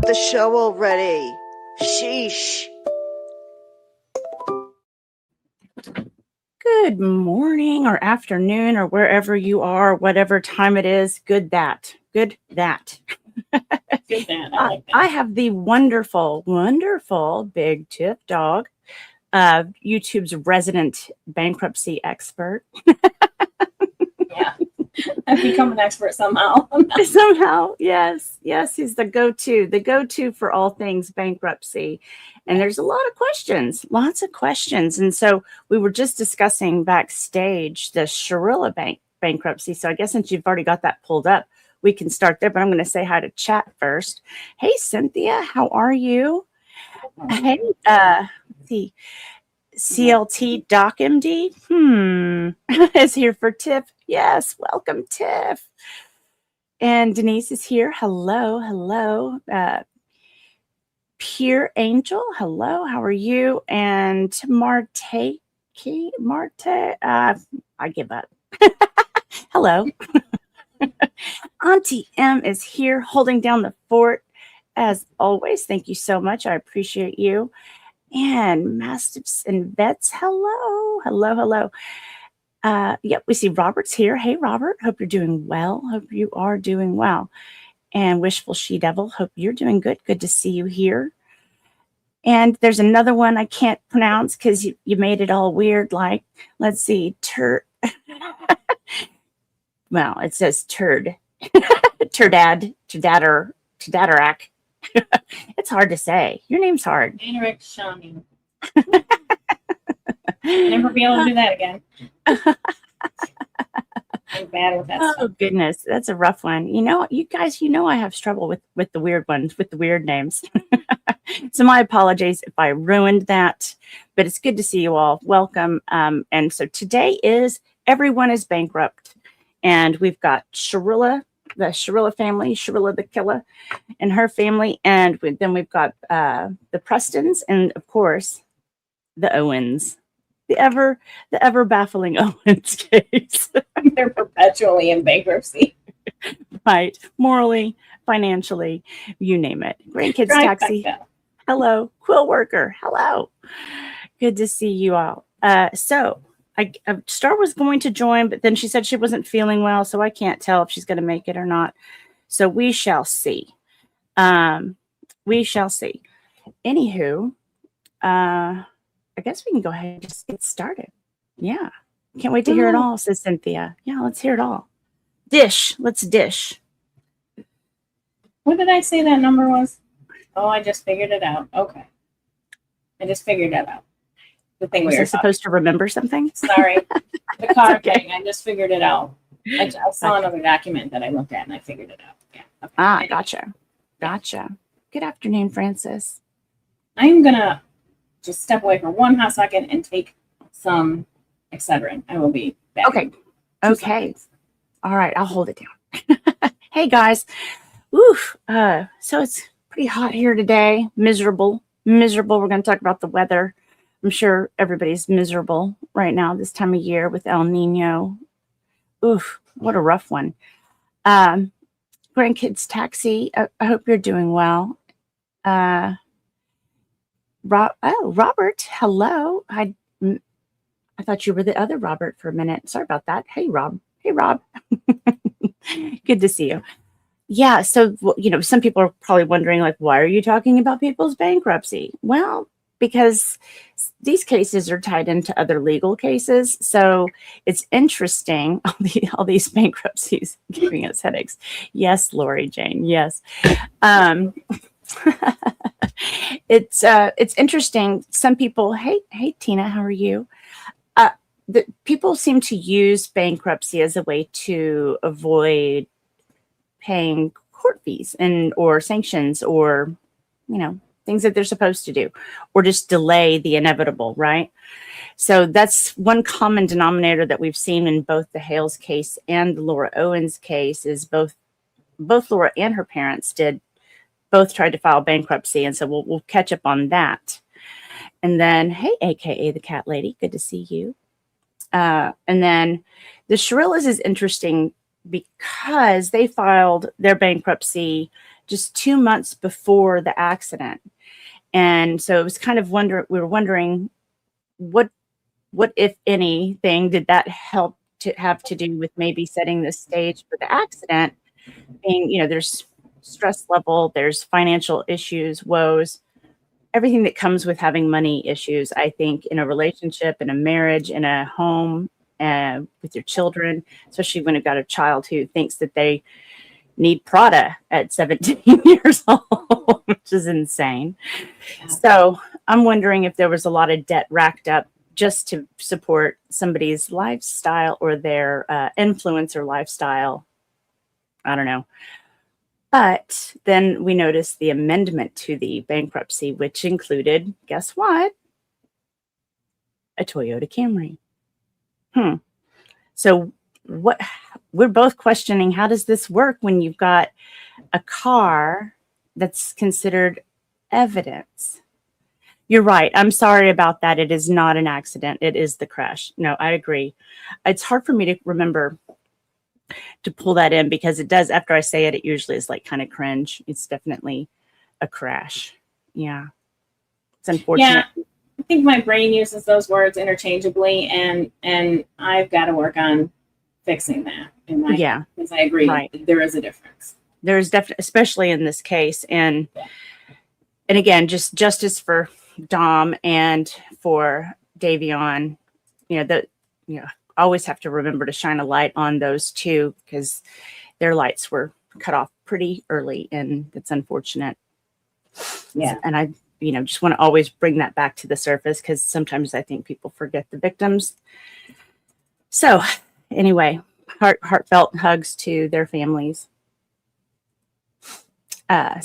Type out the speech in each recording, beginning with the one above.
the show already. Sheesh. Good morning or afternoon or wherever you are, whatever time it is. Good that. Good that. Good that. I like that. I have the wonderful, wonderful Big Tiff dog, YouTube's resident bankruptcy expert. Yeah. I've become an expert somehow. Somehow, yes, he's the go-to for all things bankruptcy. And there's a lot of questions, lots of questions. And so we were just discussing backstage the Sharilla bankruptcy. So I guess since you've already got that pulled up, we can start there. But I'm going to say hi to chat first. Hey, Cynthia, how are you? Hey, let's see. CLT Doc MD is here for Tiff. Yes, welcome, Tiff. And Denise is here. Hello. Pure Angel, hello. How are you? And Marte, I give up. Hello. Auntie M is here, holding down the fort as always. Thank you so much. I appreciate you. And Mastiffs and Vets, hello. Yep, we see Robert's here. Hey, Robert, hope you're doing well. Hope you are doing well. And Wishful She-Devil, hope you're doing good. Good to see you here. And there's another one I can't pronounce because you made it all weird. Like, let's see, well, it says turd. Turdadarak. It's hard to say. Your name's hard. Anorex Shani. Never be able to do that again. I'm bad with that Oh, stuff. goodness. That's a rough one. You guys, I have trouble with the weird ones, with the weird names. So my apologies if I ruined that, but it's good to see you all. Welcome. And so today is Everyone is Bankrupt. And we've got Sharilla, the Sharilla family, Sharilla the Killer, and her family. And then we've got the Prestons and, of course, the Owens. The ever baffling Owens case. They're perpetually in bankruptcy. Right. Morally, financially, you name it. Grandkids Taxi. Hello. Quill Worker. Hello. Good to see you all. So Star was going to join, but then she said she wasn't feeling well, so I can't tell if she's going to make it or not. So we shall see. Anywho, I guess we can go ahead and just get started. Yeah. Can't wait to hear it all, says Cynthia. Yeah, let's hear it all. Let's dish. What did I say that number was? Oh, I just figured it out. Okay. I just figured that out. The thing Was I supposed to remember something? Sorry. The card okay. thing. I just figured it out. I saw another document that I looked at and I figured it out. Yeah. Okay. Gotcha. Good afternoon, Francis. I'm going to just step away for one hot second and take some Excedrin. I will be back. Okay. All right. I'll hold it down. Hey, guys. Oof. So it's pretty hot here today. Miserable. We're going to talk about the weather. I'm sure everybody's miserable right now this time of year with El Nino. Oof. What a rough one. Grandkids Taxi. I hope you're doing well. Robert, hello. I thought you were the other Robert for a minute. Sorry about that. Hey, Rob. Good to see you. Yeah, so, some people are probably wondering, like, why are you talking about people's bankruptcy? Well, because these cases are tied into other legal cases. So it's interesting, all these bankruptcies giving us headaches. Yes, Lori Jane, yes. It's interesting. Some people, hey Tina, how are you? People seem to use bankruptcy as a way to avoid paying court fees or sanctions or things that they're supposed to do, or just delay the inevitable, right? So that's one common denominator that we've seen in both the Hales case and the Laura Owens case is both Laura and her parents both tried to file bankruptcy. And so we'll catch up on that. And then, hey, AKA the cat lady, good to see you. And then the Sharillas is interesting because they filed their bankruptcy just 2 months before the accident. And so it was kind of we were wondering what if anything did that help to have to do with maybe setting the stage for the accident, being, there's stress level, there's financial issues, woes, everything that comes with having money issues, I think, in a relationship, in a marriage, in a home, with your children, especially when you've got a child who thinks that they need Prada at 17 years old, which is insane. Yeah. So I'm wondering if there was a lot of debt racked up just to support somebody's lifestyle or their influencer lifestyle. I don't know. But then we noticed the amendment to the bankruptcy, which included, guess what? A Toyota Camry. So we're both questioning, how does this work when you've got a car that's considered evidence? You're right. I'm sorry about that. It is not an accident. It is the crash. No, I agree. It's hard for me to remember to pull that in because it does, after I say it, it usually is like kind of cringe. It's definitely a crash. Yeah. It's unfortunate. Yeah. I think my brain uses those words interchangeably, and I've got to work on fixing that. Because I agree, right. There is a difference. There is definitely, especially in this case, and again, just justice for Dom and for Davion. Always have to remember to shine a light on those two because their lights were cut off pretty early, and it's unfortunate. Yeah, and I just want to always bring that back to the surface because sometimes I think people forget the victims. So anyway, heartfelt hugs to their families. For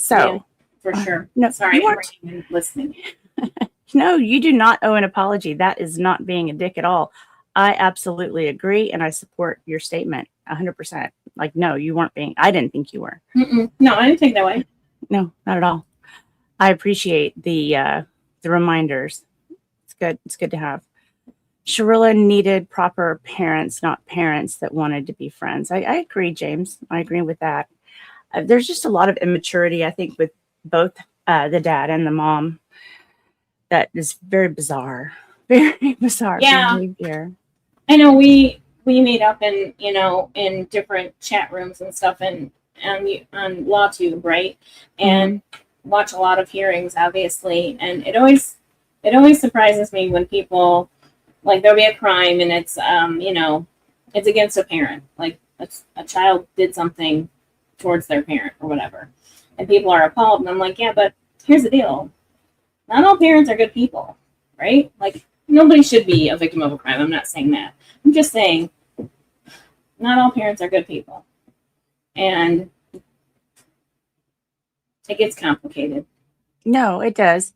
sure. No, sorry, I'm listening. No, you do not owe an apology. That is not being a dick at all. I absolutely agree, and I support your statement 100%. Like, no, you weren't being. I didn't think you were. No, I didn't think that way. No, not at all. I appreciate the reminders. It's good. It's good to have. Sharilla needed proper parents, not parents that wanted to be friends. I agree, James. I agree with that. There's just a lot of immaturity, I think, with both the dad and the mom. That is very bizarre. Very bizarre behavior. I know we meet up in different chat rooms and stuff and on LawTube, right? And watch a lot of hearings, obviously. And it always surprises me when people, like, there'll be a crime and it's it's against a parent. Like a child did something towards their parent or whatever. And people are appalled. And I'm like, yeah, but here's the deal. Not all parents are good people, right? Like, nobody should be a victim of a crime. I'm not saying that. I'm just saying not all parents are good people. And it gets complicated. No, it does.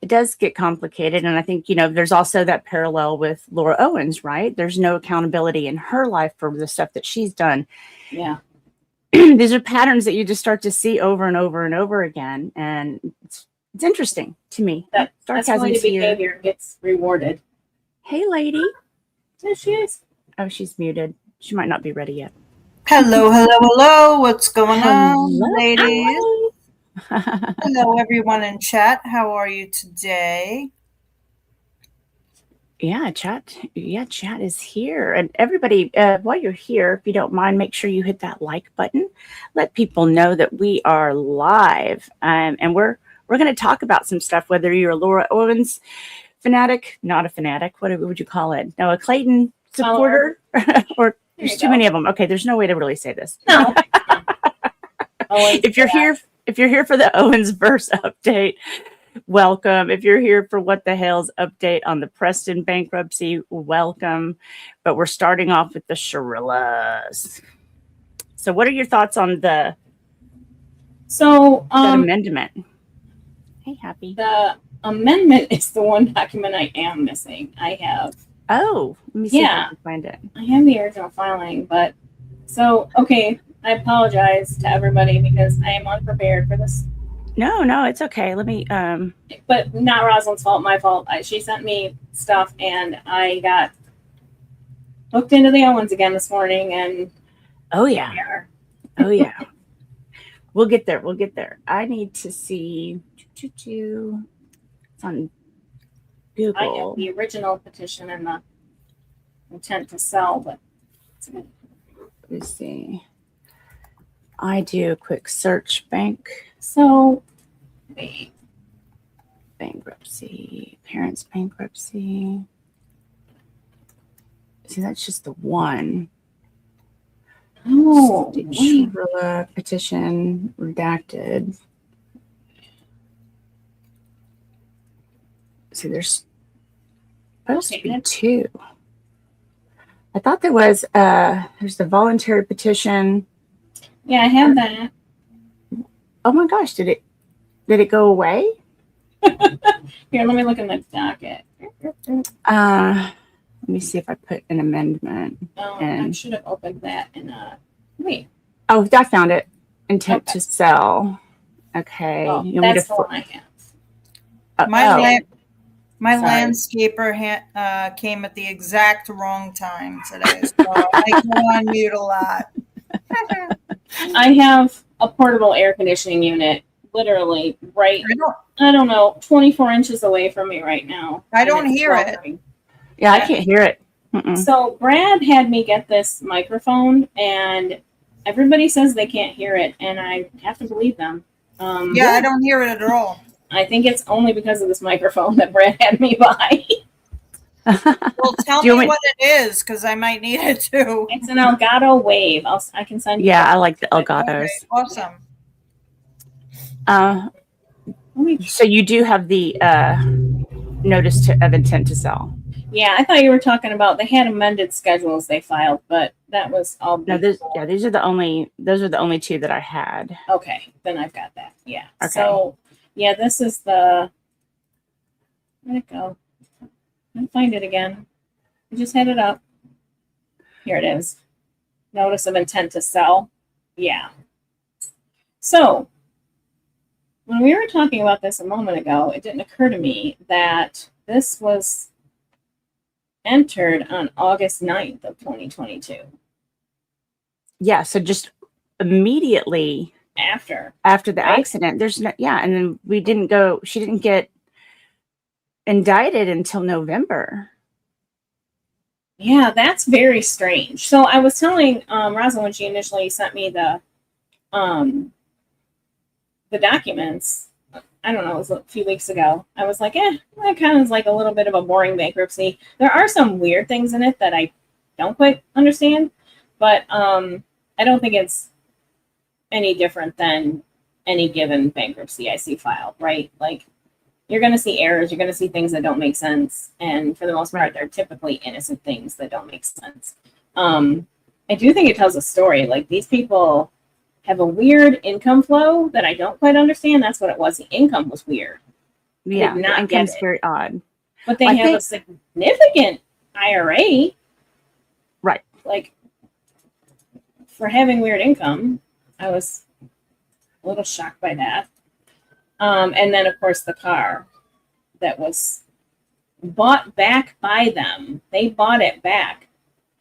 It does get complicated. And I think, there's also that parallel with Laura Owens, right? There's no accountability in her life for the stuff that she's done. Yeah. These are patterns that you just start to see over and over and over again. And it's interesting to me. That's why the behavior gets rewarded. Hey, lady. There she is. Oh, she's muted. She might not be ready yet. Hello. What's going on, Hello. ladies? Hello, everyone in chat. How are you today? Yeah, chat is here. And everybody, while you're here, if you don't mind, make sure you hit that like button. Let people know that we are live. And we're going to talk about some stuff, whether you're a Laura Owens fanatic, not a fanatic, what would you call it? No, a Clayton supporter, or there's too many of them. Okay, there's no way to really say this. No. If you're here for the Owens verse update, welcome. If you're here for what the Hales update on the Preston bankruptcy, welcome. But we're starting off with the Sharillas. So what are your thoughts on that amendment? Hey, Happy. The amendment is the one document I am missing. I have. Oh, let me see if I can find it. I have the original filing, but okay. I apologize to everybody because I am unprepared for this. No, it's okay. Let me. But not Rosalind's fault, my fault. She sent me stuff, and I got hooked into the Owens again this morning. And oh yeah. We'll get there. We'll get there. I need to see. It's on Google. I have the original petition and the intent to sell, but Let's see. I do a quick search. So, wait. Bankruptcy. Parents bankruptcy. See, that's just the one. Oh, Sharilla petition redacted. See, there's supposed to be two. I thought there was there's the voluntary petition. yeah, I have that. Oh my gosh, did it go away? Here, let me look in the docket. Let me see if I put an amendment. I should have opened that in wait. Oh, I found it. Intent to sell. Okay. Oh, You want me that's to the one I have. My Sorry. landscaper came at the exact wrong time today, so I go on mute a lot. I have a portable air conditioning unit literally right, I don't know, 24 inches away from me right now. I don't hear it. Yeah, I can't hear it. Mm-mm. So Brad had me get this microphone, and everybody says they can't hear it, and I have to believe them. Yeah, I don't hear it at all. I think it's only because of this microphone that Brad had me buy. Well, tell me what it is, because I might need it too. It's an Elgato Wave. I can send you. Yeah, I like the Elgatos. Okay, awesome. So you do have the notice of intent to sell. Yeah, I thought you were talking about they had amended schedules they filed, but that was all. No, these are the only two that I had. Okay, then I've got that. Yeah. Okay. So yeah, this is the. Where'd it go? I can't find it again. I just had it up. Here it is. Notice of intent to sell. Yeah. So when we were talking about this a moment ago, it didn't occur to me that this was entered on August 9th of 2022. Yeah, so just immediately After the accident, there's no, yeah, and then she didn't get indicted until November. Yeah, that's very strange. So I was telling Rosalind when she initially sent me the documents, I don't know, it was a few weeks ago. I was like, that kind of is like a little bit of a boring bankruptcy. There are some weird things in it that I don't quite understand, but I don't think it's any different than any given bankruptcy I see filed, right? Like, you're going to see errors, you're going to see things that don't make sense, and for the most part, they're typically innocent things that don't make sense. I do think it tells a story. Like, these people have a weird income flow that I don't quite understand. That's what it was. The income was weird. Yeah, the income's very odd. But they have a significant IRA. Right. Like, for having weird income, I was a little shocked by that. And then, of course, the car that was bought back by them. They bought it back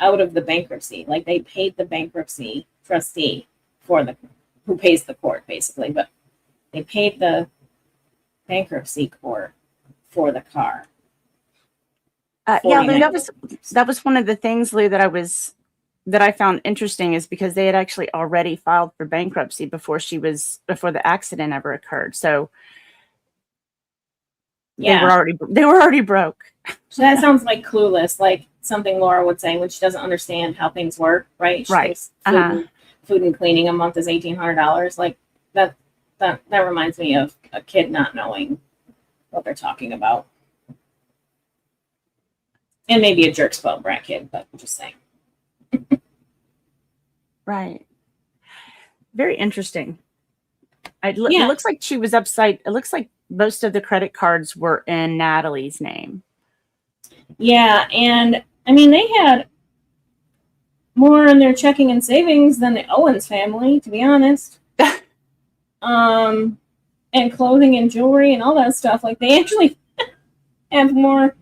out of the bankruptcy. Like, they paid the bankruptcy trustee who pays the court, basically. But they paid the bankruptcy court for the car. Yeah, that was one of the things, Lou, that I found interesting, is because they had actually already filed for bankruptcy before the accident ever occurred. So yeah, they were already broke. So that sounds like Clueless, like something Laura would say when she doesn't understand how things work, right? She thinks food and cleaning a month is $1,800. Like that reminds me of a kid not knowing what they're talking about. And maybe a jerk spoiled brat kid, but I'm just saying. Right. Very interesting. It looks like she was upside. It looks like most of the credit cards were in Natalie's name. Yeah, and I mean, they had more in their checking and savings than the Owens family, to be honest. And clothing and jewelry and all that stuff. Like, they actually have more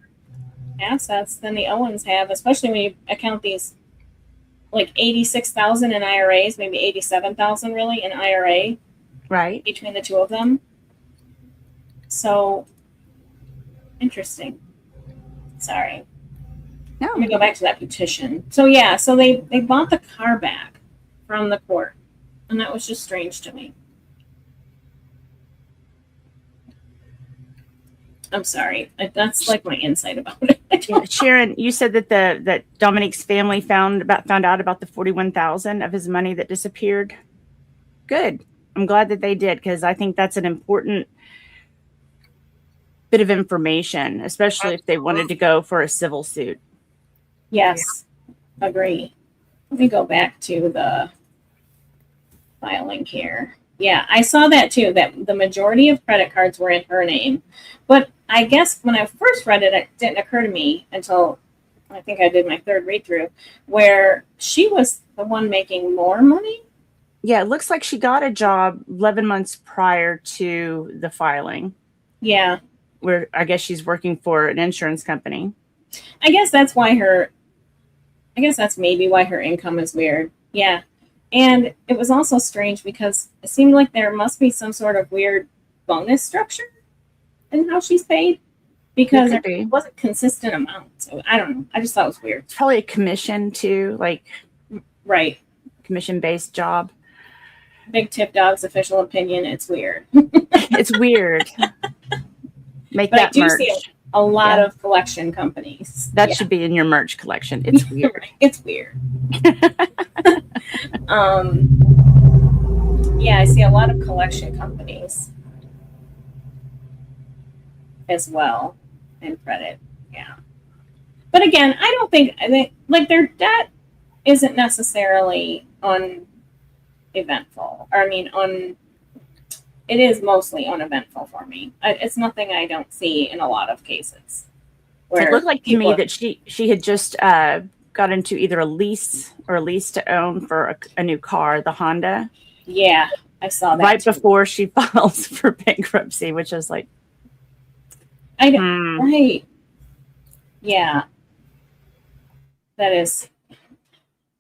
assets than the Owens have, especially when you account these, like, 86,000 in IRAs, maybe 87,000 really in IRA Right. between the two of them. So interesting. Sorry. No. Let me go back to that petition. So yeah, so they bought the car back from the court, and that was just strange to me. I'm sorry. That's like my insight about it. Yeah, Sharon, you said that Dominique's family found out about the $41,000 of his money that disappeared. Good. I'm glad that they did, because I think that's an important bit of information, especially if they wanted to go for a civil suit. Yes, agree. Let me go back to the filing here. Yeah, I saw that too, that the majority of credit cards were in her name. But I guess when I first read it, it didn't occur to me until I think I did my third read through, where she was the one making more money. Yeah, it looks like she got a job 11 months prior to the filing, Yeah, where I guess she's working for an insurance company. I guess that's maybe why her income is weird. Yeah. And it was also strange because it seemed like there must be some sort of weird bonus structure in how she's paid, because it wasn't consistent amount. So I don't know. I just thought it was weird. It's probably a commission too, like Right. commission-based job. Big Tiff Dog's official opinion, it's weird. It's weird. Make But I that do merch. see a lot of collection companies. That should be in your merch collection. It's weird. Right. It's weird. Yeah, I see a lot of collection companies as well in credit. Yeah. But again, I think like their debt isn't necessarily uneventful. Or I mean, it is mostly uneventful for me. It's nothing I don't see in a lot of cases. It looked like to me that she had just got into either a lease or a lease to own for a new car, the Honda. Yeah, I saw that right too. before she files for bankruptcy, which is like, right. Yeah, that is.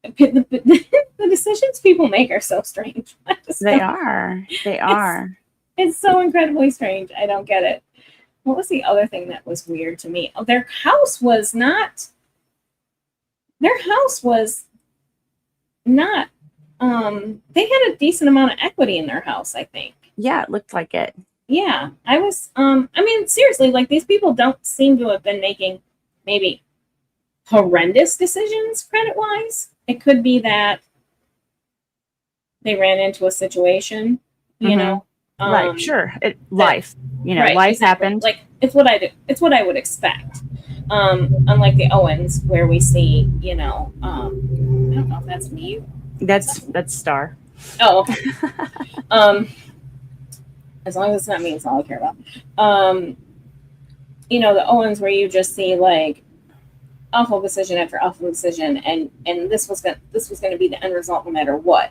The decisions people make are so strange. They are. It's so incredibly strange. I don't get it. What was the other thing that was weird to me? Oh, their house was not. They had a decent amount of equity in their house, I think. Yeah, it looked like it. Yeah, I was. I mean, seriously, like these people don't seem to have been making maybe horrendous decisions credit-wise. It could be that they ran into a situation, you know. Right, sure. Life, right, life exactly. happened. Like it's what I would expect. Unlike the Owens, where we see, I don't know if that's me. That's Star. Oh, okay. As long as it's not me, it's all I care about. The Owens, where you just see like awful decision after awful decision, and this was going to be the end result no matter what.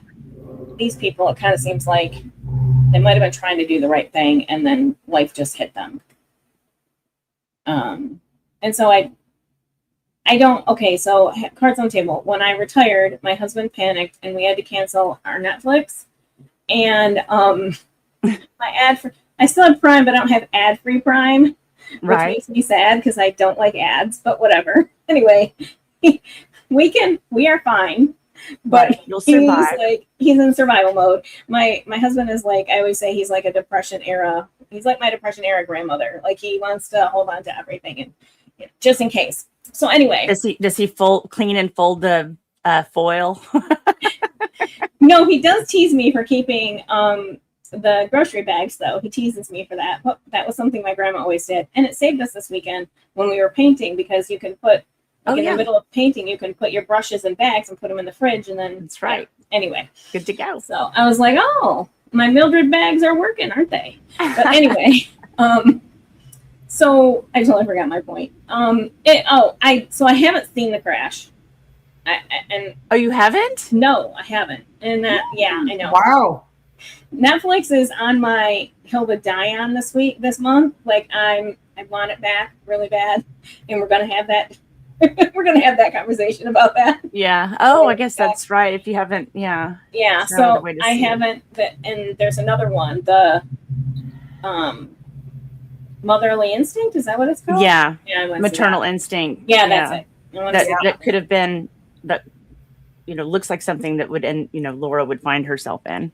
These people, it kind of seems like they might have been trying to do the right thing, and then life just hit them. And so I don't. Okay, so cards on the table. When I retired, my husband panicked, and we had to cancel our Netflix. And I still have Prime, but I don't have ad-free Prime, which makes me sad because I don't like ads. But whatever. Anyway, we are fine. But you'll survive. He's in survival mode. My husband is like, I always say he's like a Depression era. He's like my Depression era grandmother. Like he wants to hold on to everything and just in case. So anyway, does he clean and fold the foil? No, he does tease me for keeping the grocery bags though. He teases me for that. That was something my grandma always did, and it saved us this weekend when we were painting because you can put. In the middle of painting, you can put your brushes in bags and put them in the fridge, and then that's right. Anyway, good to go. So I was like, "Oh, my Mildred bags are working, aren't they?" But anyway, so I totally forgot my point. I haven't seen The Crash. You haven't? No, I haven't. And that, yeah, I know. Wow. Netflix is on my hill to die on this month. Like I want it back really bad, and we're gonna have that We're gonna have that conversation about that. Yeah. Oh, I guess that's right. If you haven't, yeah. Yeah. There's no other So way to I see it. haven't. And there's another one. The motherly instinct. Is that what it's called? Yeah. Yeah. I went to Maternal that. instinct. Yeah, that's it. I went to That could have been that. Looks like something that would end. Laura would find herself in.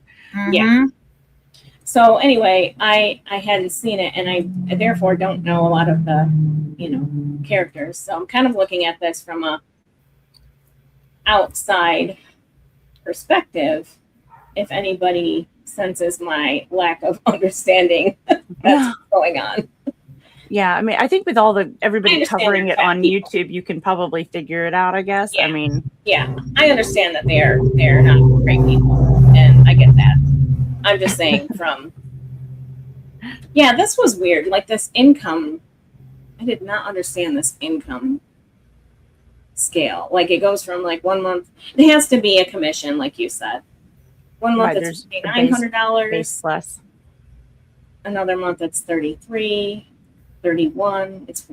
Yeah. So anyway, I hadn't seen it, and I therefore don't know a lot of the characters. So I'm kind of looking at this from a outside perspective. If anybody senses my lack of understanding that's going on. Yeah, I mean, I think with everybody understand covering they're it on fat people. YouTube, you can probably figure it out, I guess. Yeah. I mean, Yeah, I understand that they're not great people, and I get that. I'm just saying this was weird. Like this income, I did not understand this income scale. Like it goes from like 1 month, it has to be a commission, like you said. 1 month right, it's there's a $900. base plus. Another month it's 33, 31. It's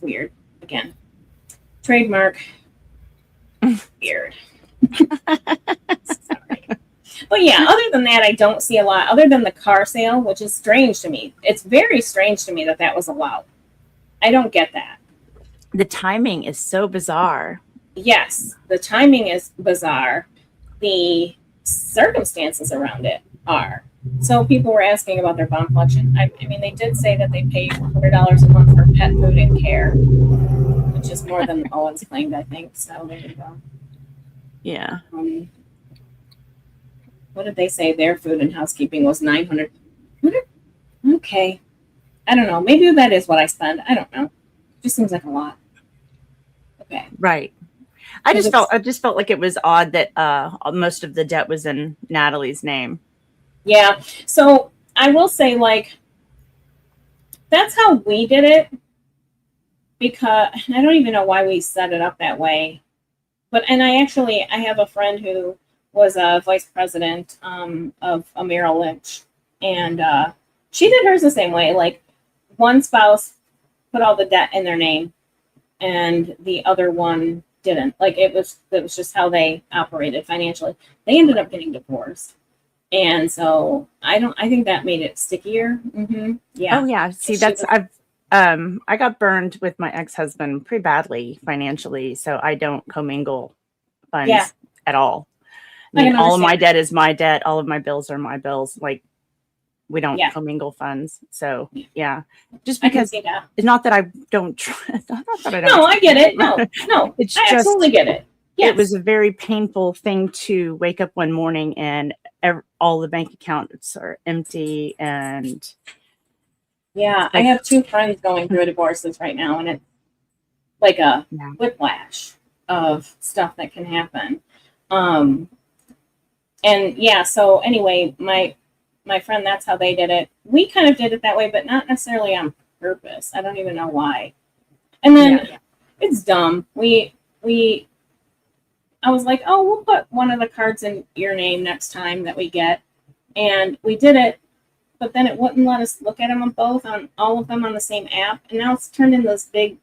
weird. Again, trademark. Weird. Sorry. But yeah, other than that, I don't see a lot. Other than the car sale, which is strange to me. It's very strange to me that was allowed. I don't get that. The timing is so bizarre. Yes, the timing is bizarre. The circumstances around it are. So people were asking about their bond collection. I mean, they did say that they pay $100 a month for pet food and care, which is more than Owens claimed, I think. So there you go. Yeah. What did they say? Their food and housekeeping was $900. Okay. I don't know. Maybe that is what I spend. I don't know. Just seems like a lot. Okay. Right. I just felt like it was odd that most of the debt was in Natalie's name. Yeah. So I will say, like, that's how we did it, because I don't even know why we set it up that way. But, and I have a friend who was a vice president of a Merrill Lynch, and she did hers the same way. Like, one spouse put all the debt in their name, and the other one didn't. Like, it was just how they operated financially. They ended up getting divorced. And so I think that made it stickier. Mm-hmm. Yeah. Oh yeah. See, I got burned with my ex-husband pretty badly financially. So I don't commingle funds at all. I mean, all of my debt is my debt. All of my bills are my bills. Like, we don't commingle funds. So yeah, just because it's not that I don't trust. Not that I don't. No, I get it. No, it's I absolutely get it. Yes. It was a very painful thing to wake up one morning and all the bank accounts are empty. And yeah, I have two friends going through divorces right now, and it's like a whiplash of stuff that can happen. And yeah, so anyway, my friend, that's how they did it. We kind of did it that way, but not necessarily on purpose. I don't even know why. And then it's dumb. I was like, oh, we'll put one of the cards in your name next time that we get. And we did it, but then it wouldn't let us look at them all of them on the same app. And now it's turned into this big,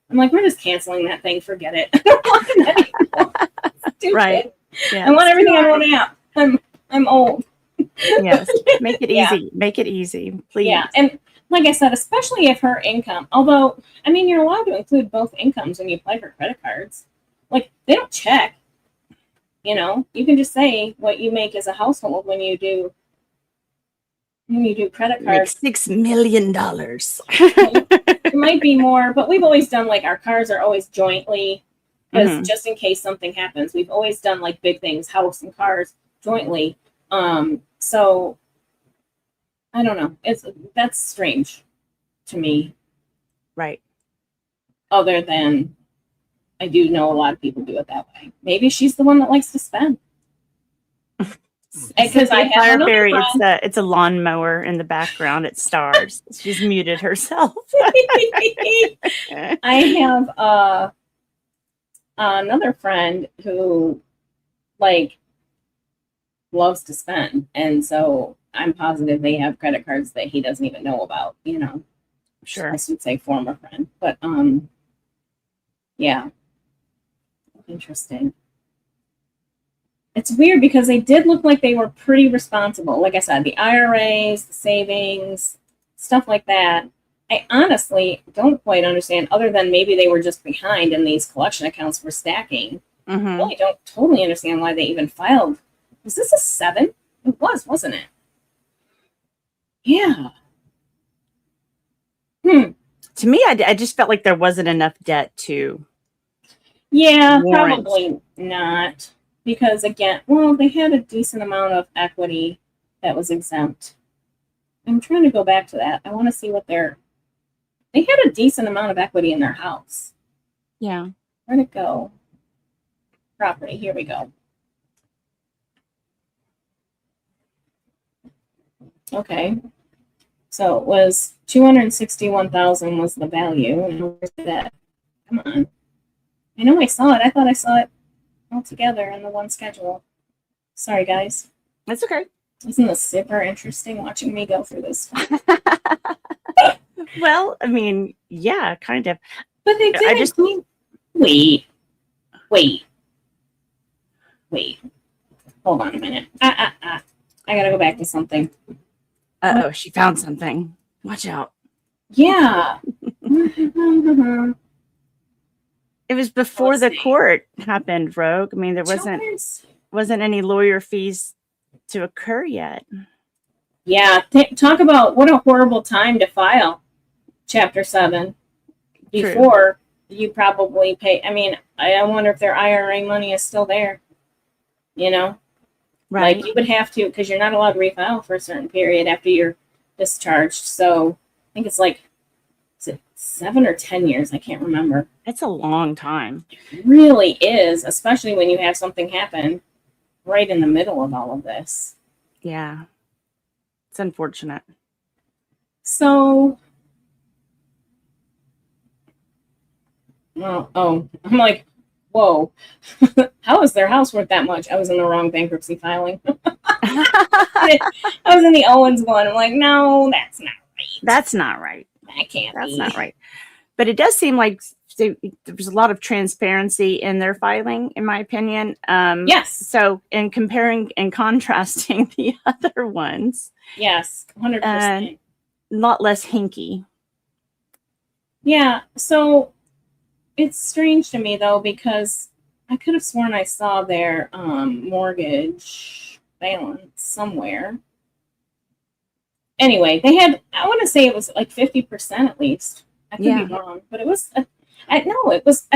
I'm like, we're just canceling that thing. Forget it. I don't want that anymore. Stupid. Right. Yes. I want everything on one app. I'm old. Yes. Make it easy. Make it easy, please. Yeah. And like I said, especially if her income, although, I mean, you're allowed to include both incomes when you apply for credit cards. Like, they don't check. You can just say what you make as a household when you do credit cards. Make $6 million. It might be more, but we've always done, like, our cars are always jointly, because just in case something happens, we've always done, like, big things, house and cars jointly. So I don't know. That's strange to me. Right. Other than I do know a lot of people do it that way. Maybe she's the one that likes to spend. Because I have Fairy, it's a lawnmower in the background. It stars. She's muted herself. I have another friend who loves to spend, and so I'm positive they have credit cards that he doesn't even know about. Sure. I should say former friend, but Yeah. Interesting. It's weird because they did look like they were pretty responsible. Like I said, the IRAs, the savings, stuff like that. I honestly don't quite understand, other than maybe they were just behind and these collection accounts were stacking. I really don't totally understand why they even filed. Was this a 7? It was, wasn't it? Yeah. To me, I just felt like there wasn't enough debt to. Yeah, warrant. probably not. Because again, well, they had a decent amount of equity that was exempt. I'm trying to go back to that. I want to see what they had a decent amount of equity in their house. Yeah. Where'd it go? Property. Here we go. Okay. So it was 261,000 was the value. And where's that? Come on. I know I saw it. I thought I saw it all together in the one schedule. Sorry, guys. That's okay. Isn't this super interesting watching me go through this? Well, I mean, yeah, kind of. But they did include... Wait. Hold on a minute. I gotta go back to something. Uh-oh, she found something. Watch out. Yeah. It was before Let's the see. court happened, Rogue. I mean, there wasn't any lawyer fees to occur yet. Yeah, talk about what a horrible time to file Chapter 7. Before you probably pay. I mean, I wonder if their IRA money is still there. You know? Right. Like, you would have to, because you're not allowed to refile for a certain period after you're discharged. So, I think it's like, is it 7 or 10 years? I can't remember. It's a long time. It really is, especially when you have something happen right in the middle of all of this. Yeah. It's unfortunate. So, I'm like, whoa, how is their house worth that much? I was in the wrong bankruptcy filing. I was in the Owens one. I'm like, no, that's not right. That's not right. That can't That's be. not right. But it does seem like there was a lot of transparency in their filing, in my opinion. Yes. So in comparing and contrasting the other ones, Yes, 100%. a lot less hinky. Yeah, so it's strange to me, though, because I could have sworn I saw their mortgage balance somewhere. Anyway, they had, I want to say it was like 50% at least. I could be wrong, but it was, I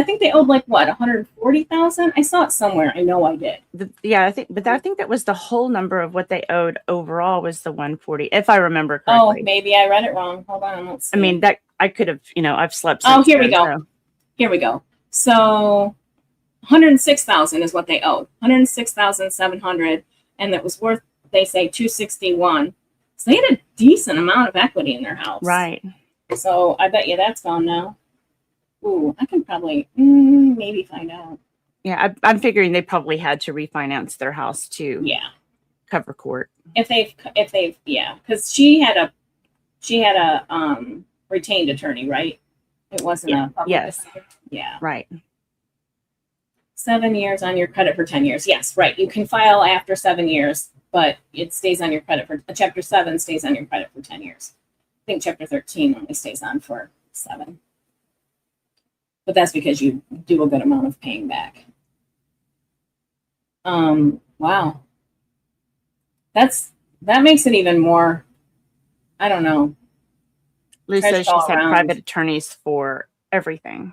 think they owed like what, 140,000? I saw it somewhere. I know I did. I think that was the whole number of what they owed overall was the 140, if I remember correctly. Oh, maybe I read it wrong. Hold on, let's see. I mean, that I could have, I've slept. Oh, here we then, go. so. Here we go. So 106,000 is what they owed. 106,700, and that was worth, they say, 261. So they had a decent amount of equity in their house. Right. So I bet you that's gone now. Ooh, I can probably maybe find out. Yeah, I'm figuring they probably had to refinance their house to cover court. If they've because she had a retained attorney, right? It wasn't a public attorney. Yeah. Right. 7 years on your credit for 10 years. Yes, right. You can file after 7 years, but it stays on your credit for Chapter 7 stays on your credit for 10 years. I think Chapter 13 only stays on for 7. But that's because you do a good amount of paying back. Wow. That makes it even more, I don't know. Lou says she's had private attorneys for everything.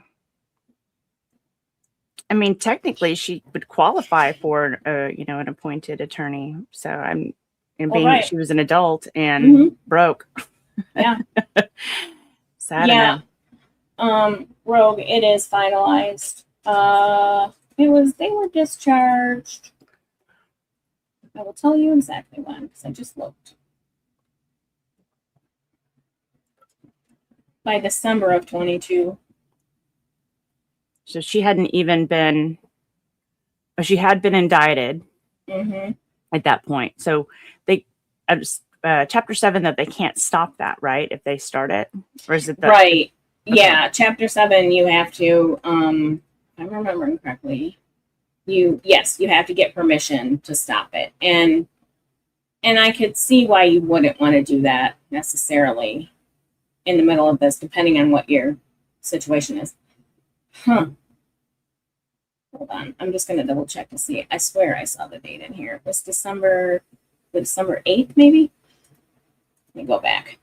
I mean, technically, she would qualify for, an appointed attorney. So that she was an adult and broke. Yeah. So I don't know. Rogue, it is finalized. They were discharged. I will tell you exactly when, because I just looked. By December of 22. So she hadn't even been, she had been indicted at that point. So they, Chapter 7, that they can't stop that, right? If they start it, or is it right? Yeah, Chapter 7, you have to, if I'm remembering correctly, you have to get permission to stop it. And I could see why you wouldn't want to do that necessarily in the middle of this, depending on what your situation is. Hold on. I'm just going to double check to see. I swear I saw the date in here. It was December 8th, maybe? Let me go back.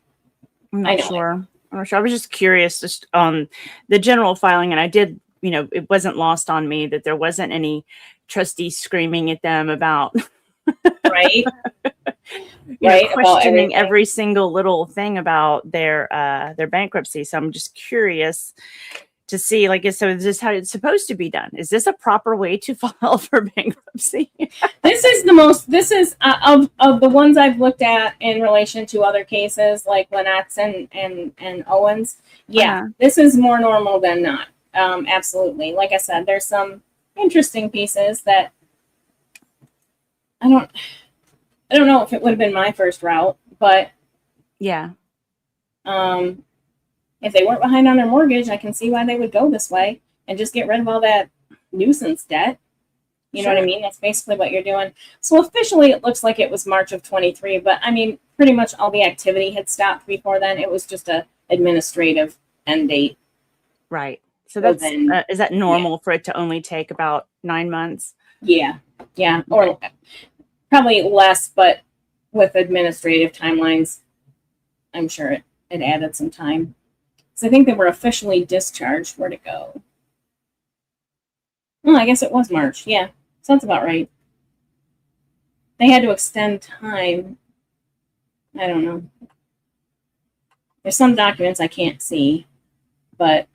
I'm not sure. I was just curious just on the general filing, and I did, it wasn't lost on me that there wasn't any trustees screaming at them about right, questioning every single little thing about their bankruptcy. So I'm just curious to see, so is this how it's supposed to be done? Is this a proper way to file for bankruptcy? This is of the ones I've looked at in relation to other cases like Lynette's and Owens. Yeah, This is more normal than not. Absolutely. Like I said, there's some interesting pieces that I don't know if it would have been my first route, but yeah. If they weren't behind on their mortgage, I can see why they would go this way and just get rid of all that nuisance debt. You know what I mean? That's basically what you're doing. So officially, it looks like it was March of 23, but I mean, pretty much all the activity had stopped before then. It was just a administrative end date. Right. So that's is that normal for it to only take about 9 months? Yeah. Or probably less, but with administrative timelines, I'm sure it added some time. So I think they were officially discharged. Where'd it go? Well, I guess it was March. Yeah, sounds about right. They had to extend time. I don't know. There's some documents I can't see, but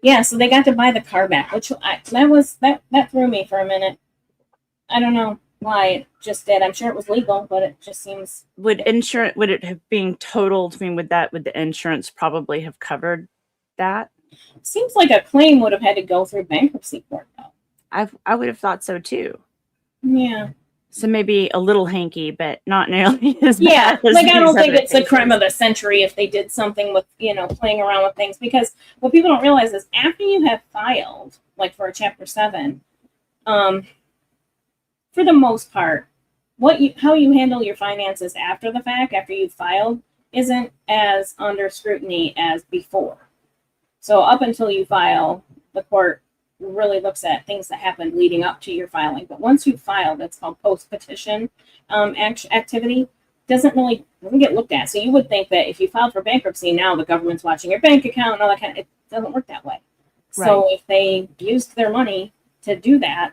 yeah. So they got to buy the car back, which that threw me for a minute. I don't know why it just did. I'm sure it was legal, but it just seems. Would it have been totaled? I mean, would the insurance probably have covered that? Seems like a claim would have had to go through bankruptcy court, though. I would have thought so too. Yeah. So maybe a little hanky, but not nearly as bad. As I don't think it's the crime of the century if they did something with playing around with things, because what people don't realize is after you have filed, like for a Chapter 7, for the most part, how you handle your finances after the fact, after you've filed, isn't as under scrutiny as before. So up until you file, the court really looks at things that happened leading up to your filing. But once you've filed, that's called post-petition activity, doesn't get looked at. So you would think that if you filed for bankruptcy, now the government's watching your bank account and all that it doesn't work that way. Right. So if they used their money to do that,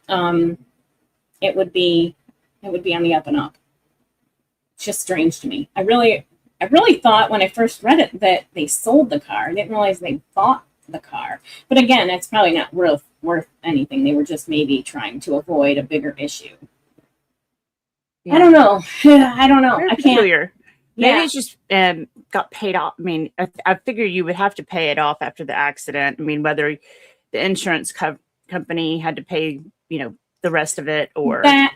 it would be on the up and up. It's just strange to me. I really thought when I first read it that they sold the car. I didn't realize they bought the car. But again, it's probably not worth anything. They were just maybe trying to avoid a bigger issue. Yeah. I don't know. Very I can't. Maybe it's just got paid off. I mean, I figure you would have to pay it off after the accident. I mean, whether the insurance company had to pay, the rest of it, or that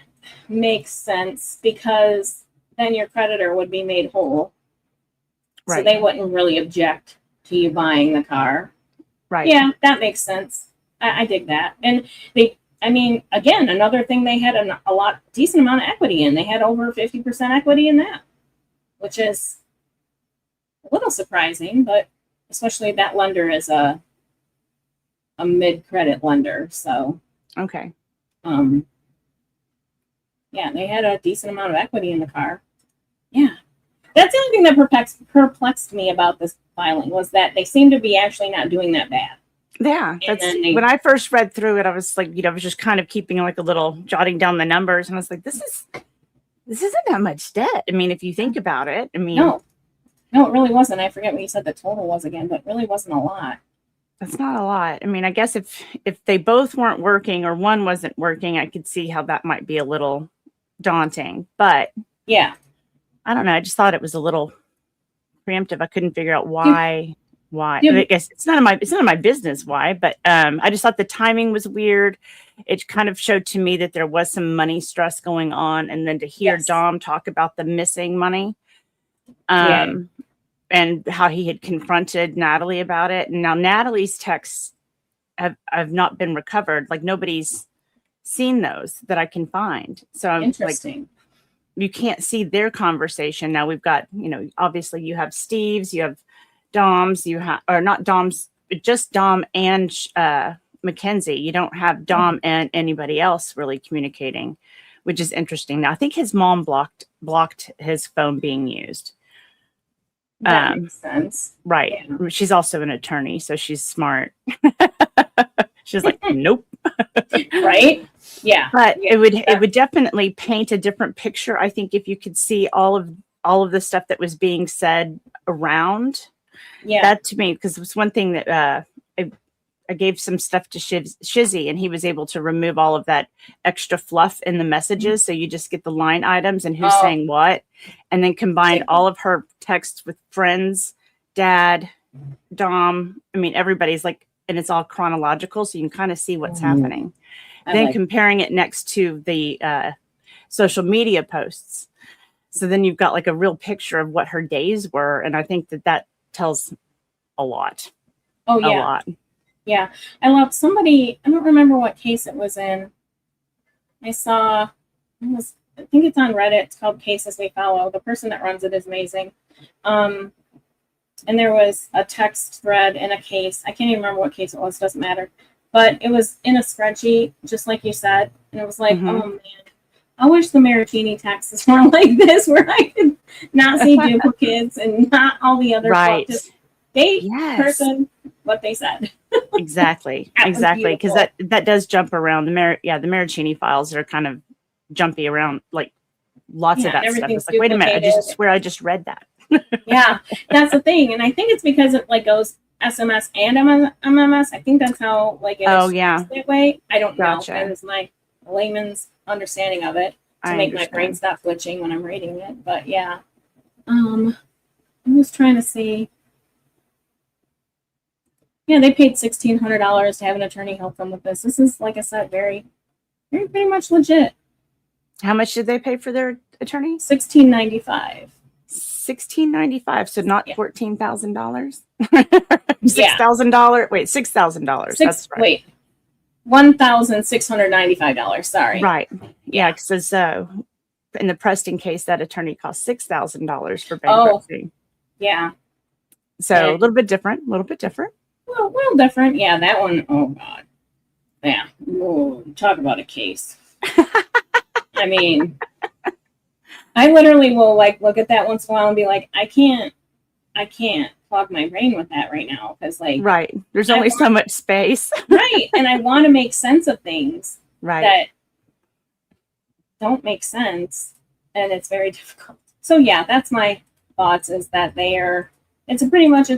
makes sense, because then your creditor would be made whole. Right. So they wouldn't really object to you buying the car. Right. Yeah, that makes sense. I dig that. And again, another thing they had a decent amount of equity in. They had over 50% equity in that, which is a little surprising, but especially that lender is a mid-credit lender. So, okay. Yeah, they had a decent amount of equity in the car. Yeah. That's the only thing that perplexed me about this filing, was that they seem to be actually not doing that bad. Yeah, when I first read through it, I was like, I was just kind of keeping like a little jotting down the numbers, and I was like, this isn't that much debt. I mean, if you think about it, no, it really wasn't. I forget what you said the total was again, but it really wasn't a lot. That's not a lot. I mean, I guess if they both weren't working or one wasn't working, I could see how that might be a little daunting. But yeah, I don't know. I just thought it was a little preemptive. I couldn't figure out why. I guess it's none of my business why, but I just thought the timing was weird. It kind of showed to me that there was some money stress going on, and then to hear Dom talk about the missing money, and how he had confronted Natalie about it. And now Natalie's texts have not been recovered. Like nobody's seen those that I can find. So I'm Interesting. You can't see their conversation. Now we've got, obviously you have Steve's, you have Dom's, or not Dom's, but just Dom and Mackenzie. You don't have Dom and anybody else really communicating, which is interesting. Now I think his mom blocked his phone being used. That makes sense. Right. Yeah. She's also an attorney, so she's smart. She's like, nope. Right? Yeah. But it would definitely paint a different picture. I think if you could see all of the stuff that was being said around. Yeah. That to me, because it was one thing that I gave some stuff to Shizzy, and he was able to remove all of that extra fluff in the messages. So you just get the line items and who's saying what, and then combined all of her texts with friends, dad, Dom. I mean, everybody's like, and it's all chronological. So you can kind of see what's happening. Then comparing it next to the social media posts. So then you've got like a real picture of what her days were. And I think that tells a lot. Oh, yeah. A lot. Yeah. I love somebody, I don't remember what case it was in. I saw, I think it's on Reddit. It's called Cases We Follow. The person that runs it is amazing. And there was a text thread in a case. I can't even remember what case it was. Doesn't matter. But it was in a spreadsheet, just like you said. And it was like, oh, man. I wish the Maritini texts were like this, where I could not see duplicates and not all the other right. Date, person, what they said. Exactly. Exactly. Because that does jump around. The Maritini files are kind of jumpy around, like lots of that stuff. It's like, wait a minute, I swear I just read that. Yeah, that's the thing. And I think it's because it like goes SMS and MMS. I think that's how like it is that way. I don't know. That is my layman's understanding of it to make my brain stop glitching when I'm reading it. But yeah. I'm just trying to see. Yeah, they paid $1,600 to have an attorney help them with this. This is, like I said, very, very pretty much legit. How much did they pay for their attorney? $1,695. $1,695. So not $14,000. $6,000. Wait, $6,000. That's right. Wait, $1,695. Sorry. Right. Yeah, because in the Preston case, that attorney cost $6,000 for bankruptcy. Yeah. So a little bit different. Well, different. Yeah, that one. Oh God. Yeah. Whoa, talk about a case. I mean, I literally will like look at that once in a while and be like, I can't clog my brain with that right now because like right. There's only so much space. Right, and I want to make sense of things that don't make sense, and it's very difficult. So yeah, that's my thoughts. Is that it's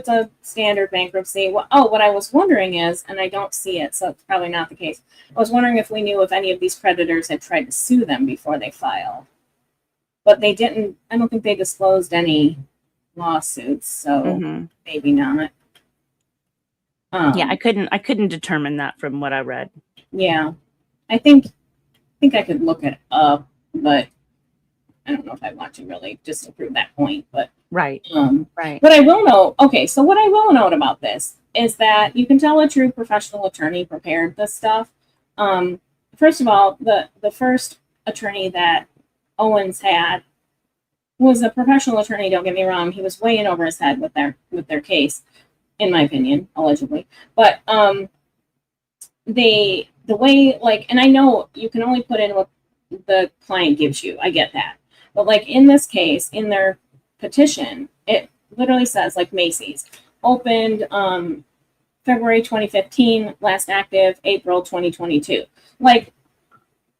a standard bankruptcy. What I was wondering is, and I don't see it, so it's probably not the case. I was wondering if we knew if any of these creditors had tried to sue them before they filed. But they didn't, I don't think they disclosed any lawsuits, so maybe not. Yeah, I couldn't determine that from what I read. Yeah. I think I could look it up, but I don't know if I want to really disprove that point, but right. But I will know. Okay, so what I will note about this is that you can tell a true professional attorney prepared this stuff. First of all, the first attorney that Owens had was a professional attorney. Don't get me wrong; he was way in over his head with their case, in my opinion, allegedly. But the way and I know you can only put in what the client gives you. I get that. But like in this case, in their petition, it literally says like Macy's opened February 2015, last active April 2022. Like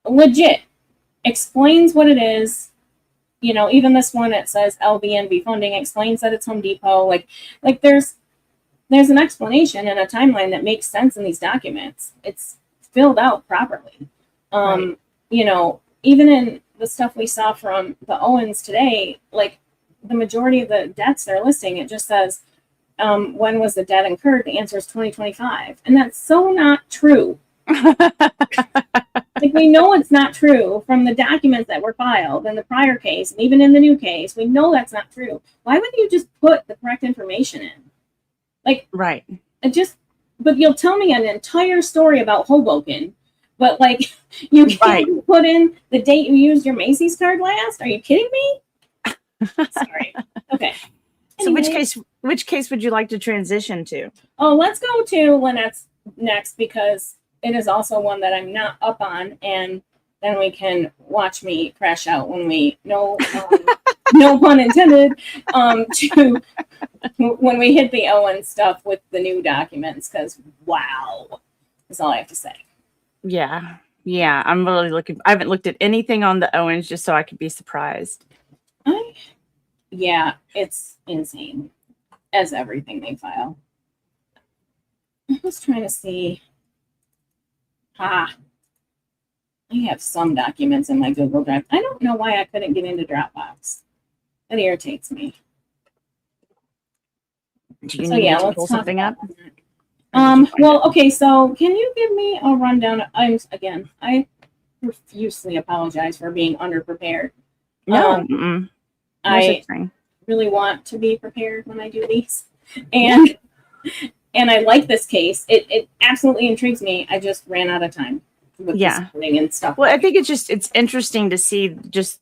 legit explains what it is. You know, even this one, it says LBNB funding, explains that it's Home Depot. Like there's an explanation and a timeline that makes sense in these documents. It's filled out properly. You know, even in the stuff we saw from the Owens today, like the majority of the debts they're listing, it just says, when was the debt incurred? The answer is 2025. And that's so not true. Like, we know it's not true from the documents that were filed in the prior case, and even in the new case, we know that's not true. Why wouldn't you just put the correct information in? Like, Right. But you'll tell me an entire story about Hoboken, but like, you can't Right. put in the date you used your Macy's card last? Are you kidding me? Sorry. Okay. So Anyway. which case would you like to transition to? Oh, let's go to Lynette's next, because it is also one that I'm not up on, and then we can watch me crash out when we no pun intended, to when we hit the Owen stuff with the new documents, because wow, that's all I have to say. Yeah. I'm really looking. I haven't looked at anything on the Owens just so I could be surprised. Yeah, it's insane, as everything they file. I was trying to see. I have some documents in my Google Drive. I don't know why I couldn't get into Dropbox. That irritates me. Do you need me to pull something up? Well, okay, so can you give me a rundown? I profusely apologize for being underprepared. No. No I such thing. really want to be prepared when I do these. And I like this case. It absolutely intrigues me. I just ran out of time with this coding and stuff. Well, I think it's interesting to see it's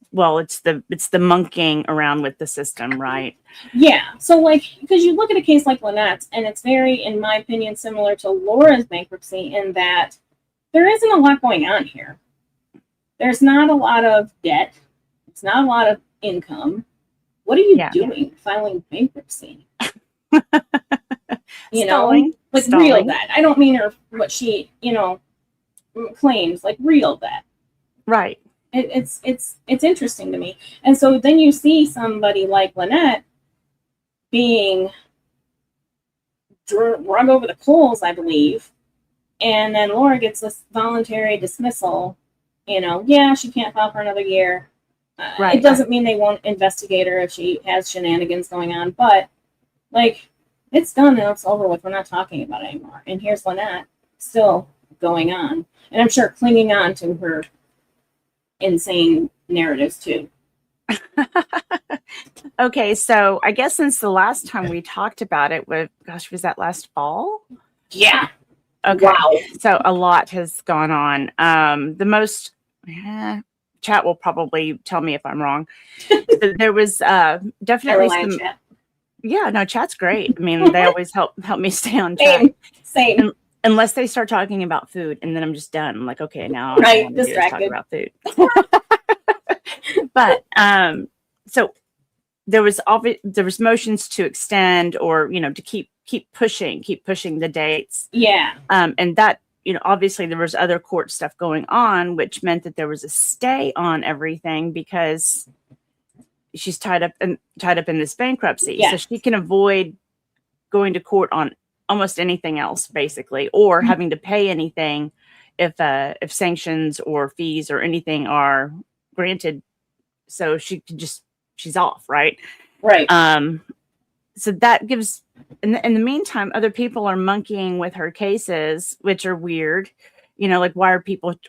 the monkeying around with the system, right? Yeah. So like, because you look at a case like Lynette's, and it's very, in my opinion, similar to Laura's bankruptcy in that there isn't a lot going on here. There's not a lot of debt. It's not a lot of income. What are you doing filing bankruptcy? Stalling. Real debt. I don't mean her what she, claims, like real debt. Right. It's interesting to me. And so then you see somebody like Lynette being drug over the coals, I believe, and then Laura gets this voluntary dismissal. She can't file for another year. It doesn't mean they won't investigate her if she has shenanigans going on, but like, it's done and it's over with. We're not talking about it anymore. And here's Lynette still going on, and I'm sure clinging on to her insane narratives too. Okay, so I guess since the last time we talked about it, was that last fall? Yeah. Okay. Wow. So a lot has gone on. The most chat will probably tell me if I'm wrong. There was definitely some. Chat. Yeah, no, chat's great. I mean, they always help me stay on track. Same. Unless they start talking about food, and then I'm just done. I'm like, okay, now right, I want to talk about food. But so there was motions to extend, or to keep pushing the dates. Yeah. And that obviously there was other court stuff going on, which meant that there was a stay on everything because she's tied up in this bankruptcy. Yeah. So she can avoid going to court on almost anything else, basically, or having to pay anything if sanctions or fees or anything are granted. So she's off, right? Right. So that gives, in the meantime, other people are monkeying with her cases, which are weird. Like, why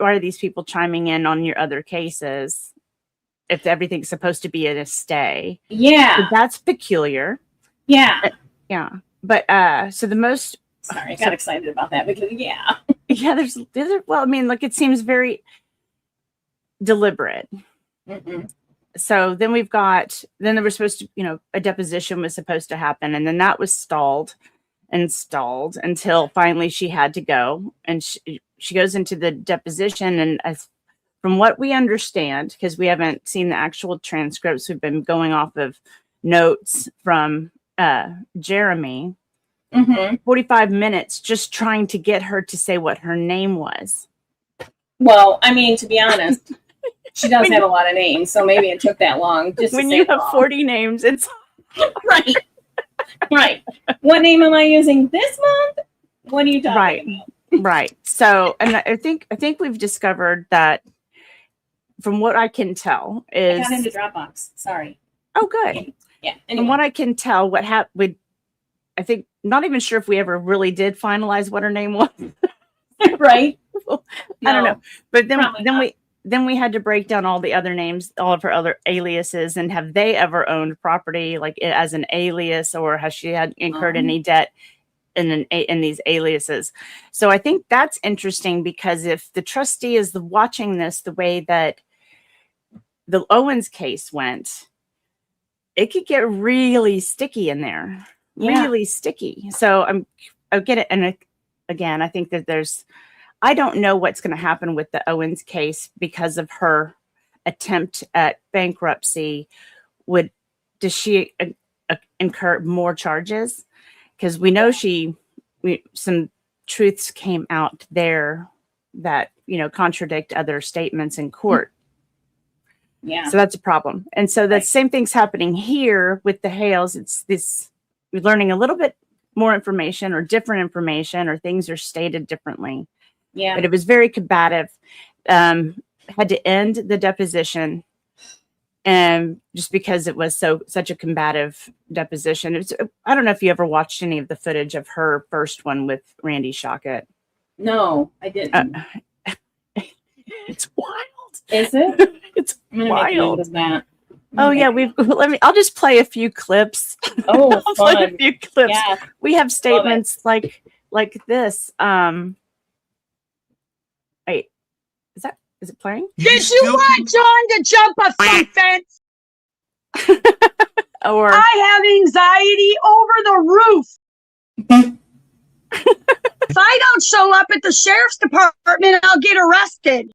are these people chiming in on your other cases if everything's supposed to be in a stay? Yeah. So that's peculiar. Yeah. Yeah. But so the most. Sorry, I got excited about that because yeah. Yeah, there's well, I mean, it seems very deliberate. Mm-mm. So then there was supposed to, a deposition was supposed to happen, and then that was stalled until finally she had to go, and she goes into the deposition, and from what we understand, because we haven't seen the actual transcripts, we've been going off of notes from Jeremy. 45 minutes just trying to get her to say what her name was. Well, I mean, to be honest, she does have a lot of names, so maybe it took that long. Just when you have 40 names, it's right. Right. What name am I using this month? What are you talking about? Right. So, and I think we've discovered that, from what I can tell, is I got into Dropbox. Sorry. Oh, good. Yeah. Anyway. And what I can tell, what happened, I think, not even sure if we ever really did finalize what her name was. Right. Well, I don't know. But probably not. then we had to break down all the other names, all of her other aliases, and have they ever owned property like as an alias, or has she had incurred any debt in these aliases? So I think that's interesting, because if the trustee is watching this the way that the Owens case went, it could get really sticky in there, really sticky. So I get it, and again, I think that I don't know what's going to happen with the Owens case because of her attempt at bankruptcy. Does she incur more charges? Because we know some truths came out there that, contradict other statements in court. Yeah. So that's a problem. And so the same thing's happening here with the Hales. We're learning a little bit more information or different information, or things are stated differently. Yeah. But it was very combative. Had to end the deposition, and just because it was such a combative deposition. I don't know if you ever watched any of the footage of her first one with Randy Shockett. No, I didn't. It's wild. Is it? It's I'm gonna wild. make a note of that. Oh yeah, I'll just play a few clips. Oh, I'll fun. play a few clips. Yeah. We have statements like this. Wait, is it playing? Did you want John to jump a fence? Or I have anxiety over the roof. If I don't show up at the sheriff's department, I'll get arrested.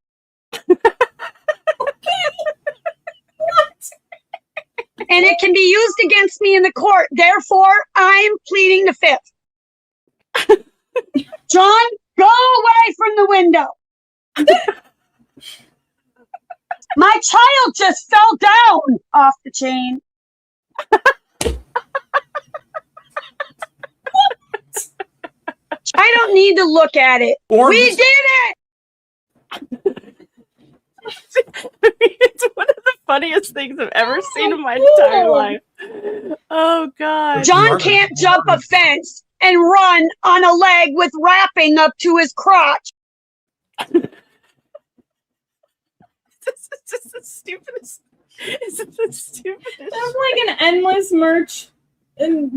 And it can be used against me in the court. Therefore, I'm pleading the fifth. John, go away from the window. My child just fell down off the chain. I don't need to look at it. We did it. It's one of the funniest things I've ever seen in my entire life. Oh God. John can't jump a fence and run on a leg with wrapping up to his crotch. This is just the stupidest. This is the stupidest. Sounds like an endless merch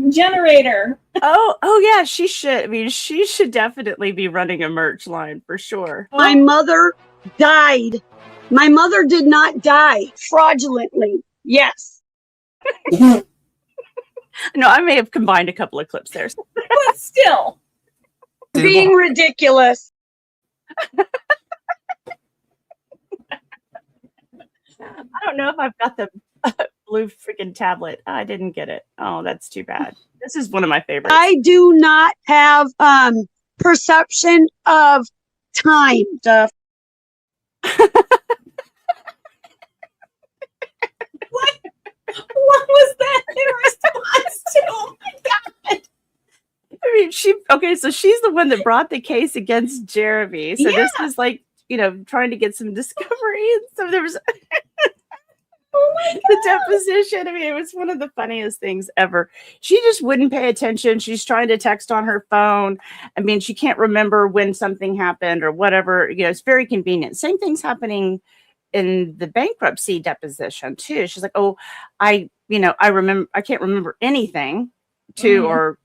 generator. Oh yeah, she should. I mean, she should definitely be running a merch line for sure. My mother died. My mother did not die fraudulently. Yes. No, I may have combined a couple of clips there. But still. Being ridiculous. I don't know if I've got the blue freaking tablet. I didn't get it. Oh, that's too bad. This is one of my favorites. I do not have perception of time. What was that in response to? Oh my God. I mean, so she's the one that brought the case against Jeremy. So this is like, trying to get some discovery. And so there was Oh my God. the deposition. I mean, it was one of the funniest things ever. She just wouldn't pay attention. She's trying to text on her phone. I mean, she can't remember when something happened or whatever. It's very convenient. Same thing's happening in the bankruptcy deposition too. She's like, oh, I can't remember anything going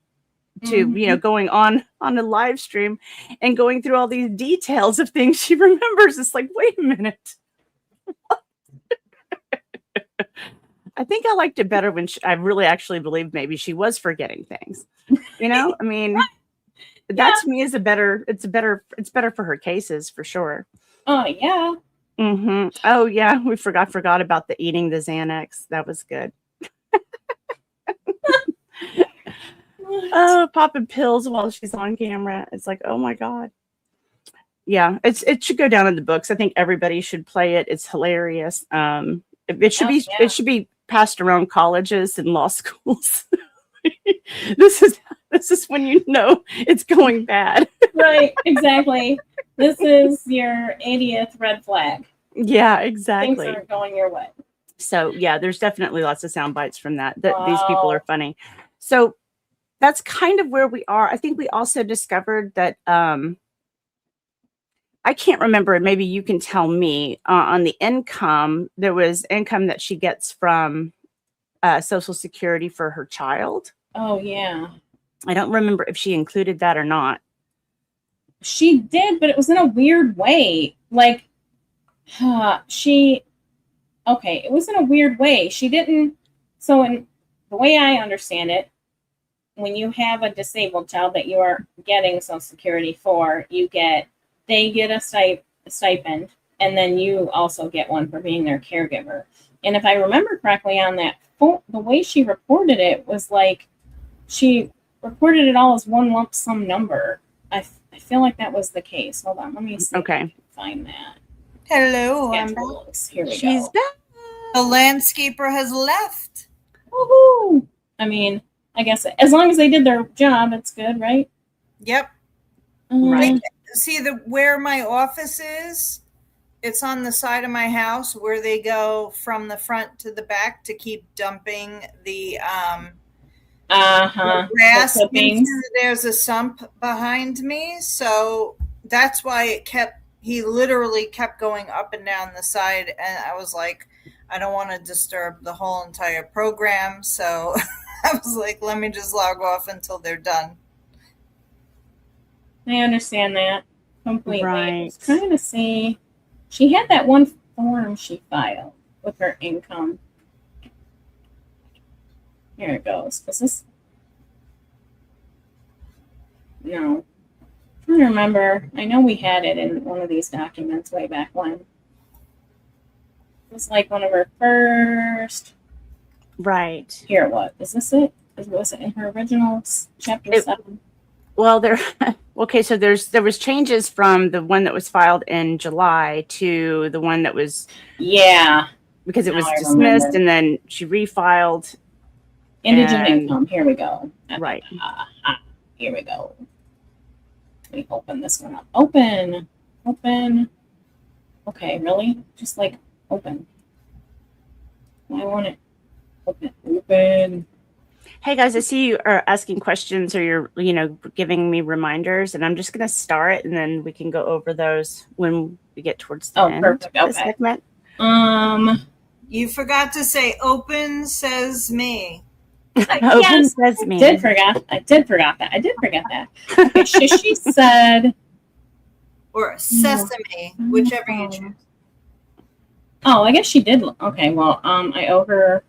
on a live stream and going through all these details of things she remembers. It's like, wait a minute. I think I liked it better when I really actually believed maybe she was forgetting things. I mean, that to me is it's better for her cases for sure. Oh yeah. Mm-hmm. Oh yeah, we forgot about the eating the Xanax. That was good. Oh, popping pills while she's on camera. It's like, oh my God. Yeah, it should go down in the books. I think everybody should play it. It's hilarious. It should be passed around colleges and law schools. This is when it's going bad. Right, exactly. This is your 80th red flag. Yeah, exactly. Things aren't going your way. So yeah, there's definitely lots of sound bites from that. These people are funny. So that's kind of where we are. I think we also discovered that I can't remember. Maybe you can tell me on the income. There was income that she gets from Social Security for her child. Oh, yeah. I don't remember if she included that or not. She did, but it was in a weird way. Like, it was in a weird way. She didn't. So, in the way I understand it, when you have a disabled child that you are getting Social Security for, they get a stipend, and then you also get one for being their caregiver. And if I remember correctly on that, the way she reported it was like she reported it all as one lump sum number. I feel like that was the case. Hold on, let me see. Okay. If I can find that. Hello, I'm back. Schedules. Here we She's go. back. The landscaper has left. Woohoo! I mean, I guess as long as they did their job, it's good, right? Yep. Right. See where my office is? It's on the side of my house where they go from the front to the back to keep dumping the grass into. There's a sump behind me, so that's why he literally kept going up and down the side, and I was like, I don't want to disturb the whole entire program, so I was like, let me just log off until they're done. I understand that completely. Right. I was trying to see. She had that one form she filed with her income. Here it goes. Is this? No. I'm trying to remember. I know we had it in one of these documents way back when. It was like one of her first. Right. Here, what? Is this it? Was it in her original chapter 7? Well, so there was changes from the one that was filed in July to the one that was because it was dismissed, and then she refiled. Indigent income. Here we go. Right. Here we go. Let me open this one up. Open. Okay, really? Just like open. I want it open. Hey guys, I see you are asking questions, or you're giving me reminders, and I'm just going to start, and then we can go over those when we get towards the end perfect. of the segment. You forgot to say "open says me." Open says me. I did forget that. Okay, she said, or sesame, whichever you choose. Oh, I guess she did. Okay, well, I owe her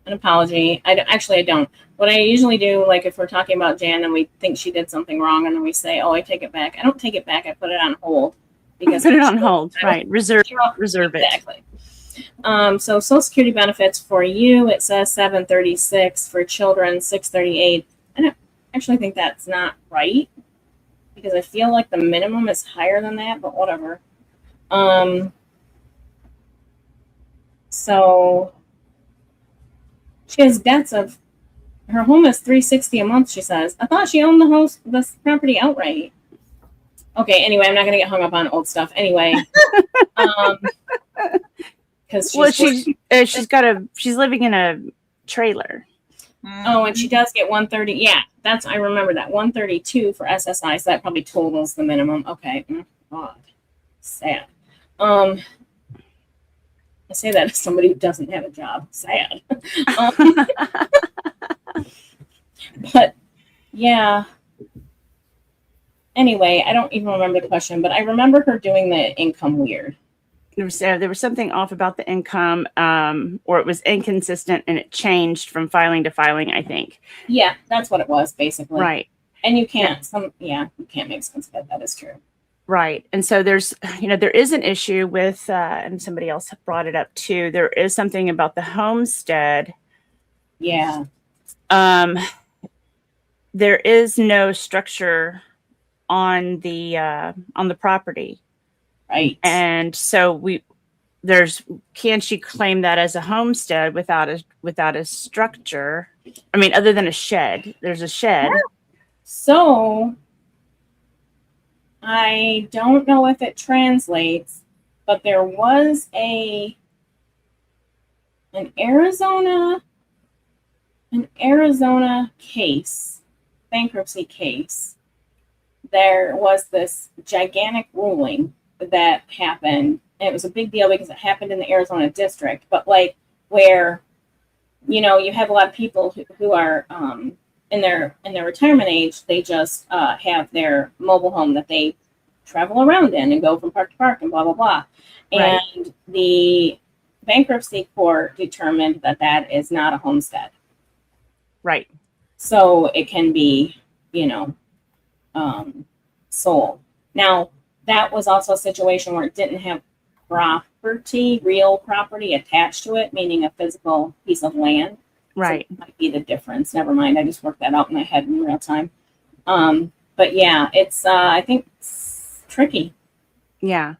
an apology. I don't. What I usually do, like if we're talking about Jan and we think she did something wrong, and then we say, "Oh, I take it back." I don't take it back. I put it on hold because put it on hold. Right, reserve it. Exactly. So Social Security benefits for you, it says $736, for children $638. I don't actually think that's not right because I feel like the minimum is higher than that, but whatever. So she has debts of her home is $360 a month, she says. I thought she owned this property outright. Okay, anyway, I'm not gonna get hung up on old stuff. Anyway. Because she's living in a trailer. Oh, and she does get 130. Yeah, I remember that 132 for SSI. So that probably totals the minimum. Okay, God, sad. I say that as somebody who doesn't have a job. Sad. But yeah. Anyway, I don't even remember the question, but I remember her doing the income weird. There was something off about the income, or it was inconsistent, and it changed from filing to filing, I think. Yeah, that's what it was, basically. Right. And you can't, you can't make sense of it. That is true. Right. And so there is an issue with, and somebody else brought it up too, there is something about the homestead. Yeah. There is no structure on the property. Right. And so can she claim that as a homestead without a structure? I mean, other than a shed. There's a shed. Yeah. So I don't know if it translates, but there was an Arizona case, bankruptcy case. There was this gigantic ruling that happened. And it was a big deal because it happened in the Arizona district, but like where, you know, you have a lot of people who are in their retirement age, they just have their mobile home that they travel around in and go from park to park and blah, blah, blah. Right. And the bankruptcy court determined that that is not a homestead. Right. So it can be, you know, sold. Now, that was also a situation where it didn't have property, real property attached to it, meaning a physical piece of land. Right. So that might be the difference. Never mind. I just worked that out in my head in real time. But yeah, it's, I think it's tricky. Yeah.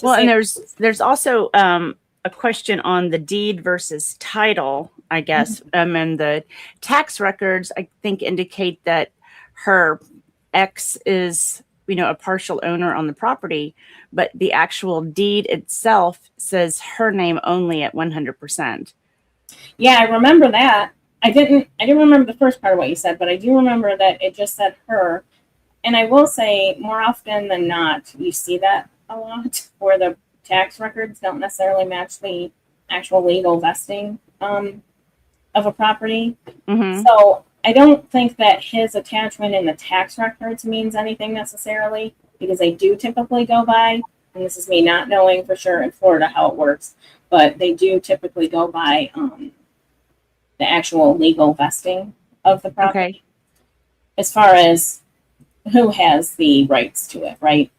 Well, and there's also a question on the deed versus title, I guess. And the tax records, I think, indicate that her ex is, you know, a partial owner on the property, but the actual deed itself says her name only at 100%. Yeah, I remember that. I didn't remember the first part of what you said, but I do remember that it just said her. And I will say, more often than not, you see that a lot, where the tax records don't necessarily match the actual legal vesting of a property. Mm-hmm. So I don't think that his attachment in the tax records means anything necessarily, because they do typically go by, and this is me not knowing for sure in Florida how it works, but they do typically go by the actual legal vesting of the property. Okay. As far as who has the rights to it, right?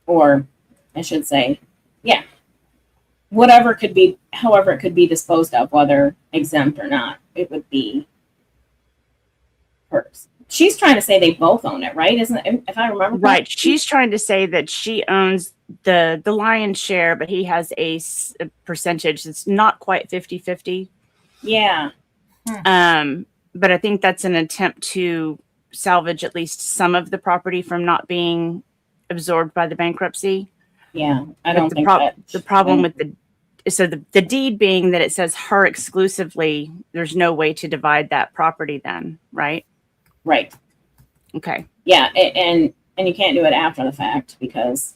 Or I should say, yeah, whatever could be, however it could be disposed of, whether exempt or not, it would be hers. She's trying to say they both own it, right? Isn't it? If I remember Right. correctly? She's trying to say that she owns the lion's share, but he has a percentage. It's not quite 50-50. Yeah. But I think that's an attempt to salvage at least some of the property from not being absorbed by the bankruptcy. Yeah. I But don't think that. the problem with the deed being that it says her exclusively, there's no way to divide that property then, right? Right. Okay. Yeah. And you can't do it after the fact because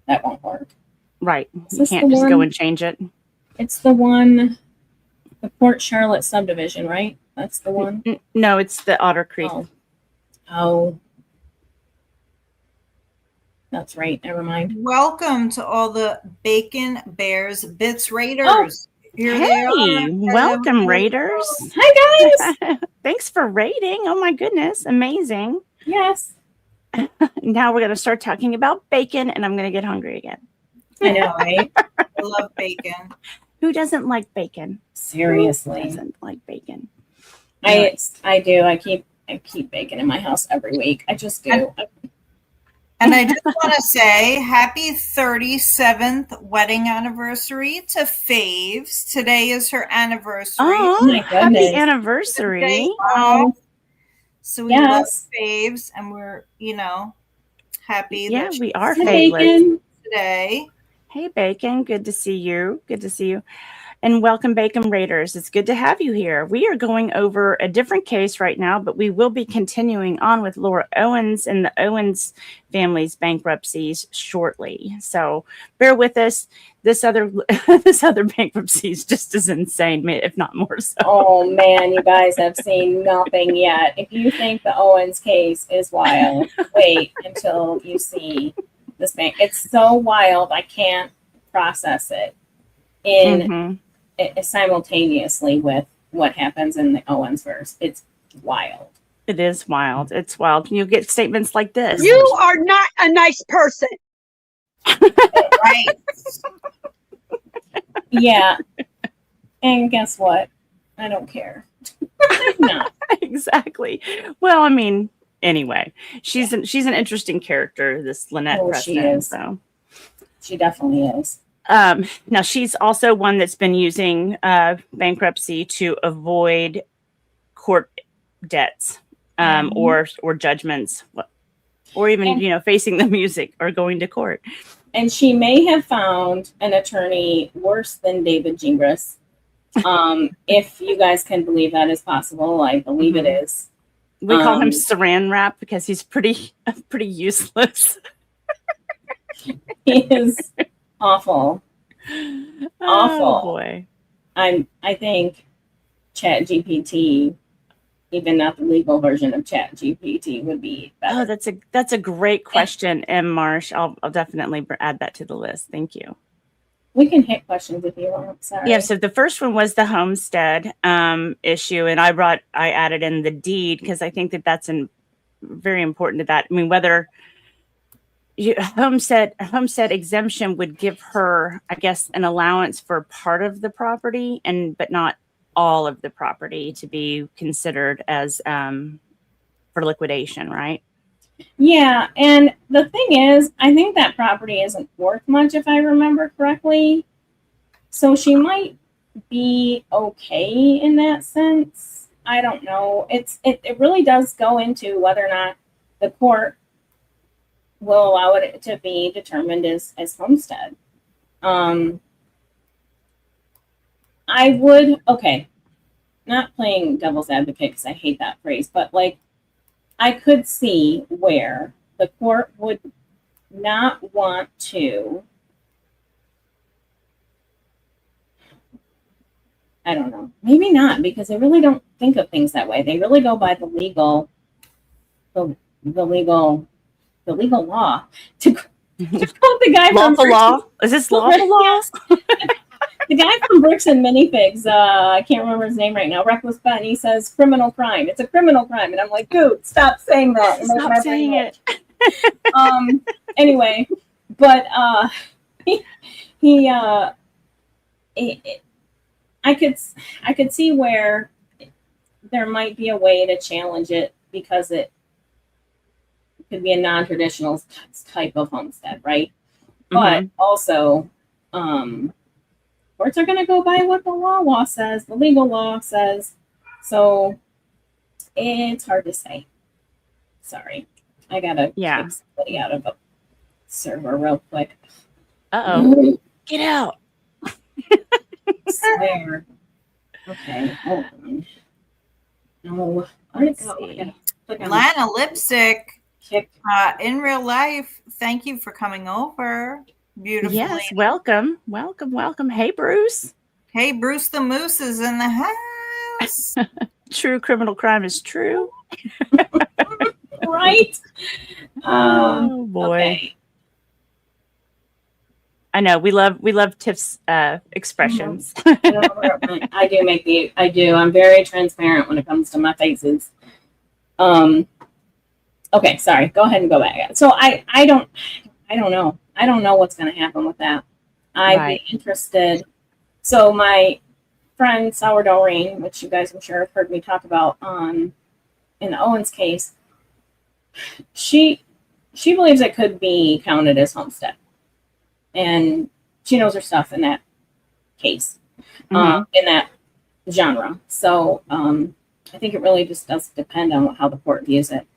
that won't work. Right. Is You this can't the just go one? and change it. It's the one, the Port Charlotte subdivision, right? That's the one. No, it's the Otter Creek. Oh. That's right. Never mind. Welcome to all the Bacon Bears Bits Raiders. Here they Hey, are. welcome, Raiders. Hi, guys. Thanks for raiding. Oh my goodness. Amazing. Yes. Now we're going to start talking about bacon and I'm going to get hungry again. I know, right? I love bacon. Who doesn't like bacon? Seriously. Who doesn't like bacon? I do. I keep bacon in my house every week. I just do. And I just want to say happy 37th wedding anniversary to Faves. Today is her anniversary. Oh, my happy goodness. anniversary. Wow. So we Yes. love Faves and we're, happy Yeah, that she's we are Hi, favorites. bacon. today. Hey, Bacon. Good to see you. Good to see you. And welcome, Bacon Raiders. It's good to have you here. We are going over a different case right now, but we will be continuing on with Laura Owens and the Owens family's bankruptcies shortly. So bear with us. This other bankruptcy is just as insane, if not more so. Oh man, you guys have seen nothing yet. If you think the Owens case is wild, wait until you see this bank. It's so wild. I can't process it simultaneously with what happens in the Owens verse. It's wild. It is wild. It's wild. You get statements like this. You are not a nice person. Right. Yeah. And guess what? I don't care. No. Exactly. Well, I mean, anyway, she's an interesting character, this Lynette Preston. She is. So She definitely is. now she's also one that's been using bankruptcy to avoid court debts or judgments, or even facing the music or going to court. And she may have found an attorney worse than David Gingras. If you guys can believe that is possible, I believe it is. We call him Saran Wrap because he's pretty useless. He is awful. Awful. Oh boy. I think Chat GPT, even not the legal version of Chat GPT, would be better. Oh, that's a great question, M. Marsh. I'll definitely add that to the list. Thank you. We can hit questions if you want. Sorry. Yeah. So the first one was the homestead issue, and I added in the deed because I think that that's very important to that. I mean, whether homestead exemption would give her, I guess, an allowance for part of the property, but not all of the property to be considered as for liquidation, right? Yeah, and the thing is, I think that property isn't worth much if I remember correctly. So she might be okay in that sense. I don't know. It really does go into whether or not the court will allow it to be determined as homestead. I would, okay, not playing devil's advocate because I hate that phrase, but like I could see where the court would not want to, I don't know, maybe not, because they really don't think of things that way. They really go by the legal law. To quote the guy lawful from law. Is this lawful law? The guy from Bricks and Minifigs, I can't remember his name right now, Reckless Ben, he says criminal crime. It's a criminal crime. And I'm like, dude, stop saying that. Stop saying it. Anyway, but I could see where there might be a way to challenge it because it could be a non-traditional type of homestead, right? But also, courts are going to go by what the law says, the legal law says. So it's hard to say. Sorry. I got to kick somebody out of a server real quick. Uh-oh. Get out. Swear. Okay, hold on. No, let's see. Lana Lipstick, Kick. in real life, thank you for coming over. Beautiful. Yes, welcome. Hey, Bruce. Hey, Bruce the Moose is in the house. True criminal crime is true. Right? Oh boy. Okay. I know we love Tiff's expressions. I do. I'm very transparent when it comes to my faces. Okay, sorry. Go ahead and go back. So I don't know. I don't know what's going to happen with that. I'd be interested. So my friend Sourdough Rain, which you guys I'm sure have heard me talk about in the Owens case, she believes it could be counted as homestead. And she knows her stuff in that case, in that genre. So I think it really just does depend on how the court views it.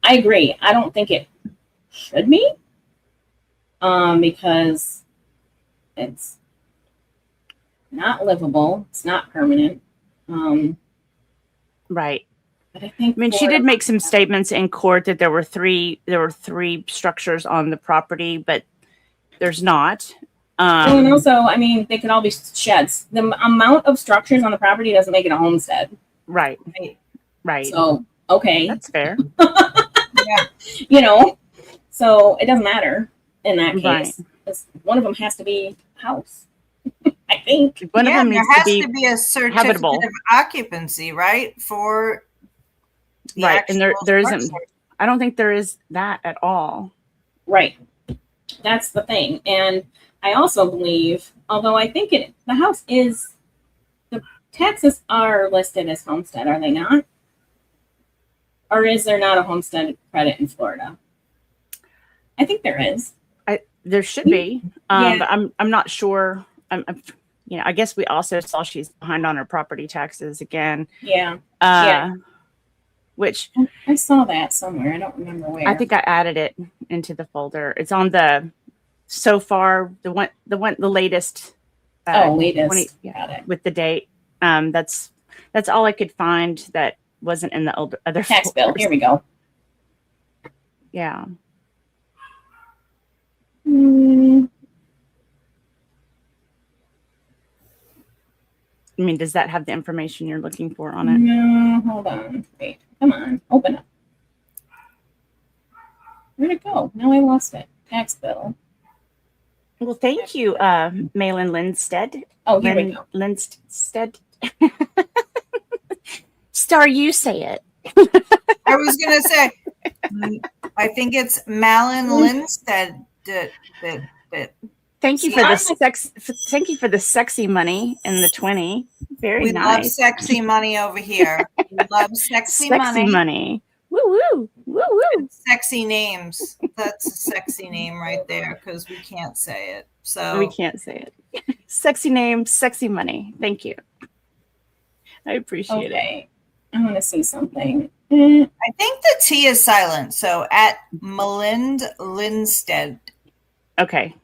I agree. I don't think it should be, because it's not livable. It's not permanent. Right. But I think she did make some statements in court that there were three structures on the property, but there's not. And also, they could all be sheds. The amount of structures on the property doesn't make it a homestead. Right. So, okay. That's fair. Yeah. So it doesn't matter in that case. Right. One of them has to be house. I think. One of them needs there has to be a certificate habitable. of occupancy, right? For right. And there isn't. I don't think there is that at all. Right. That's the thing. And I also believe, although I think the house is, the taxes are listed as homestead, are they not? Or is there not a homestead credit in Florida? I think there is. There should be, Yeah. but I'm not sure. I guess we also saw she's behind on her property taxes again. Yeah. Which I saw that somewhere. I don't remember where. I think I added it into the folder. It's on the so far the latest. Latest. Got it. With the date. That's all I could find that wasn't in the other tax folders. bill. Here we go. Yeah. I mean, does that have the information you're looking for on it? No, hold on. Wait, come on, open up. Where'd it go? Now I lost it. Tax bill. Well, thank you, Malin Lindstead. Oh, here we go. Lindstead. Star, you say it. I was gonna say, I think it's Malin Lindstead. Thank you for the sex. Thank you for the sexy money in the 20. Very We nice. love sexy money over here. We love sexy money. Woo woo woo woo. Sexy names. That's a sexy name right there because we can't say it. So We can't say it. Sexy name, sexy money. Thank you. I appreciate it. Okay, I want to see something. I think the T is silent. So at Malind Lindstead. Okay.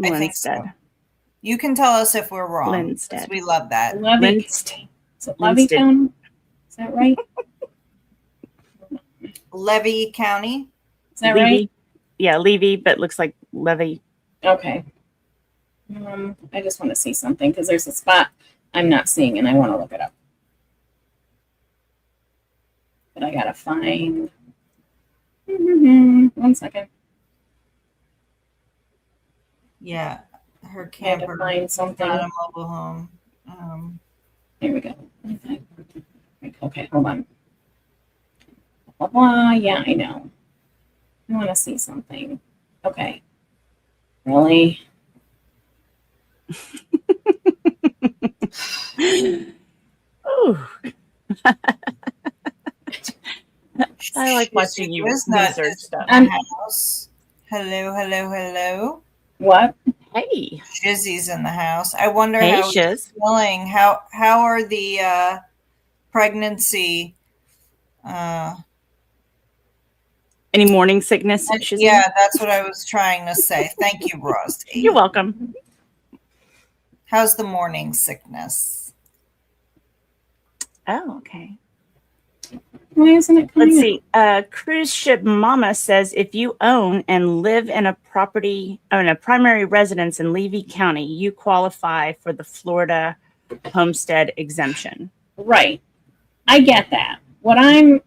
I think so. You can tell us if we're wrong. Lindstead. We love that. Levy. Is it Levy County? Is that right? Levy County. Is that Levy. right? Yeah, Levy, but looks like Levy. Okay. I just want to see something because there's a spot I'm not seeing and I want to look it up. But I gotta find. 1 second. Yeah, her I had to camper. find something. Not a mobile home. Here we go. Okay, hold on. Blah, blah. Yeah, I know. I want to see something. Okay. Really? Oh. I like watching you research stuff. House. Hello. What? Hey. Shizzy's in the house. I wonder Hey, how Shiz. he's feeling. How are the pregnancy? Any morning sickness? Shizzy? Yeah, that's what I was trying to say. Thank you, Ross. You're welcome. How's the morning sickness? Oh, okay. Why isn't it coming Let's see. Cruise Ship Mama says if you own and live in a primary residence in Levy County, you qualify for the Florida homestead exemption. Right. I get that. What I'm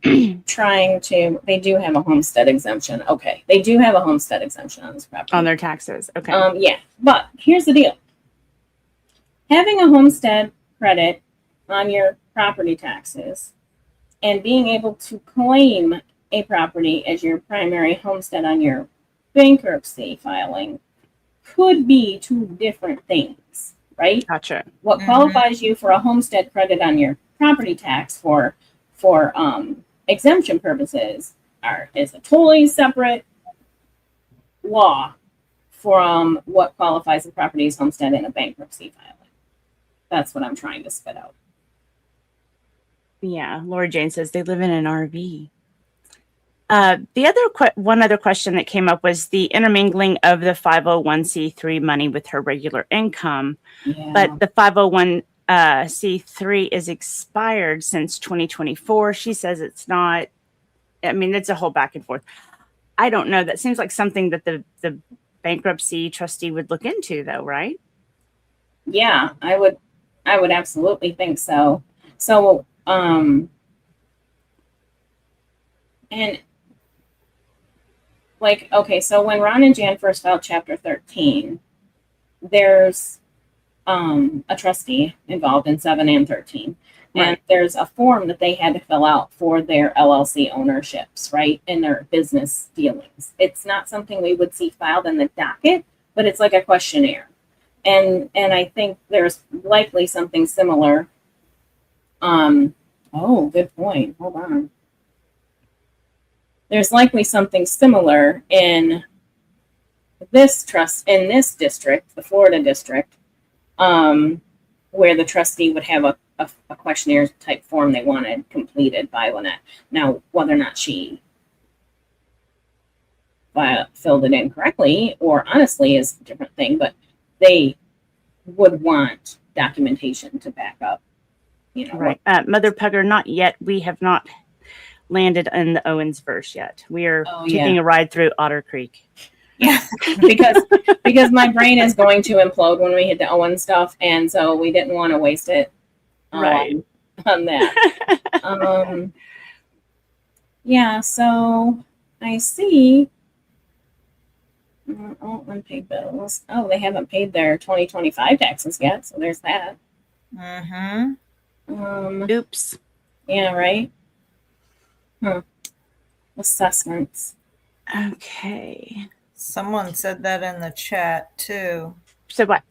trying to, they do have a homestead exemption. Okay. They do have a homestead exemption on this property. On their taxes. Okay. Yeah. But here's the deal. Having a homestead credit on your property taxes and being able to claim a property as your primary homestead on your bankruptcy filing could be two different things, right? Gotcha. What qualifies you for a homestead credit on your property tax for exemption purposes is a totally separate law from what qualifies a property as homestead in a bankruptcy filing. That's what I'm trying to spit out. Yeah, Laura Jane says they live in an RV. One other question that came up was the intermingling of the 501c3 money with her regular income. Yeah. But the 501c3 is expired since 2024. She says it's not. I mean, it's a whole back and forth. I don't know. That seems like something that the bankruptcy trustee would look into, though, right? Yeah, I would absolutely think so. So, and like, okay, so when Ron and Jan first filed Chapter 13, there's a trustee involved in 7 and 13. Right. And there's a form that they had to fill out for their LLC ownerships, right? In their business dealings. It's not something we would see filed in the docket, but it's like a questionnaire. And I think there's likely something similar. Oh, good point. Hold on. There's likely something similar in this district, the Florida district, where the trustee would have a questionnaire type form they wanted completed by Lynette. Now, whether or not she filled it in correctly or honestly is a different thing, but they would want documentation to back up, Right. Mother Pugger, not yet. We have not landed in the Owens verse yet. We are taking a ride through Otter Creek. Yeah. because my brain is going to implode when we hit the Owen stuff, and so we didn't want to waste it Right. on that. Yeah, so I see. Unpaid bills. Oh, they haven't paid their 2025 taxes yet, so there's that. Oops. Yeah, right. Assessments. Okay. Someone said that in the chat too. So what?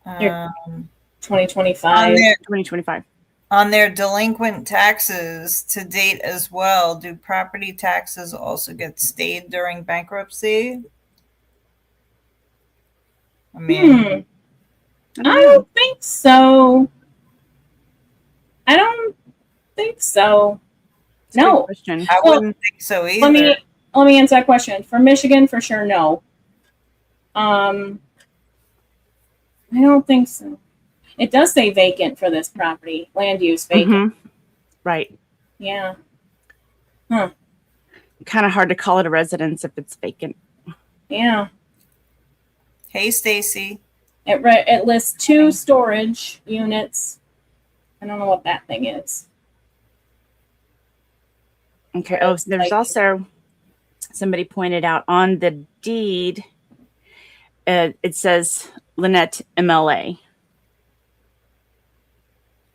2025. 2025. On their delinquent taxes to date as well, do property taxes also get stayed during bankruptcy? I mean, I don't think so. I don't think so. That's a good No. question. I wouldn't think so either. Let me answer that question. For Michigan, for sure, no. I don't think so. It does say vacant for this property, land use vacant. Right. Yeah. Kind of hard to call it a residence if it's vacant. Yeah. Hey, Stacy. It lists 2 storage units. I don't know what that thing is. Okay. Oh, so there's also somebody pointed out on the deed. It says Lynette MLA.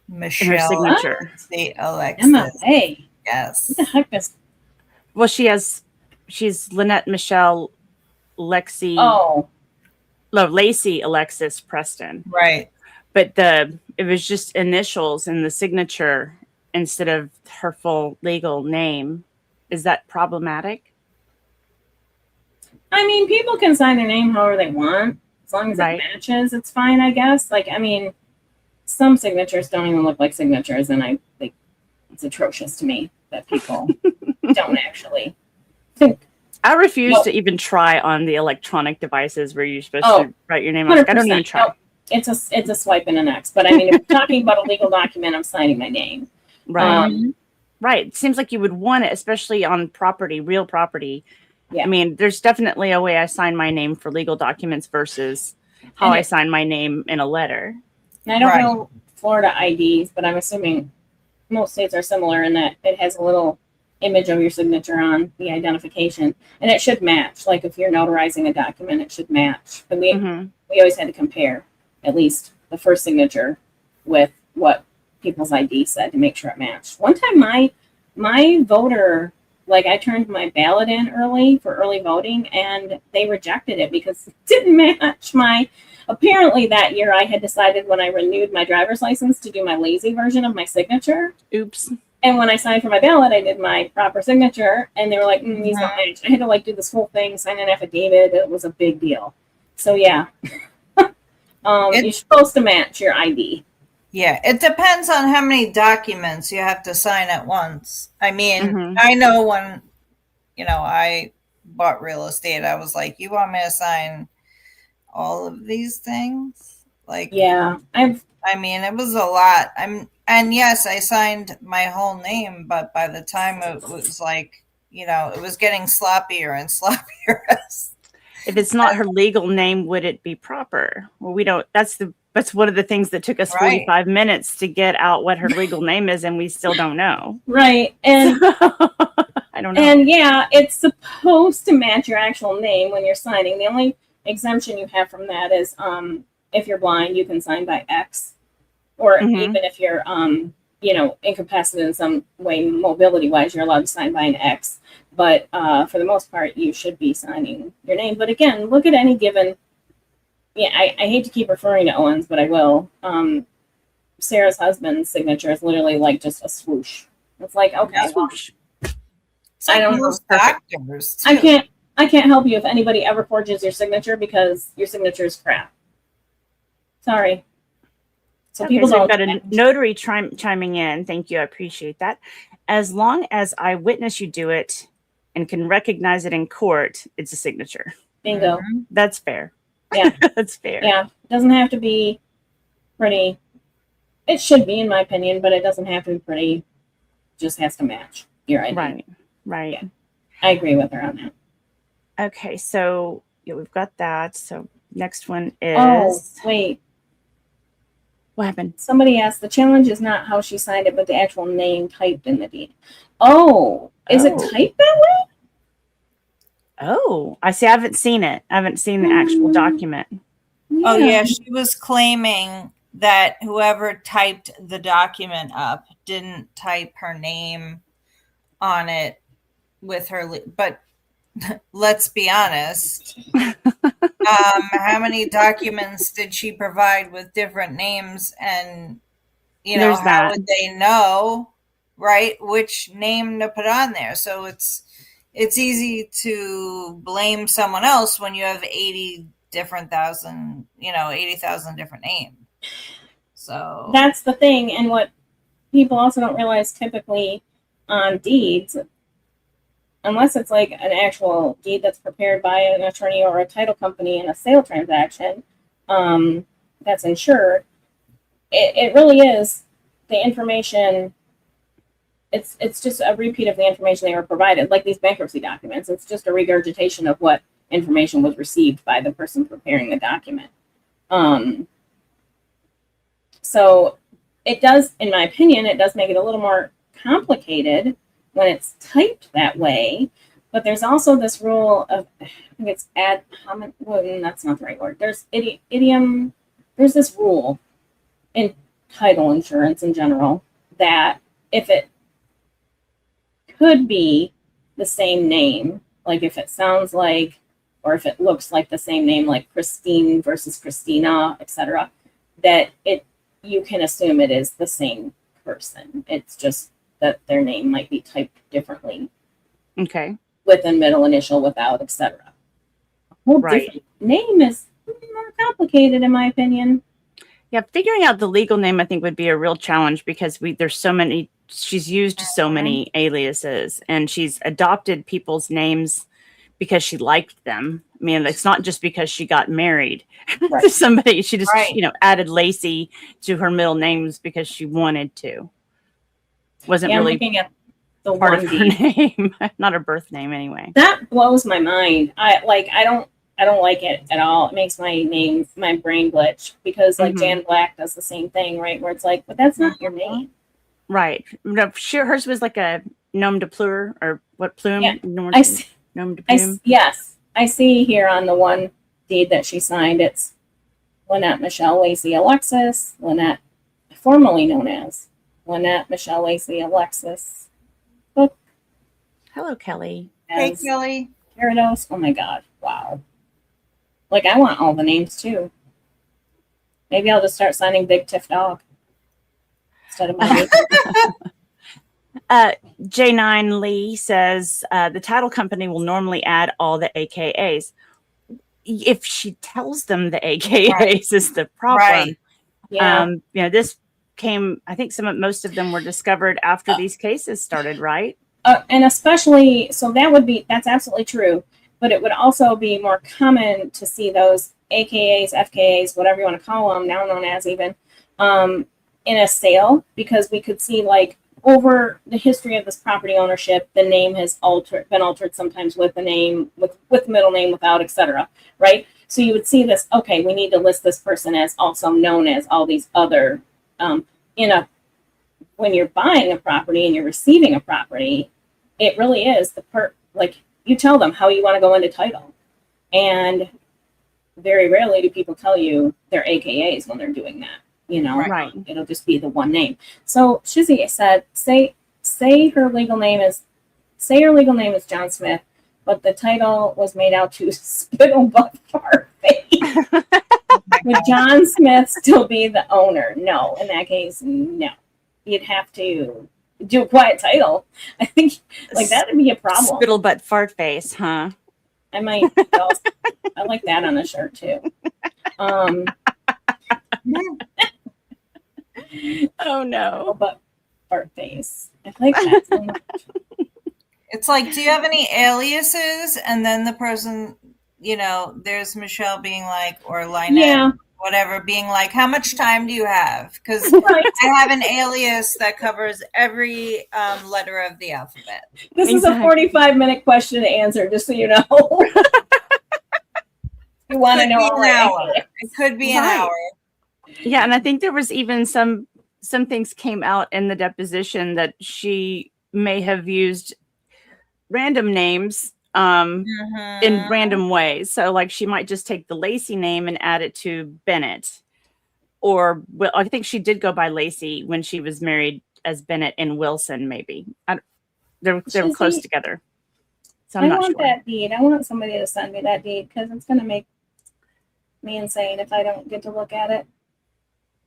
Michelle. In her signature. State Alexis. MLA. Yes. What the heck is? Well, she's Lynette Michelle Lexi. Oh. No, Lacey Alexis Preston. Right. But it was just initials in the signature instead of her full legal name. Is that problematic? I mean, people can sign their name however they want. As long as it matches, it's fine, I guess. Like, I mean, some signatures don't even look like signatures, and I think it's atrocious to me that people don't actually think. I refuse to even try on the electronic devices where you're supposed to write your name. I don't even try. No, it's a swipe and an X. But I mean, if we're talking about a legal document, I'm signing my name. Right. Right. It seems like you would want it, especially on property, real property. Yeah. I mean, there's definitely a way I sign my name for legal documents versus how I sign my name in a letter. And I don't know Florida IDs, but I'm assuming most states are similar in that it has a little image of your signature on the identification, and it should match. Like if you're notarizing a document, it should match. But we always had to compare at least the first signature with what people's ID said to make sure it matched. One time my voter, like I turned my ballot in early for early voting, and they rejected it because it didn't match my. Apparently that year I had decided when I renewed my driver's license to do my lazy version of my signature. Oops. And when I signed for my ballot, I did my proper signature, and they were like, "These don't match." I had to like do this whole thing, sign an affidavit. It was a big deal. So yeah, you're supposed to match your ID. Yeah, it depends on how many documents you have to sign at once. I mean, I know when, I bought real estate, I was like, you want me to sign all of these things? Like, yeah, I mean, it was a lot. And yes, I signed my whole name, but by the time it was like, it was getting sloppier and sloppier. If it's not her legal name, would it be proper? Well, we don't. That's one of the things that took us 45 minutes to get out what her legal name is, and we still don't know. Right. And I don't know. And yeah, it's supposed to match your actual name when you're signing. The only exemption you have from that is if you're blind, you can sign by X. Or even if you're incapacitated in some way mobility wise, you're allowed to sign by an X. But for the most part, you should be signing your name. But again, look at any given. Yeah, I hate to keep referring to Owens, but I will. Sarah's husband's signature is literally like just a swoosh. It's like, okay, swoosh. I don't know. Doctors too. I can't help you if anybody ever forges your signature because your signature is crap. Sorry. So people don't. We've got a notary chiming in. Thank you. I appreciate that. As long as I witness you do it and can recognize it in court, it's a signature. Bingo. That's fair. Yeah. That's fair. Yeah. It doesn't have to be pretty. It should be, in my opinion, but it doesn't have to be pretty. It just has to match your ID. Right. Yeah. I agree with her on that. Okay, so yeah, we've got that. So next one is Oh, wait. what happened? Somebody asked, the challenge is not how she signed it, but the actual name typed in the deed. Oh, is it Oh. typed that way? Oh, I see. I haven't seen it. I haven't seen the actual document. Oh yeah, she was claiming that whoever typed the document up didn't type her name on it with her, but let's be honest. How many documents did she provide with different names? And There's how that. would they know, right, which name to put on there? So it's easy to blame someone else when you have 80,000 different names. So That's the thing. And what people also don't realize, typically on deeds, unless it's like an actual deed that's prepared by an attorney or a title company in a sale transaction, that's insured, it really is the information. It's just a repeat of the information they were provided, like these bankruptcy documents. It's just a regurgitation of what information was received by the person preparing the document. So it does, in my opinion, it does make it a little more complicated when it's typed that way. But there's also this rule of, I think it's that's not the right word. There's idiom. There's this rule in title insurance in general that if it could be the same name, like if it sounds like, or if it looks like the same name, like Christine versus Christina, etc., that you can assume it is the same person. It's just that their name might be typed differently. Okay. With a middle initial, without, etc. A whole different name is more complicated, in my opinion. Yeah, figuring out the legal name, I think, would be a real challenge because there's so many. She's used so many aliases, and she's adopted people's names because she liked them. I mean, it's not just because she got married to somebody. She just, added Lacey to her middle names because she wanted to. Wasn't really looking at the part of her name, not her birth name, anyway. That blows my mind. I don't like it at all. It makes my brain glitch because Jan Black does the same thing, right? Where it's like, but that's not your name. Right. No, hers was like a nom de plume, or what plume? Yeah. Nom de plume. Yes. I see here on the one deed that she signed, it's Lynette Michelle Lacey Alexis, Lynette, formerly known as Lynette Michelle Lacey Alexis Cook. Hello, Kelly. Hey, Kelly. Gyarados. Oh my God. Wow. Like, I want all the names too. Maybe I'll just start signing Big Tiff Dog instead of my J9 Lee says the title company will normally add all the AKAs. If she tells them the AKAs is the problem. Right. Yeah. This came, I think most of them were discovered after these cases started, right? And especially, so that's absolutely true. But it would also be more common to see those AKAs, FKAs, whatever you want to call them, now known as even, in a sale, because we could see over the history of this property ownership, the name has been altered sometimes with the name, with middle name, without, etc. Right? So you would see this, okay, we need to list this person as also known as all these other, when you're buying a property and you're receiving a property, it really is you tell them how you want to go into title. And very rarely do people tell you their AKAs when they're doing that. Right. It'll just be the one name. So Shizzy said, say her legal name is John Smith, but the title was made out to Spittle Butt Fart Face. Would John Smith still be the owner? No. In that case, no. You'd have to do a quiet title. I think that would be a problem. Spittle Butt Fart Face, huh? I might. I like that on a shirt too. Oh no! But fart face. I like that so much. It's like, do you have any aliases? And then the person, there's Michelle being like, or Lynette, whatever, being like, how much time do you have? Because Right. I have an alias that covers every letter of the alphabet. This is a Exactly. 45-minute question to answer, just so you know. You want to Could know be all an right. hour. It could be an Right. hour. Yeah, and I think there was even some things came out in the deposition that she may have used random names in random ways. So like she might just take the Lacey name and add it to Bennett. Or well, I think she did go by Lacey when she was married as Bennett and Wilson, maybe. They were close Shizzy, together. So I I'm not want sure. that deed. I want somebody to send me that deed because it's going to make me insane if I don't get to look at it.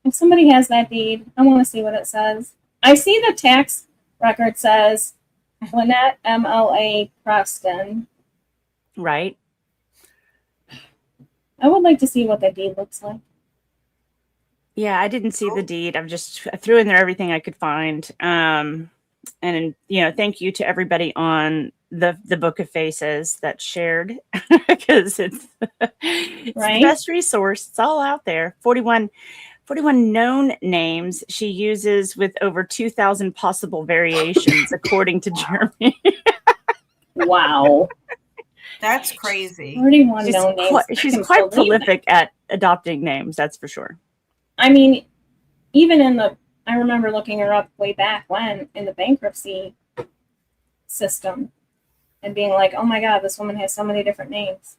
If somebody has that deed, I want to see what it says. I see the tax record says Lynette MLA Preston. Right. I would like to see what that deed looks like. Yeah, I didn't see the deed. I threw in there everything I could find. And thank you to everybody on the Book of Faces that shared because it's the best resource. It's all out there. 41 known names she uses with over 2,000 possible variations, according to Jeremy. Wow. That's crazy. 41 known names. She's quite prolific at adopting names, that's for sure. I mean, even I remember looking her up way back when in the bankruptcy system and being like, oh my God, this woman has so many different names.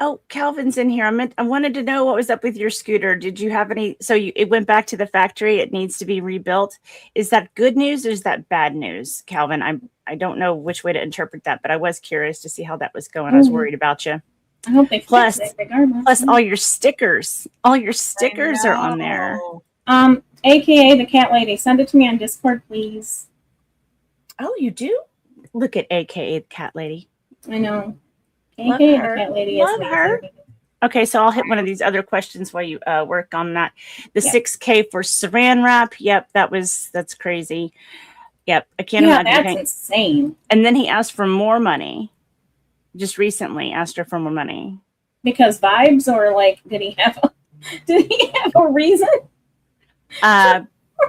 Oh, Calvin's in here. I wanted to know what was up with your scooter. Did you have any? So it went back to the factory. It needs to be rebuilt. Is that good news or is that bad news, Calvin? I don't know which way to interpret that, but I was curious to see how that was going. I was worried about you. I hope they fix it regardless. Plus all your stickers. All your stickers are on there. AKA the cat lady. Send it to me on Discord, please. Oh, you do? Look at AKA the cat lady. I know. Love AKA her. the cat lady Love is her. Okay, so I'll hit one of these other questions while you work on that. The 6K for Saran wrap. Yep, that's crazy. Yep, I can't imagine. That's insane. And then he asked for more money. Just recently asked her for more money. Because vibes, or like, did he have a reason?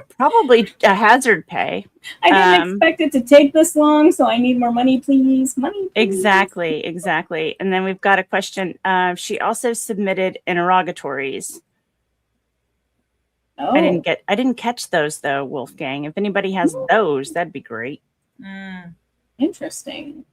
Probably a hazard pay. I didn't expect it to take this long, so I need more money, please. Money, please. Exactly. And then we've got a question. She also submitted interrogatories. Oh. I didn't catch those though, Wolfgang. If anybody has those, that'd be great. Interesting.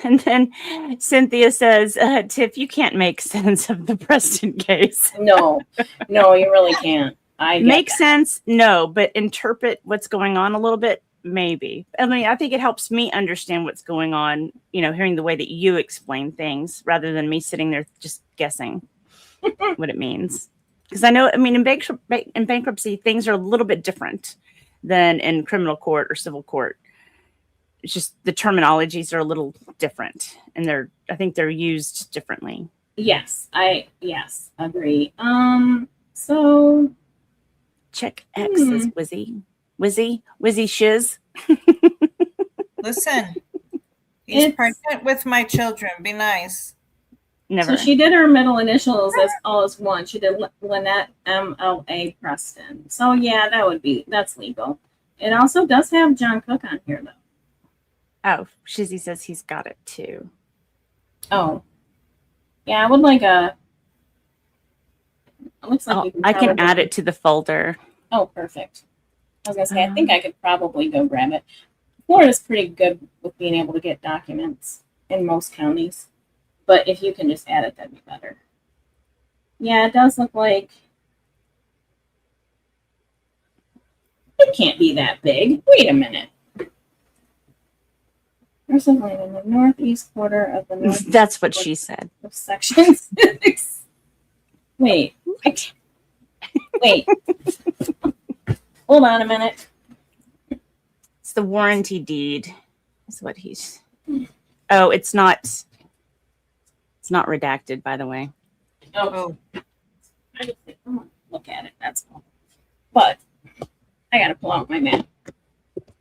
And then Cynthia says, Tiff, you can't make sense of the Preston case. No, you really can't. Make sense? No, but interpret what's going on a little bit? Maybe. I mean, I think it helps me understand what's going on, hearing the way that you explain things rather than me sitting there just guessing what it means. Because I know, in bankruptcy, things are a little bit different than in criminal court or civil court. It's just the terminologies are a little different, and I think they're used differently. Yes, agree. So check X says Wizzy Shiz. Listen, he's pregnant with my children. Be nice. Never. So she did her middle initials as all as one. She did Lynette MLA Preston. So yeah, that's legal. It also does have John Cook on here though. Oh, Shizzy says he's got it too. Oh. Yeah, I would like it looks like I can add it to the folder. Oh, perfect. I was gonna say I think I could probably go grab it. Florida's pretty good with being able to get documents in most counties. But if you can just add it, that'd be better. Yeah, it does look like it can't be that big. Wait a minute. There's something in the northeast quarter of the north. That's what she said. Of section 6. Wait. Hold on a minute. It's the warranty deed. That's what he's. Oh, it's not. It's not redacted, by the way. Oh. I just look at it. That's all. But I gotta pull out my map.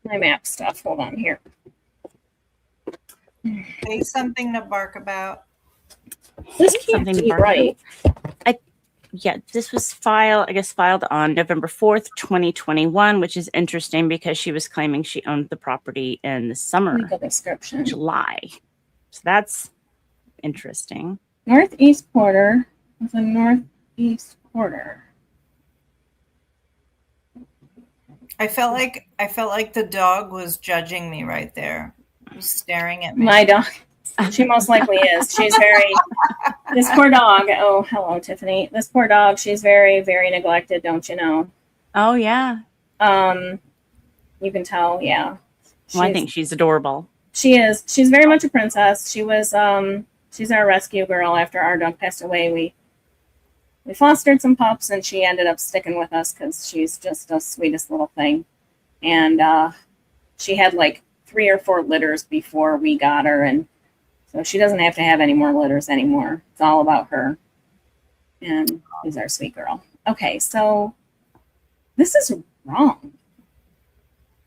My map stuff. Hold on here. Say something to bark about. This can't Something be barked. right. Yeah, this was filed on November 4th, 2021, which is interesting because she was claiming she owned the property in the summer, Legal description. July. So that's interesting. Northeast quarter was a northeast quarter. I felt like the dog was judging me right there. He was staring at me. My dog. She most likely is. She's very. This poor dog. Oh, hello, Tiffany. This poor dog. She's very, very neglected. Don't you know? Oh, yeah. You can tell. Yeah. Well, I think she's adorable. She is. She's very much a princess. She was. She's our rescue girl. After our dog passed away, we fostered some pups, and she ended up sticking with us because she's just the sweetest little thing. And she had like 3 or 4 litters before we got her, and so she doesn't have to have any more litters anymore. It's all about her. And she's our sweet girl. Okay, so this is wrong.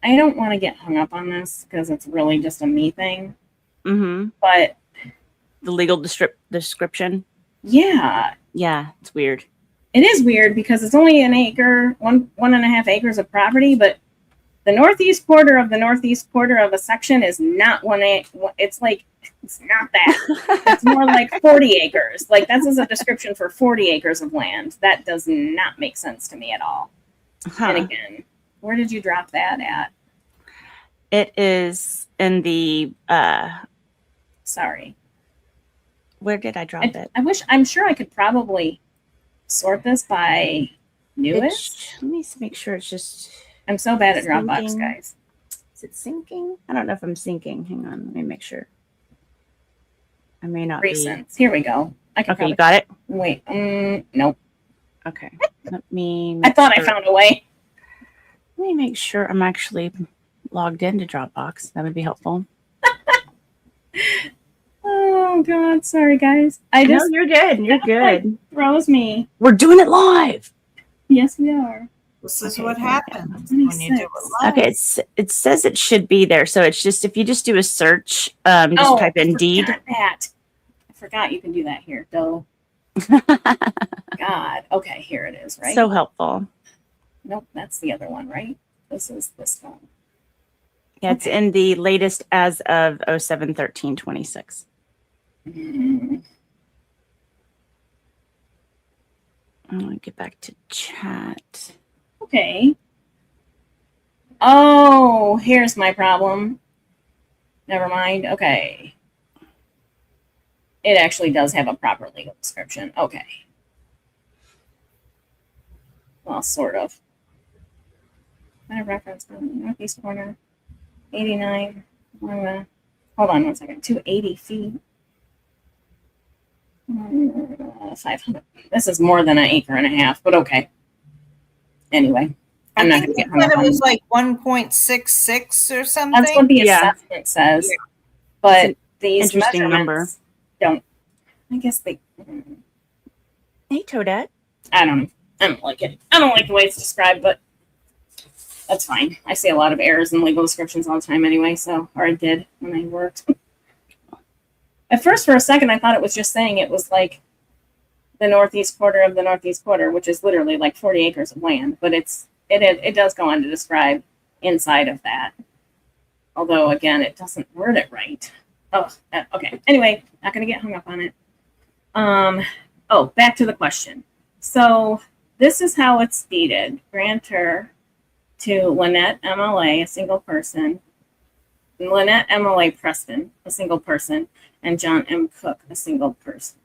I don't want to get hung up on this because it's really just a me thing. Mm-hmm. But the legal description. Yeah. Yeah, it's weird. It is weird because it's only an acre, 1.5 acres of property, but the northeast quarter of a section is not 1 acre. It's like, it's not that. It's more like 40 acres. Like, this is a description for 40 acres of land. That does not make sense to me at all. Huh. And again, where did you drop that at? It is in the, Sorry. Where did I drop it? I'm sure I could probably sort this by newest. Let me make sure it's just. I'm so bad at syncing. Dropbox, guys. Is it syncing? I don't know if I'm syncing. Hang on, let me make sure. I may not Recent. Here we go. Okay, you got it? Wait, nope. Okay. Let me. I thought I found a way. Let me make sure I'm actually logged into Dropbox. That would be helpful. Oh God, sorry guys. No, you're good. You're good. Throws me. We're doing it live. Yes, we are. This is what happens when you do it live. Okay, it says it should be there. So it's just if you just do a search, just type in deed. I forgot you can do that here. Though. God. Okay, here it is. Right. So helpful. Nope, that's the other one, right? This is this one. Yeah, it's in the latest as of 07/13/26. Mm. I'm gonna get back to chat. Okay. Oh, here's my problem. Never mind. Okay. It actually does have a proper legal description. Okay. Well, sort of. I reference northeast corner, 89. Hold on 1 second. 280 feet. 500. This is more than 1.5 acres, but okay. Anyway, I'm not going to get hung up on it. It was like 1.66 or something. That's what the assessment says. Yeah. But these interesting number. Don't. I guess they. Hey, Toadette. I don't like it. I don't like the way it's described, but that's fine. I see a lot of errors in legal descriptions all the time anyway, or I did when I worked. At first, for a second, I thought it was just saying it was like the northeast quarter of the northeast quarter, which is literally like 40 acres of land, but it does go on to describe inside of that. Although, again, it doesn't word it right. Oh, okay. Anyway, not going to get hung up on it. Back to the question. So this is how it's deeded. Grantor to Lynette MLA, a single person. Lynette MLA Preston, a single person. And John M. Cook, a single person.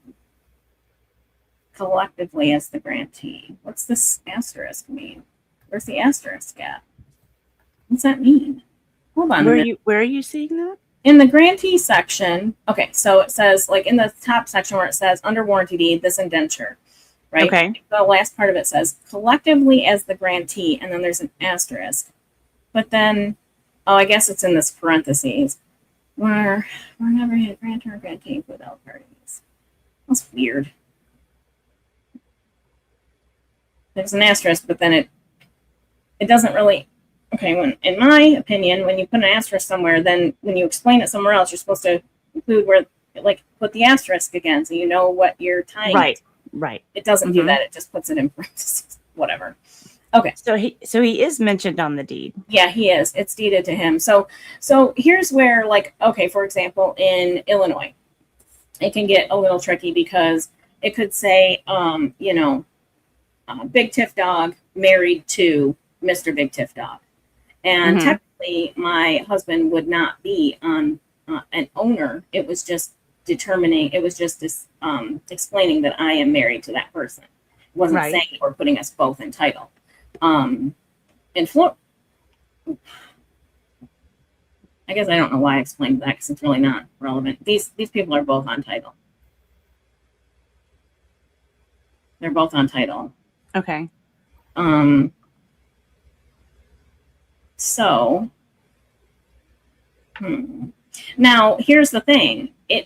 Collectively as the grantee. What's this asterisk mean? Where's the asterisk at? What's that mean? Hold on. Where are you seeing that? In the grantee section, okay, so it says, like in the top section where it says under warranty deed, this indenture, right? Okay. The last part of it says collectively as the grantee, and then there's an asterisk. But then, I guess it's in this parentheses. Where never had grantor or grantee without parties. That's weird. There's an asterisk, but then it doesn't really. Okay, in my opinion, when you put an asterisk somewhere, then when you explain it somewhere else, you're supposed to include where like put the asterisk again so you know what you're tying. Right. It doesn't do that. It just puts it in parentheses. Whatever. Okay. So he is mentioned on the deed. Yeah, he is. It's deeded to him. So here's where, like, okay, for example, in Illinois, it can get a little tricky because it could say, Big Tiff dog married to Mr. Big Tiff dog. And technically, my husband would not be on an owner. It was just explaining that I am married to that person. It wasn't saying or putting us both in title. In Florida, I guess I don't know why I explained that because it's really not relevant. These people are both on title. They're both on title. Okay. So, now here's the thing. I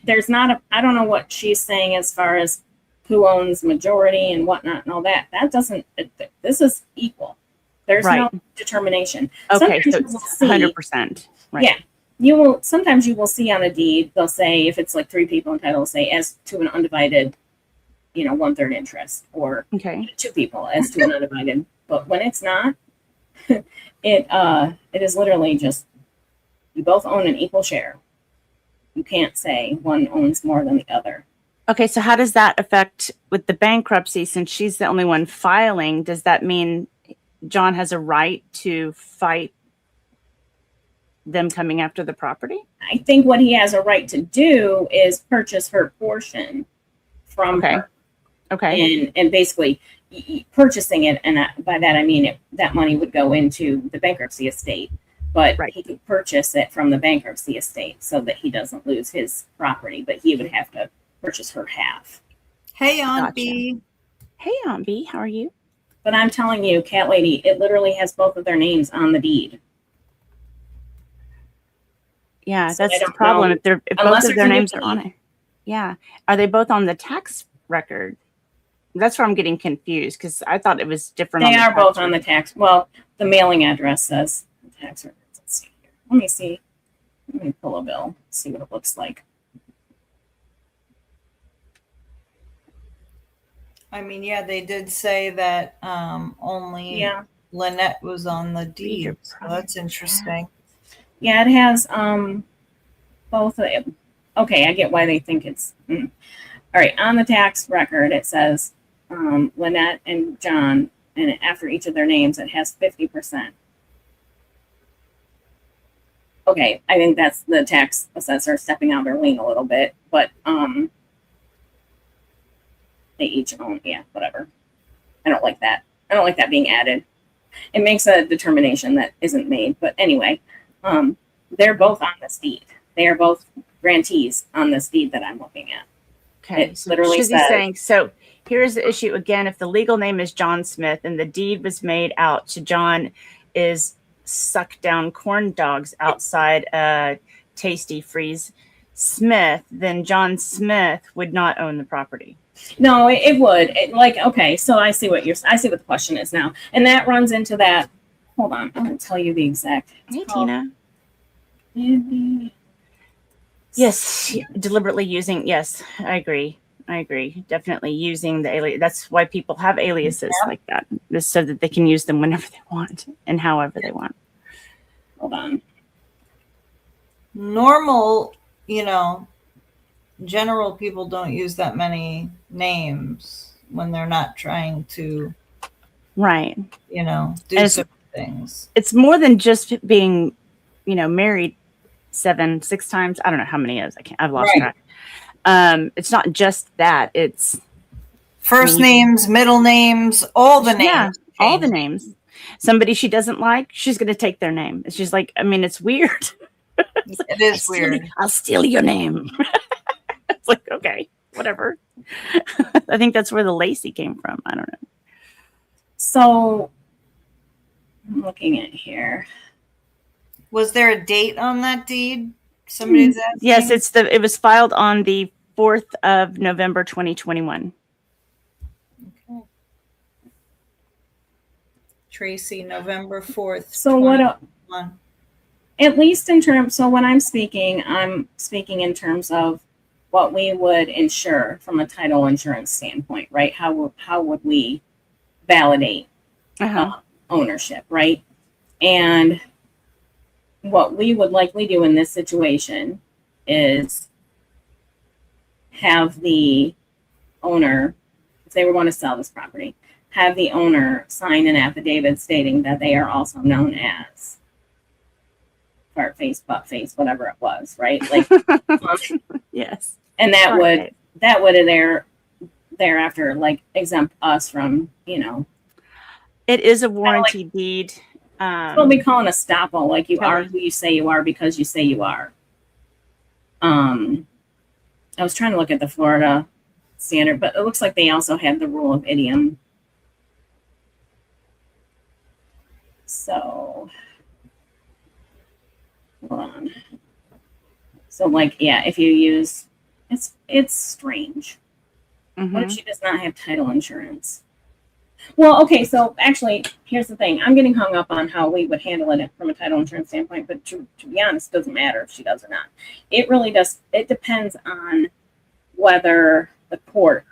don't know what she's saying as far as who owns majority and whatnot and all that. This is equal. There's no determination. Okay, so it's 100%. Right. Yeah. Sometimes you will see on a deed, they'll say, if it's like 3 people in title, say as to an undivided, 1/3 interest, or 2 people as to an undivided. But when it's not, it is literally just, you both own an equal share. You can't say one owns more than the other. Okay, so how does that affect with the bankruptcy? Since she's the only one filing, does that mean John has a right to fight them coming after the property? I think what he has a right to do is purchase her portion from her. Okay. And basically purchasing it, and by that I mean that money would go into the bankruptcy estate, but he could purchase it from the bankruptcy estate so that he doesn't lose his property, but he would have to purchase her half. Hey, Aunt B. Hey, Aunt B. How are you? But I'm telling you, Cat Lady, it literally has both of their names on the deed. Yeah, so that's the problem. If both of their names are on it. Yeah. Are they both on the tax record? That's where I'm getting confused because I thought it was different. They are both on the tax. Well, the mailing address says tax records. Let's see here. Let me see. Let me pull a bill, see what it looks like. I mean, yeah, they did say that only Lynette was on the deed. So that's interesting. Yeah, it has both. Okay, I get why they think it's. All right, on the tax record, it says Lynette and John, and after each of their names, it has 50%. Okay, I think that's the tax assessor stepping out their lane a little bit, but they each own, whatever. I don't like that. I don't like that being added. It makes a determination that isn't made, but anyway, they're both on this deed. They are both grantees on this deed that I'm looking at. Okay, it literally she's says, saying, so here's the issue again. If the legal name is John Smith and the deed was made out to John is suck down corn dogs outside Tasty Freeze Smith, then John Smith would not own the property. No, it would. Okay, so I see what the question is now. And that runs into that. Hold on, I'm going to tell you the exact. Hey, Tina. Yes, deliberately using. Yes, I agree. Definitely using the alias. That's why people have aliases like that, just so that they can use them whenever they want and however they want. Hold on. Normal, general people don't use that many names when they're not trying to, do certain things. It's more than just being, married 6 times. I don't know how many it is. I've lost track. It's not just that. It's first names, middle names, all the names. Yeah, all the names. Somebody she doesn't like, she's going to take their name. It's just like, it's weird. It is weird. I'll steal your name. It's like, okay, whatever. I think that's where the Lacey came from. I don't know. So I'm looking at here. Was there a date on that deed? Somebody's asking? Yes, it was filed on the 4th of November 2021. Okay. Tracy, November 4th. So at least in terms, so when I'm speaking in terms of what we would insure from a title insurance standpoint, right? How would we validate ownership, right? And what we would likely do in this situation is have the owner, if they were going to sell this property, have the owner sign an affidavit stating that they are also known as fart face, butt face, whatever it was, right? Like, Yes. and that would thereafter like exempt us from, It is a warranty deed. What we call an estoppel, like you are who you say you are because you say you are. I was trying to look at the Florida standard, but it looks like they also have the rule of idiom. So, hold on. So, like, yeah, if you use, it's strange. What if she does not have title insurance? Well, okay, so actually, here's the thing. I'm getting hung up on how we would handle it from a title insurance standpoint, but to be honest, it doesn't matter if she does or not. It really does. It depends on whether the court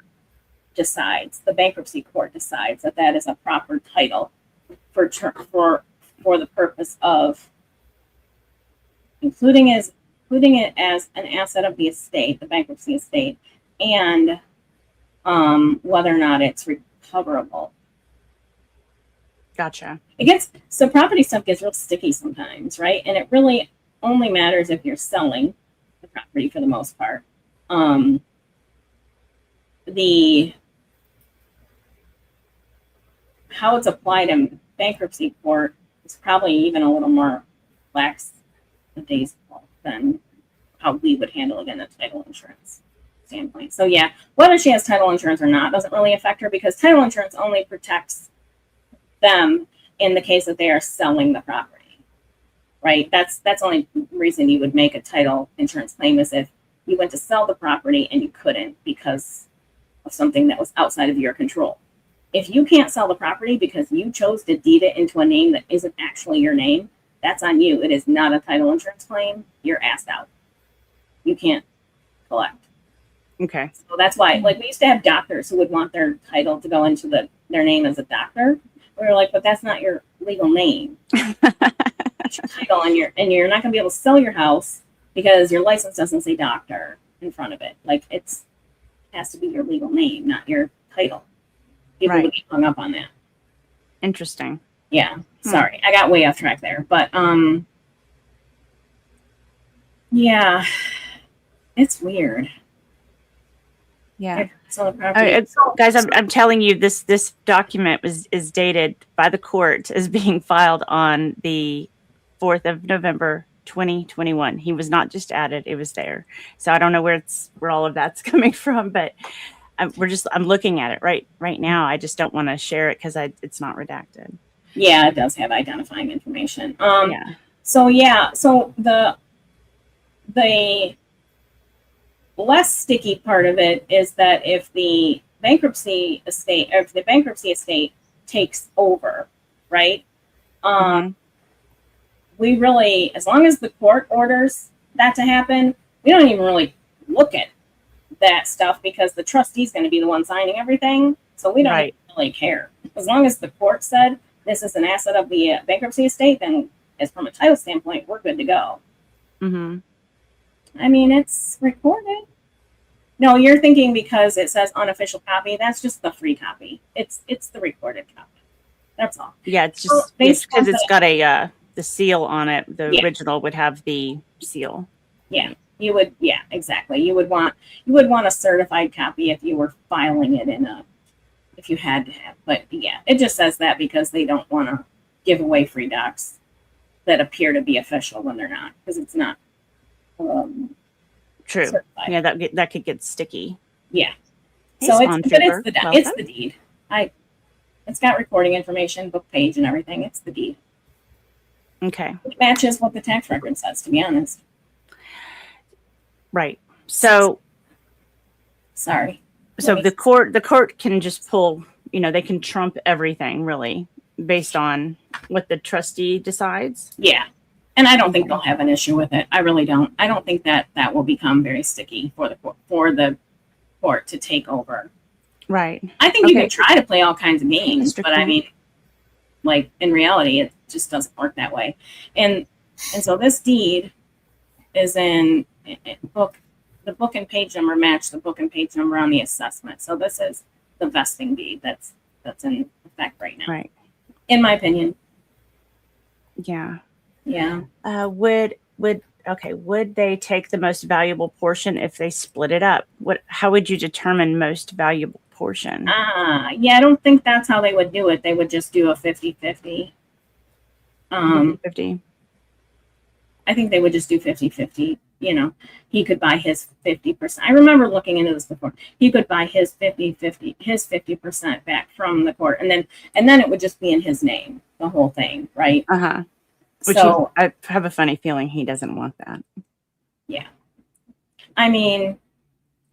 decides, the bankruptcy court decides that that is a proper title for the purpose of including it as an asset of the estate, the bankruptcy estate, and whether or not it's recoverable. Gotcha. So property stuff gets real sticky sometimes, right? And it really only matters if you're selling the property for the most part. How it's applied in bankruptcy court is probably even a little more lax than how we would handle it in a title insurance standpoint. So yeah, whether she has title insurance or not doesn't really affect her, because title insurance only protects them in the case that they are selling the property, right? That's the only reason you would make a title insurance claim, is if you went to sell the property and you couldn't because of something that was outside of your control. If you can't sell the property because you chose to deed it into a name that isn't actually your name, that's on you. It is not a title insurance claim. You're asked out. You can't collect. Okay. So that's why, like, we used to have doctors who would want their title to go into their name as a doctor. We were like, but that's not your legal name. It's your title, and you're not going to be able to sell your house because your license doesn't say doctor in front of it. Like, it has to be your legal name, not your title. People would get hung up on that. Interesting. Yeah. Sorry, I got way off track there, but yeah, it's weird. Yeah. Guys, I'm telling you, this document is dated by the court as being filed on the 4th of November 2021. He was not just added, it was there. So I don't know where all of that's coming from, but I'm looking at it right now. I just don't want to share it because it's not redacted. Yeah, it does have identifying information. Yeah. So the less sticky part of it is that if the bankruptcy estate takes over, right? We really, as long as the court orders that to happen, we don't even really look at that stuff because the trustee's going to be the one signing everything. So we don't really care. As long as the court said this is an asset of the bankruptcy estate, then as from a title standpoint, we're good to go. I mean, it's recorded. No, you're thinking because it says unofficial copy. That's just the free copy. It's the recorded copy. That's all. Yeah, it's just because it's got the seal on it. The original would have the seal. Yeah, you would. Yeah, exactly. You would want a certified copy if you were filing it if you had to have. But yeah, it just says that because they don't want to give away free docs that appear to be official when they're not, because it's not. True. Certified. Yeah, that could get sticky. Yeah. Hey, So it's the deed. It's got recording information, book page, and everything. It's the deed. Okay. It matches what the tax record says, to be honest. Right. So. Sorry. So the court can just pull. They can trump everything really based on what the trustee decides. Yeah. And I don't think they'll have an issue with it. I really don't. I don't think that will become very sticky for the court to take over. Right. I think you can try to play all kinds of games, but I mean, like in reality, it just doesn't work that way. And so this deed is in book. The book and page number match the book and page number on the assessment. So this is the vesting deed that's in effect right now. Right. In my opinion. Yeah. Yeah. Would they take the most valuable portion if they split it up? How would you determine most valuable portion? Yeah, I don't think that's how they would do it. They would just do a 50-50. 50-50. I think they would just do 50-50. You know, he could buy his 50%. I remember looking into this before. He could buy his 50% back from the court, and then it would just be in his name, the whole thing, right? So I have a funny feeling he doesn't want that. Yeah. I mean,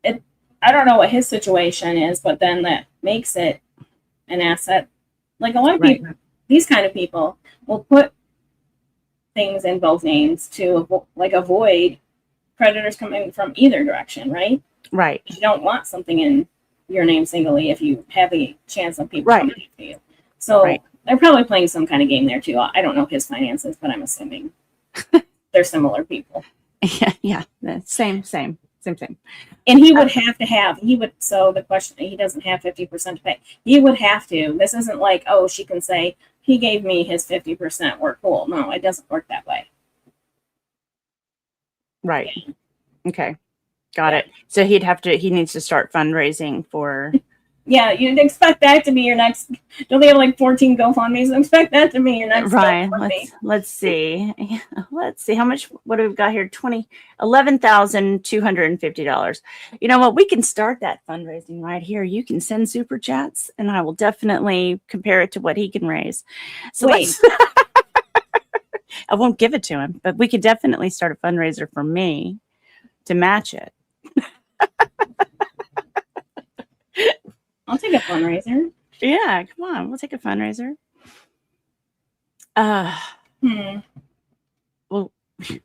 I don't know what his situation is, but then that makes it an asset. Like a lot of people, these kind of people will put things in both names to avoid creditors coming from either direction, right? Right. You don't want something in your name singly if you have a chance of people coming after you. So they're probably playing some kind of game there too. I don't know his finances, but I'm assuming they're similar people. Yeah. Same. And he would so the question, he doesn't have 50% to pay. He would have to. This isn't like, oh, she can say, he gave me his 50%, we're cool. No, it doesn't work that way. Right. Okay. Got it. So he needs to start fundraising for. Yeah, you'd expect that to be your next. Don't they have like 14 GoFundMes? Expect that to be your next. Right. Let's see. How much? What do we got here? $11,250. You know what? We can start that fundraising right here. You can send super chats, and I will definitely compare it to what he can raise. So I won't give it to him, but we could definitely start a fundraiser for me to match it. I'll take a fundraiser. Yeah, come on. We'll take a fundraiser. Well,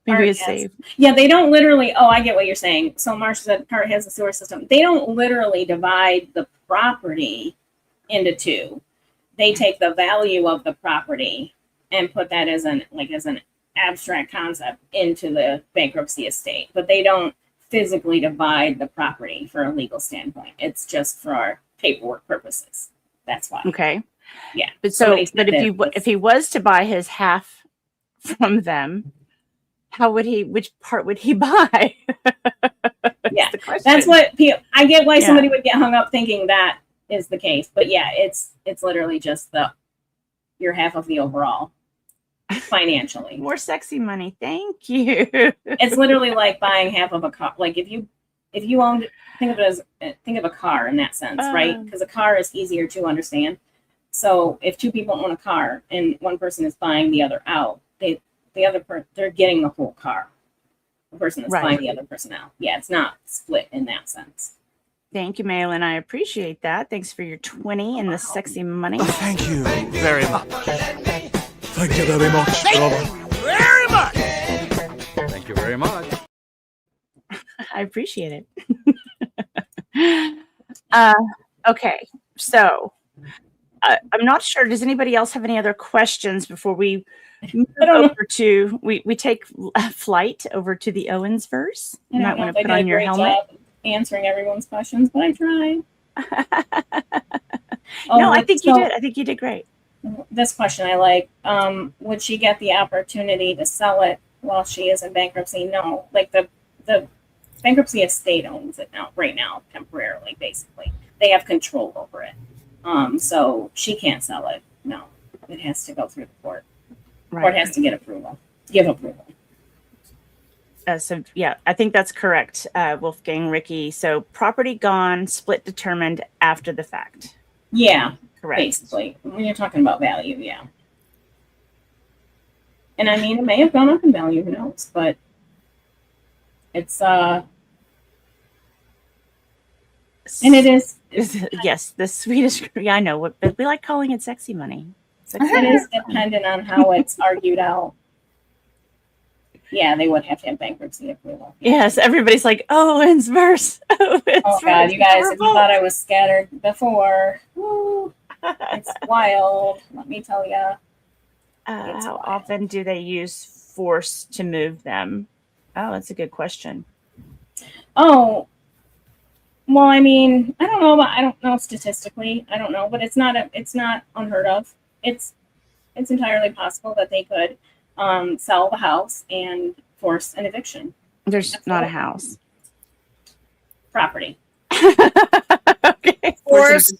maybe it's safe. Yeah, they don't literally. Oh, I get what you're saying. So Marcia said part has a sewer system. They don't literally divide the property into two. They take the value of the property and put that as an abstract concept into the bankruptcy estate. But they don't physically divide the property for a legal standpoint. It's just for our paperwork purposes. That's why. Okay. Yeah. But if he was to buy his half from them, which part would he buy? Yeah. That's what I get why somebody would get hung up thinking that is the case. But yeah, it's literally just your half of the overall financially. More sexy money. Thank you. It's literally like buying half of a car. Like if you owned, think of a car in that sense, right? Because a car is easier to understand. So if two people own a car and one person is buying the other out, they're getting the whole car. The person that's buying the other person out. Yeah, it's not split in that sense. Thank you, Malin. I appreciate that. Thanks for your 20 and the sexy money. Thank you very much. Thank you very much. Thank you very much. I appreciate it. Okay, so I'm not sure. Does anybody else have any other questions before we move over to we take a flight over to the Owens verse? You might want to put on your helmet. Answering everyone's questions, but I tried. No, I think you did. I think you did great. This question I like. Would she get the opportunity to sell it while she is in bankruptcy? No, like the bankruptcy estate owns it right now, temporarily, basically. They have control over it. So she can't sell it. No, it has to go through the court. Right. Court has to give approval. So yeah, I think that's correct, Wolfgang, Ricky. So property gone, split determined after the fact. Yeah, correct. Basically, when you're talking about value, yeah. And I mean, it may have gone up in value, who knows? But it's and it is. Yes, the Swedish. Yeah, I know, but we like calling it sexy money. It is dependent on how it's argued out. Yeah, they would have to have bankruptcy approval. Yes, everybody's like, Owens verse. Owens Oh God, verse you guys, if you revolt. thought I was scattered before, woo, it's wild. Let me tell you. It's How wild. often do they use force to move them? Oh, that's a good question. Oh, well, I mean, I don't know statistically. I don't know, but it's not unheard of. It's entirely possible that they could sell the house and force an eviction. There's not a house. Property. Okay. Force,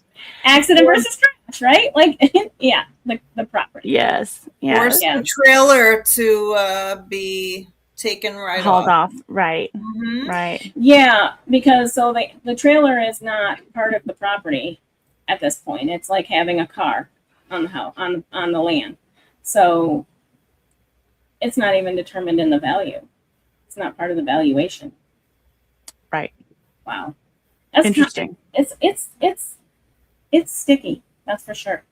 Accident versus crash, right? Like, yeah, the property. Yes. force Yes. the trailer to be taken right Hauled off. off. Right. Mhm. Right. Yeah, because so the trailer is not part of the property at this point. It's like having a car on the house on the land. So it's not even determined in the value. It's not part of the valuation. Right. Wow. That's Interesting. It's sticky, that's for sure.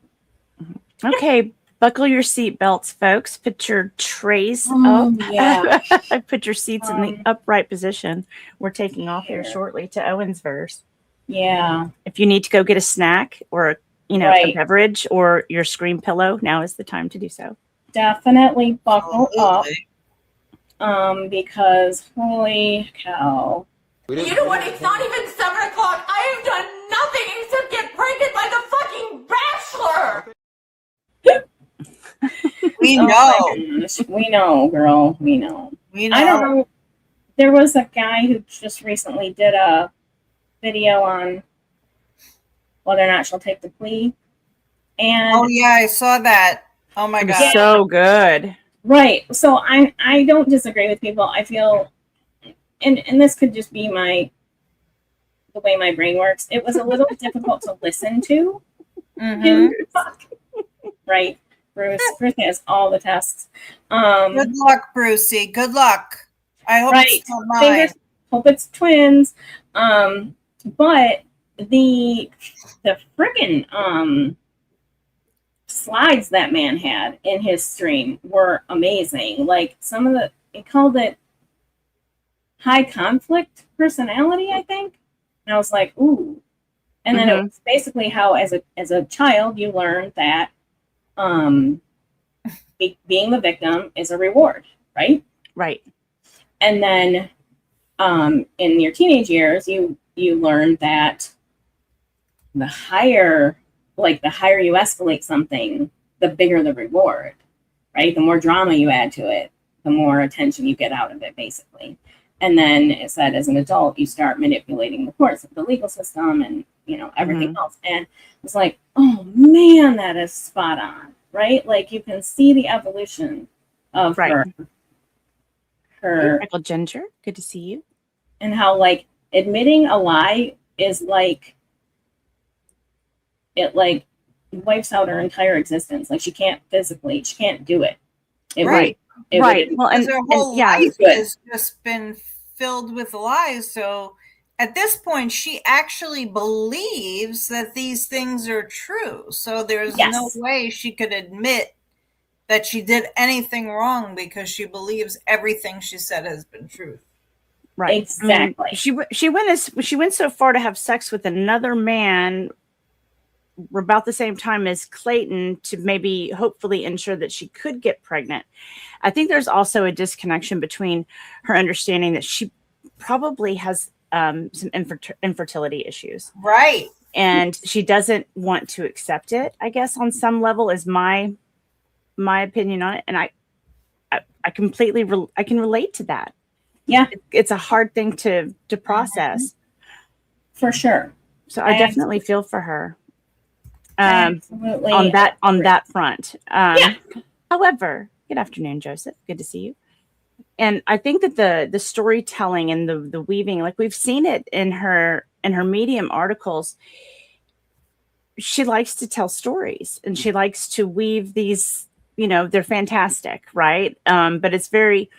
Okay. Buckle your seat belts, folks. Put your trays Oh, up. yeah. Put your seats in the upright position. We're taking off here shortly to Owen's verse. Yeah. If you need to go get a snack or a Right. beverage or your screen pillow, now is the time to do so. Definitely buckle Absolutely. because holy cow. You know what? It's not even 7 o'clock. I have done nothing except get pregnant by the fucking bachelor. We Oh know. my gosh. We know, girl. We know. We know. I don't know. There was a guy who just recently did a video on whether or not she'll take the plea. And Oh yeah, I saw that. Oh my It was god. so good. right. So I don't disagree with people. I feel and this could just be the way my brain works. It was a little difficult to listen to Mhm. him talk. Right. Bruce has all the tests. Good luck, Brucey. Good luck. I hope Right. it's not mine. Fingers, hope it's twins. But the friggin' slides that man had in his stream were amazing. Like some of he called it high conflict personality, I think. And I was like, ooh. And then it was basically how as a child you learn that being the victim is a reward, right? Right. And then in your teenage years, you learn that the higher you escalate something, the bigger the reward, right? The more drama you add to it, the more attention you get out of it, basically. And then it said, as an adult, you start manipulating the courts, the legal system, and everything else. And it's like, oh man, that is spot on, right? Like you can see the evolution of her. Michael Ginger, good to see you. And how like admitting a lie is like it like wipes out her entire existence. Like she can't do it. Right. Well, Because and her whole yeah, life good. has just been filled with lies. So at this point, she actually believes that these things are true. So there's no way she could admit that she did anything wrong because she believes everything she said has been true. right. Exactly. I mean, she went so far to have sex with another man about the same time as Clayton to maybe hopefully ensure that she could get pregnant. I think there's also a disconnection between her understanding that she probably has some infertility issues. Right. And she doesn't want to accept it, I guess, on some level is my opinion on it. And I completely I can relate to that. Yeah. It's a hard thing to process. For sure. So I definitely feel for her. Absolutely. On that front. However, good afternoon, Joseph. Good to see you. And I think that the storytelling and the weaving, like we've seen it in her Medium articles, she likes to tell stories and she likes to weave these, they're fantastic, right? But it's very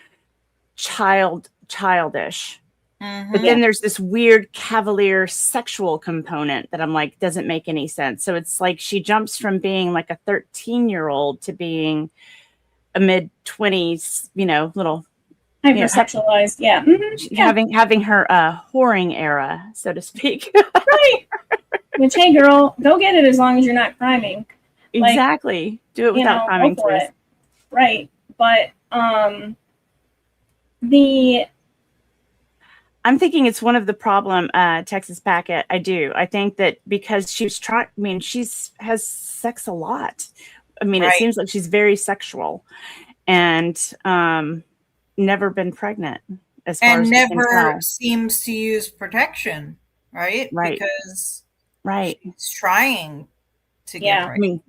childish. But then there's this weird cavalier sexual component that I'm like, doesn't make any sense. So it's like she jumps from being like a 13-year-old to being a mid-20s, little hypersexualized. Yeah. Yeah. Having her whoring era, so to speak. Right. Which, hey, girl, go get it as long as you're not criming. Like, Exactly. Do it without go criming, for please. it. Right. But I'm thinking it's one of the problem, Texas Packet. I do. I think that because she's has sex a lot. I mean, Right. It seems like she's very sexual and never been pregnant as far And as we can never tell. seems to use protection, right? Right. Because Right. she's trying to Yeah. get pregnant.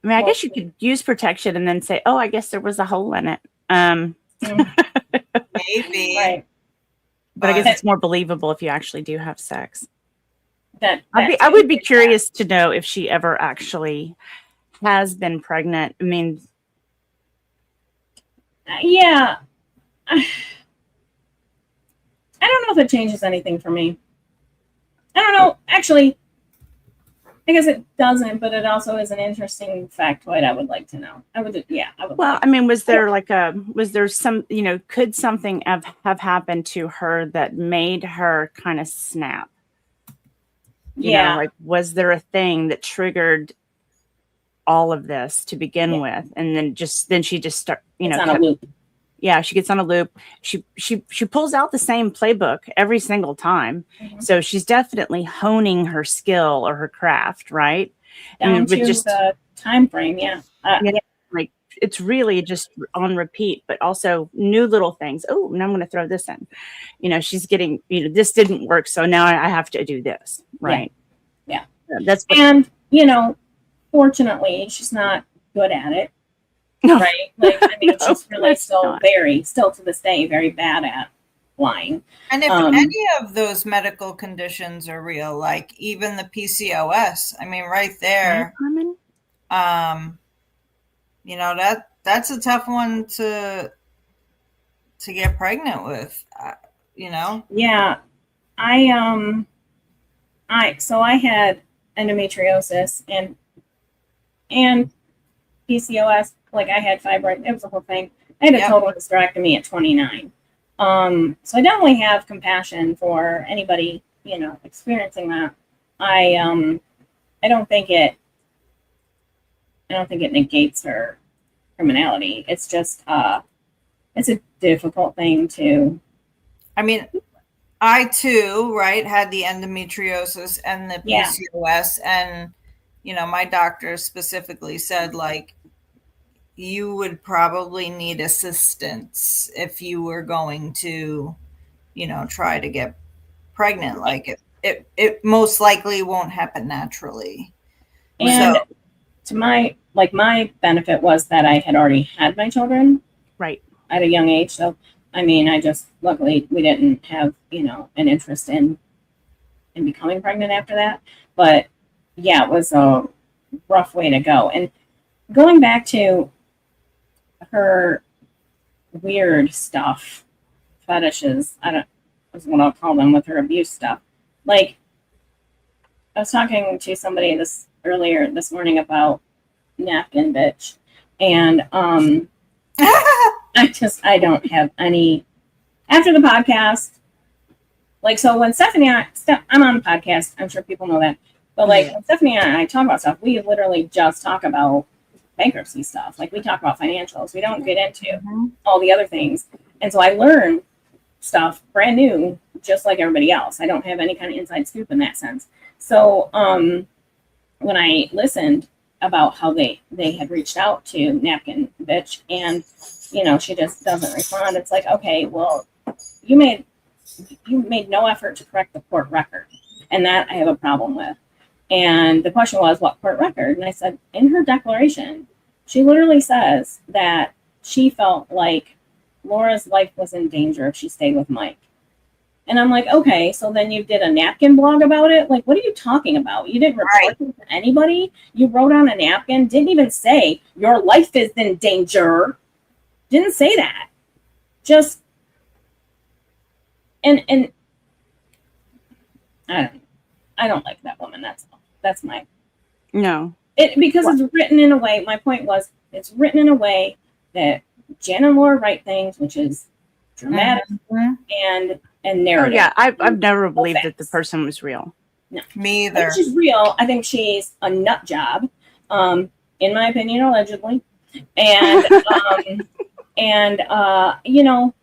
I guess you could use protection and then say, "Oh, I guess there was a hole in it." Maybe. right. But I guess it's more believable if you actually do have sex. That I would be curious to know if she ever actually has been pregnant. I mean, yeah. I don't know if it changes anything for me. I don't know. Actually, I guess it doesn't, but it also is an interesting factoid I would like to know. I would. well, I mean, was there some, could something have happened to her that made her kind of snap? You know, like, was there a thing that triggered all of this to begin with? And then she just start, on a loop. Yeah, she gets on a loop. She pulls out the same playbook every single time. Mm-hmm. So she's definitely honing her skill or her craft, right? Down to the time frame, yeah. Like, it's really just on repeat, but also new little things. Oh, now I'm going to throw this in. She's getting, this didn't work, so now I have to do this, right? Yeah. And fortunately, she's not good at it. No. Right? Like, I mean, she's really still to this day, very bad at lying. And if any of those medical conditions are real, like even the PCOS, I mean, right there, that's a tough one to get pregnant with, Yeah. I had endometriosis and PCOS. Like, I had fibroid. It was a whole thing. I had a total hysterectomy at 29. So I definitely have compassion for anybody, experiencing that. I don't think it negates her criminality. It's just it's a difficult thing to. I mean, I too, right, had the endometriosis and the PCOS, and my doctor specifically said, like, you would probably need assistance if you were going to, try to get pregnant. Like, it most likely won't happen naturally. And to my benefit was that I had already had my children right at a young age. So, I mean, I just, luckily we didn't have, an interest in becoming pregnant after that. But yeah, it was a rough way to go. And going back to her weird stuff, fetishes, is what I'll call them, with her abuse stuff. Like, I was talking to somebody earlier this morning about napkin bitch, and I don't have any after the podcast. Like, so when Stephanie I'm on the podcast, I'm sure people know that, but like when Stephanie and I talk about stuff, we literally just talk about bankruptcy stuff. Like, we talk about financials. We don't get into all the other things. And so I learn stuff brand new, just like everybody else. I don't have any kind of inside scoop in that sense. So when I listened about how they had reached out to Napkin Bitch, and she just doesn't respond, it's like, okay, well, you made no effort to correct the court record, and that I have a problem with. And the question was, what court record? And I said, in her declaration, she literally says that she felt like Laura's life was in danger if she stayed with Mike. And I'm like, okay, so then you did a napkin blog about it? Like, what are you talking about? You didn't report it to anybody? You wrote on a napkin, didn't even say your life is in danger. Didn't say that. Just, and I don't like that woman. That's my no. Because it's written in a way. My point was, it's written in a way that Jan and Laura write things, which is dramatic and Oh narrative. yeah, I've never believed that the facts. person was real. No. Me I think either. she's real. I think she's a nut job, in my opinion, allegedly. And you know,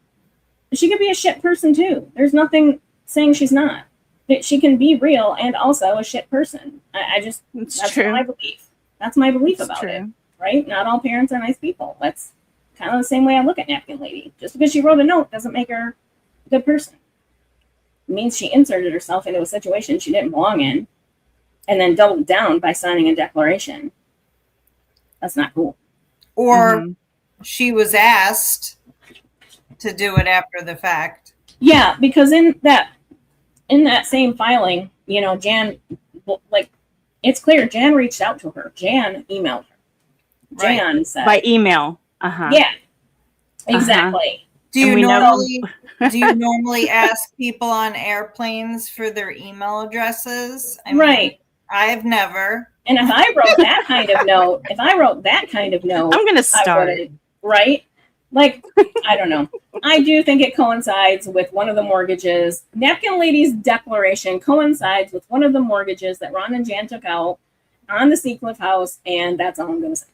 she could be a shit person too. There's nothing saying she's not. She can be real and also a shit person. That's true. my belief. That's my belief It's about true. it. Right? Not all parents are nice people. That's kind of the same way I look at Napkin Lady. Just because she wrote a note doesn't make her a good person. It means she inserted herself into a situation she didn't belong in and then doubled down by signing a declaration. That's not cool. Or Mhm. she was asked to do it after the fact. Yeah, because in that same filing, you know, Jan, like, it's clear Jan reached out to her. Jan emailed her. Right. Jan said, By email. Uh-huh. yeah, exactly. Do you And we know- normally ask people on airplanes for their email addresses? I mean, Right. I've never. And if I wrote that kind of note, I'm gonna I start. wouldn't, right? Like, I don't know. I do think it coincides with one of the mortgages. Napkin Lady's declaration coincides with one of the mortgages that Ron and Jan took out on the Seacliff house, and that's all I'm going to say.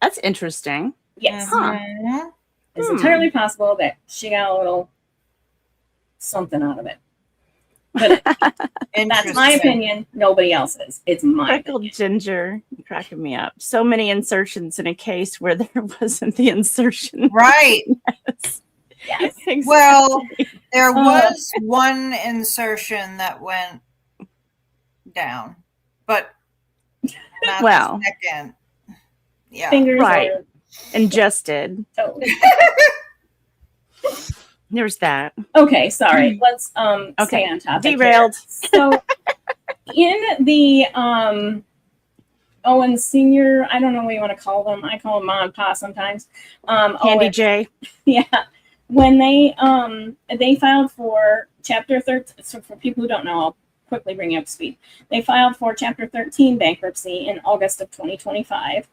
That's interesting. Yes, Mhm. it's entirely possible that she got a little something out of it. But that's my Interesting. opinion. Nobody else's. It's my Pickled opinion. ginger, you're cracking me up. So many insertions in a case where there wasn't the insertion. Right. Yes. Exactly. Well, there was one insertion that went down, but not Well. the second. Yeah. Fingers Right. or Ingested. toes. There's that. Okay, sorry. Let's stay Okay. on topic. Derailed. Here. So in the Owens Senior, I don't know what you want to call them. I call them Mom and Pa sometimes. Candy Owens, J. yeah. When they filed for Chapter 13, so for people who don't know, I'll quickly bring you up to speed. They filed for Chapter 13 bankruptcy in August of 2025.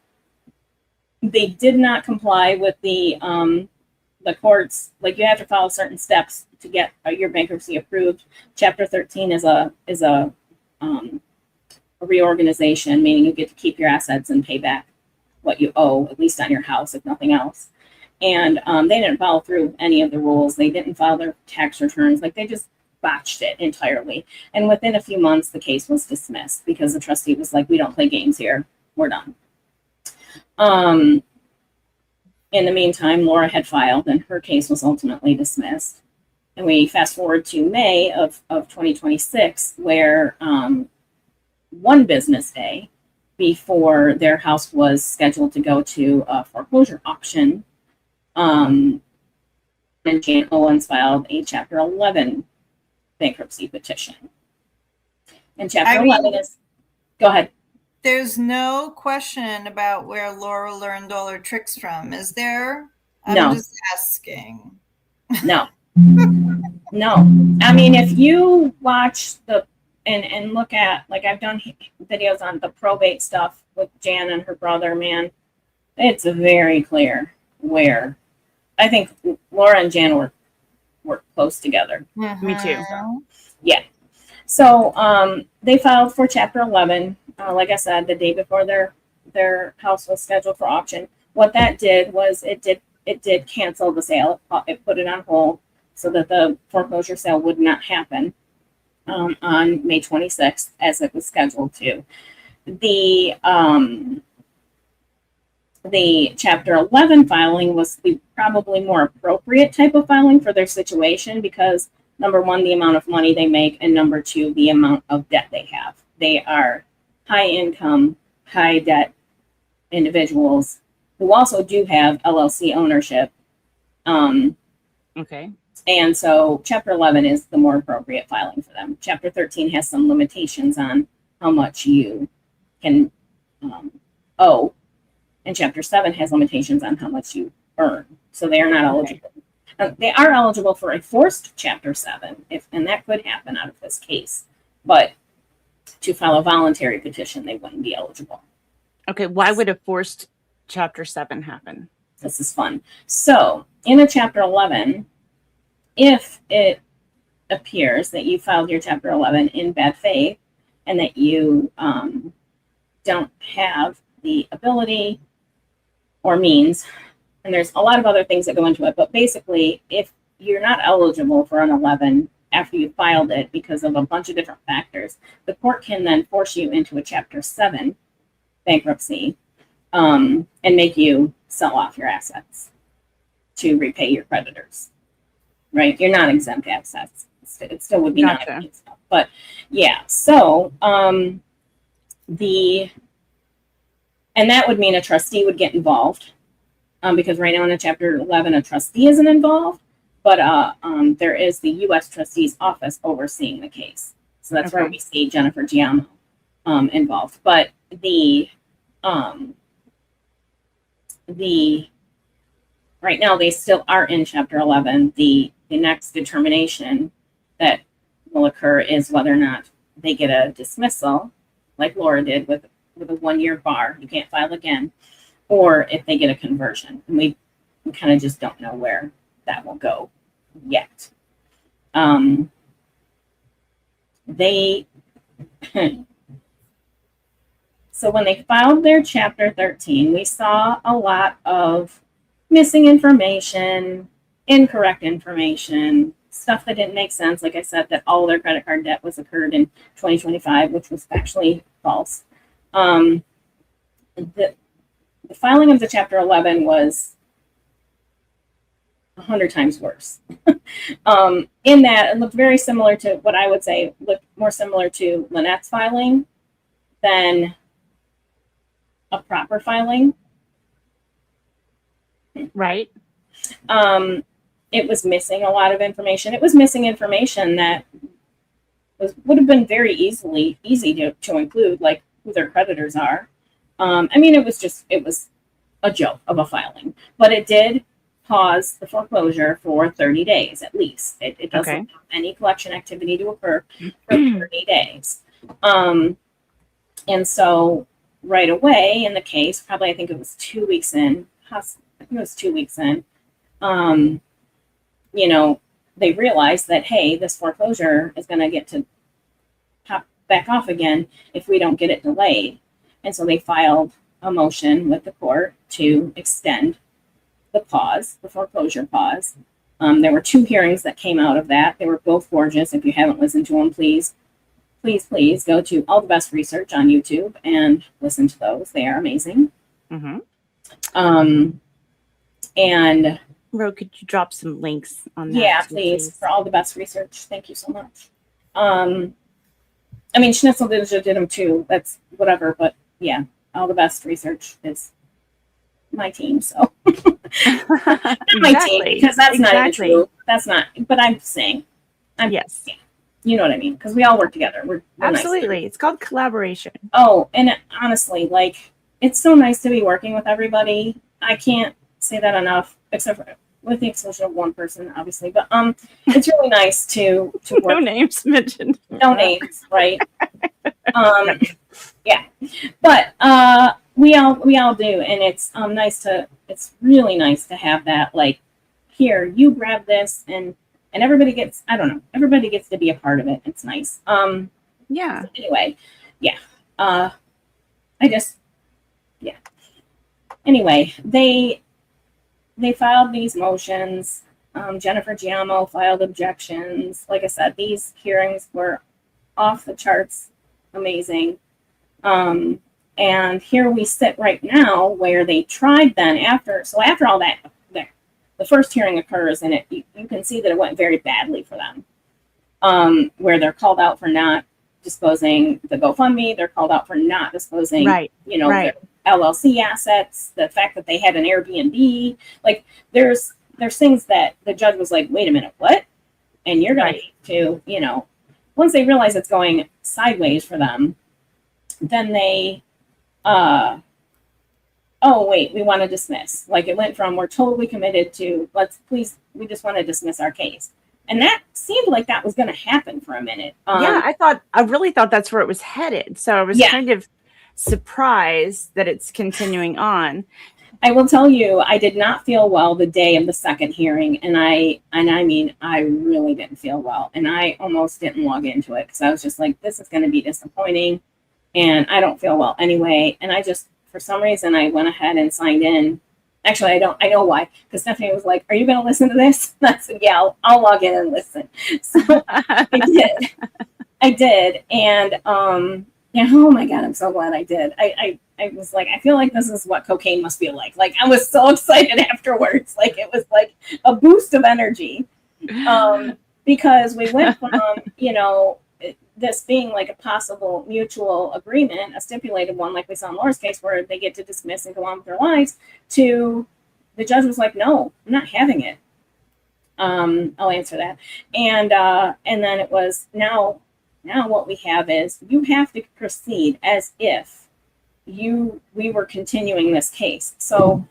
They did not comply with the courts. Like, you have to follow certain steps to get your bankruptcy approved. Chapter 13 is a reorganization, meaning you get to keep your assets and pay back what you owe, at least on your house, if nothing else. And they didn't follow through any of the rules. They didn't file their tax returns. Like, they just botched it entirely. And within a few months, the case was dismissed because the trustee was like, we don't play games here. We're done. In the meantime, Laura had filed and her case was ultimately dismissed. And we fast forward to May of 2026, where one business day before their house was scheduled to go to a foreclosure auction, and Jan Owens filed a Chapter 11 bankruptcy petition. And Chapter 11 is, go ahead. There's no question about where Laura learned all her tricks from, is there? I'm No. just asking. No. No. I mean, if you watch and look at, like, I've done videos on the probate stuff with Jan and her brother, man, it's very clear where I think Laura and Jan were close together. Me too. Yeah. So they filed for Chapter 11, like I said, the day before their house was scheduled for auction. What that did was it did cancel the sale. It put it on hold so that the foreclosure sale would not happen on May 26th as it was scheduled to. The Chapter 11 filing was the probably more appropriate type of filing for their situation because, number one, the amount of money they make, and number two, the amount of debt they have. They are high income, high debt individuals who also do have LLC ownership. Okay. And so Chapter 11 is the more appropriate filing for them. Chapter 13 has some limitations on how much you can owe. And Chapter 7 has limitations on how much you earn. So they are not eligible. They are eligible for a forced Chapter 7, and that could happen out of this case. But to file a voluntary petition, they wouldn't be eligible. Okay. Why would a forced Chapter 7 happen? This is fun. So in a Chapter 11, if it appears that you filed your Chapter 11 in bad faith and that you don't have the ability or means, and there's a lot of other things that go into it, but basically, if you're not eligible for an 11 after you filed it because of a bunch of different factors, the court can then force you into a Chapter 7 bankruptcy and make you sell off your assets to repay your creditors, right? You're not exempt assets. It still would be Gotcha. not exempt stuff. But yeah, so and that would mean a trustee would get involved because right now in a Chapter 11, a trustee isn't involved, but there is the U.S. Trustee's Office overseeing the case. So that's where we see Jennifer Giamo involved. But the right now they still are in Chapter 11. The next determination that will occur is whether or not they get a dismissal, like Laura did with a 1-year bar, you can't file again, or if they get a conversion. And we kind of just don't know where that will go yet. So when they filed their Chapter 13, we saw a lot of missing information, incorrect information, stuff that didn't make sense. Like I said, that all their credit card debt was occurred in 2025, which was factually false. The filing of the Chapter 11 was 100 times worse. In that it looked very similar to what I would say looked more similar to Lynette's filing than a proper filing. Right. It was missing a lot of information. It was missing information that would have been very easy to include, like who their creditors are. I mean, it was a joke of a filing, but it did pause the foreclosure for 30 days at least. It doesn't have any collection activity to occur for 30 days. And so right away in the case, probably I think it was 2 weeks in, they realized that, hey, this foreclosure is going to get to pop back off again if we don't get it delayed. And so they filed a motion with the court to extend the foreclosure pause. There were 2 hearings that came out of that. They were both gorgeous. If you haven't listened to them, please go to All the Best Research on YouTube and listen to those. They are amazing. Mm-hmm. And Ro, could you drop some links on that? Yeah, please, for All the Best Research. Thank you so much. I mean, Schnitzel did them too. That's whatever, but yeah, All the Best Research is my team. So not my team, because that's not even true. That's not. But I'm saying, yes, yeah, you know what I mean, because we all work together. We're absolutely. Nice. It's called collaboration. Oh, and honestly, like, it's so nice to be working with everybody. I can't say that enough, except for with the exclusion of one person, obviously. But it's really nice to work. No names mentioned. No names, right? Yeah, but we all do, and it's really nice to have that. Like, here, you grab this, and everybody gets, I don't know, everybody gets to be a part of it. It's nice. Yeah. Anyway, yeah. Anyway, they filed these motions. Jennifer Giamo filed objections. Like I said, these hearings were off the charts amazing. And here we sit right now where they tried then after all that, the first hearing occurs, and you can see that it went very badly for them. Where they're called out for not disclosing the GoFundMe, they're called out for not disclosing, their LLC assets, the fact that they had an Airbnb. Like, there's things that the judge was like, wait a minute, what? And you're going to, once they realize it's going sideways for them, then they, oh, wait, we want to dismiss. Like, it went from, we're totally committed to, we just want to dismiss our case. And that seemed like that was going to happen for a minute. I really thought that's where it was headed. So I was kind of surprised that it's continuing on. I will tell you, I did not feel well the day of the second hearing, and I mean, I really didn't feel well, and I almost didn't log into it because I was just like, this is going to be disappointing, and I don't feel well anyway. And I just, for some reason, I went ahead and signed in. Actually, I know why, because Stephanie was like, "Are you going to listen to this?" And I said, "Yeah, I'll log in and listen." So I did, and yeah, oh my God, I'm so glad I did. I was like, I feel like this is what cocaine must feel like. Like, I was so excited afterwards. Like, it was like a boost of energy. Because we went from, this being like a possible mutual agreement, a stipulated one, like we saw in Laura's case, where they get to dismiss and go on with their lives, to the judge was like, no, I'm not having it. I'll answer that. And then it was now what we have is you have to proceed as if we were continuing this case. So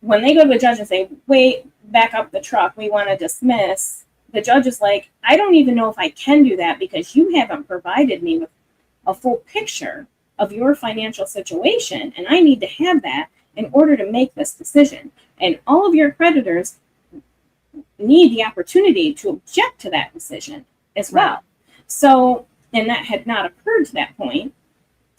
when they go to the judge and say, wait, back up the truck, we want to dismiss, the judge is like, I don't even know if I can do that because you haven't provided me with a full picture of your financial situation, and I need to have that in order to make this decision. And all of your creditors need the opportunity to object to that decision as well. Right. So, and that had not occurred to that point.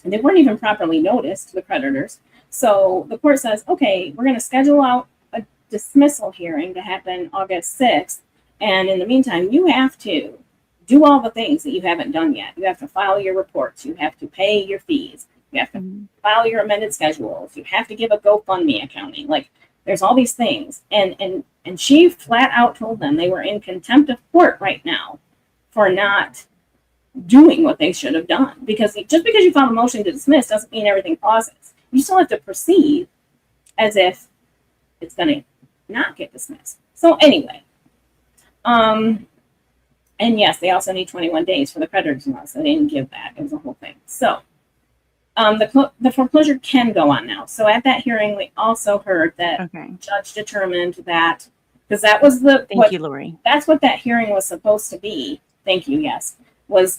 And they weren't even properly noticed, the creditors. So the court says, okay, we're going to schedule out a dismissal hearing to happen August 6th. And in the meantime, you have to do all the things that you haven't done yet. You have to file your reports. You have to pay your fees. You have to file your amended schedules. You have to give a GoFundMe accounting. Like, there's all these things. And she flat out told them they were in contempt of court right now for not doing what they should have done. Because just because you filed a motion to dismiss doesn't mean everything pauses. You still have to proceed as if it's going to not get dismissed. So anyway, and yes, they also need 21 days for the creditors law, so they didn't give that. It was a whole thing. So the foreclosure can go on now. So at that hearing, we also heard that the judge determined that, because that was Thank you, Lori. That's what that hearing was supposed to be. Thank you. Yes, was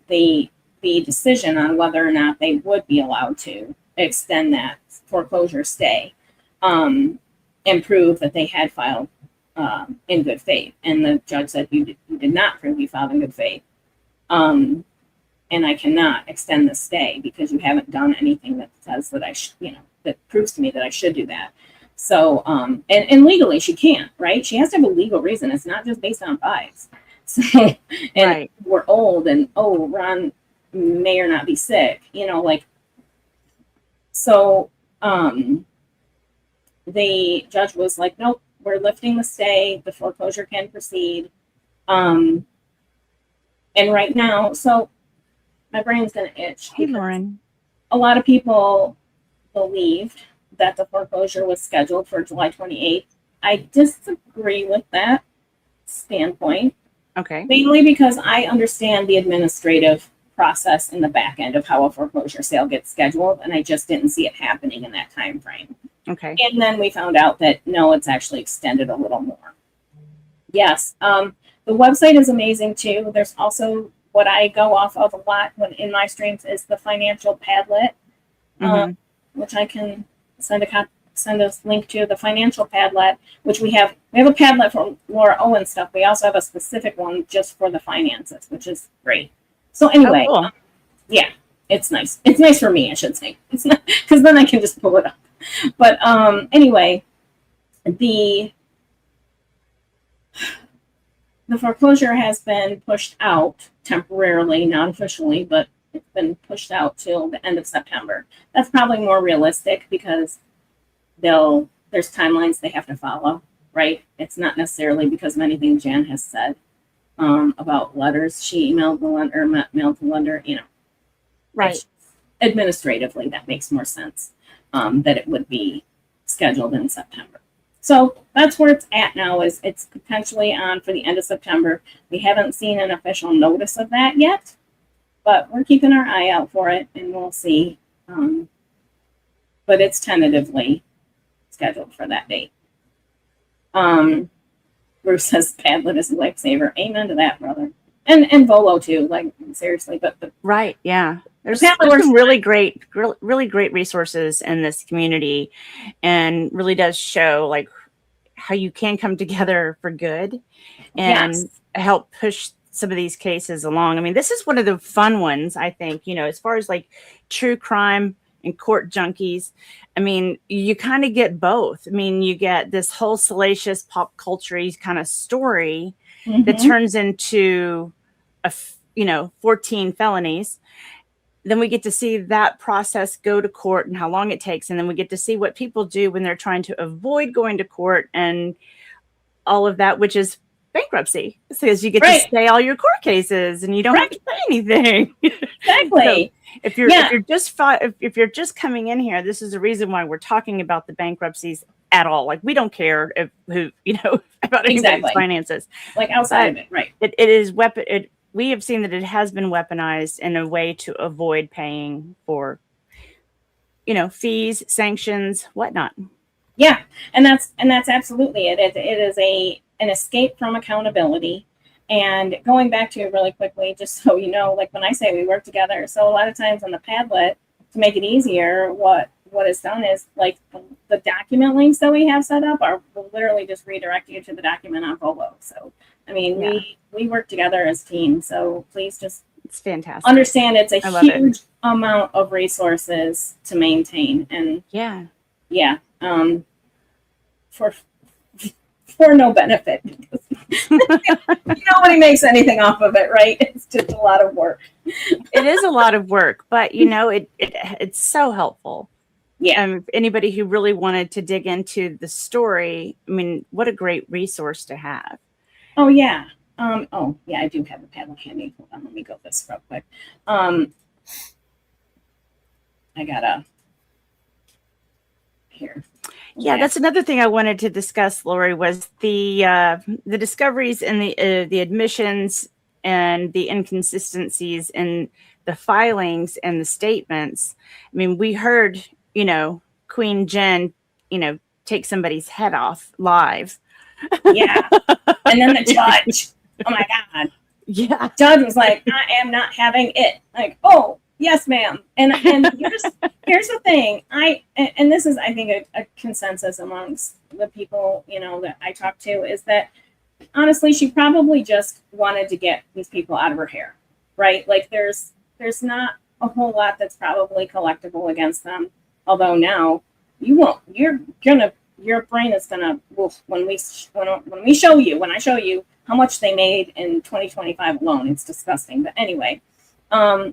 the decision on whether or not they would be allowed to extend that foreclosure stay, and prove that they had filed in good faith. And the judge said, you did not prove you filed in good faith. And I cannot extend the stay because you haven't done anything that says that that proves to me that I should do that. So, and legally she can't, right? She has to have a legal reason. It's not just based on vibes. So, and right. We're old and, Ron may or not be sick, so, the judge was like, nope, we're lifting the stay. The foreclosure can proceed. And right now, so my brain's going to itch. Hey, Lauren. A lot of people believed that the foreclosure was scheduled for July 28th. I disagree with that standpoint. Okay. Mainly because I understand the administrative process in the back end of how a foreclosure sale gets scheduled, and I just didn't see it happening in that time frame. Okay. And then we found out that no, it's actually extended a little more. Yes. The website is amazing too. There's also what I go off of a lot in my streams is the financial Padlet, which I can send a link to. The financial Padlet, which we have a Padlet for Laura Owens stuff. We also have a specific one just for the finances, which is great. So anyway, cool. Yeah, it's nice. It's nice for me, I should say. It's not because then I can just pull it up. But anyway, the foreclosure has been pushed out temporarily, not officially, but it's been pushed out till the end of September. That's probably more realistic because there's timelines they have to follow, right? It's not necessarily because of anything Jan has said about letters she emailed the lender, or mailed the lender, Right. Administratively, that makes more sense that it would be scheduled in September. So that's where it's at now. Is it's potentially on for the end of September. We haven't seen an official notice of that yet, but we're keeping our eye out for it, and we'll see. But it's tentatively scheduled for that date. Bruce says Padlet is a lifesaver. Amen to that, brother. And Volo too, like seriously. But right, yeah. There's Apparently some we're- really great resources in this community, and really does show like how you can come together for good and Yes. help push some of these cases along. I mean, this is one of the fun ones, I think, you know, as far as like true crime and court junkies. I mean, you kind of get both. I mean, you get this whole salacious pop culture kind of story that turns into 14 felonies. Then we get to see that process go to court and how long it takes. And then we get to see what people do when they're trying to avoid going to court and all of that, which is bankruptcy. Because you get to stay all your court cases and you don't have to pay anything. Exactly. So if you're just coming in here, this is the reason why we're talking about the bankruptcies at all. Like, we don't care about anybody's finances. Like outside of it, right. It is we have seen that it has been weaponized in a way to avoid paying for, fees, sanctions, whatnot. Yeah, and that's absolutely it. It is an escape from accountability. And going back to it really quickly, just so you know, like when I say we work together, so a lot of times on the Padlet, to make it easier, what is done is like the document links that we have set up will literally just redirect you to the document on Volo. So I mean, we work together as teams. So please just it's fantastic. Understand it's a huge amount of resources to maintain, and for no benefit. Nobody makes anything off of it, right? It's just a lot of work. It is a lot of work, but it's so helpful. Yeah. Anybody who really wanted to dig into the story, I mean, what a great resource to have. Oh yeah. I do have a paddle handy. Hold on, let me go this real quick. I gotta here. Yeah, that's another thing I wanted to discuss, Lori, was the discoveries and the admissions and the inconsistencies in the filings and the statements. I mean, we heard, Queen Jen, take somebody's head off live. Yeah. And then the judge. Oh my God. Yeah. Judge was like, I am not having it. Like, oh, yes, ma'am. And here's the thing. And this is, I think, a consensus amongst the people, that I talk to, is that honestly, she probably just wanted to get these people out of her hair, right? Like there's not a whole lot that's probably collectible against them. Although now your brain is gonna, when I show you how much they made in 2025 alone, it's disgusting. But anyway, I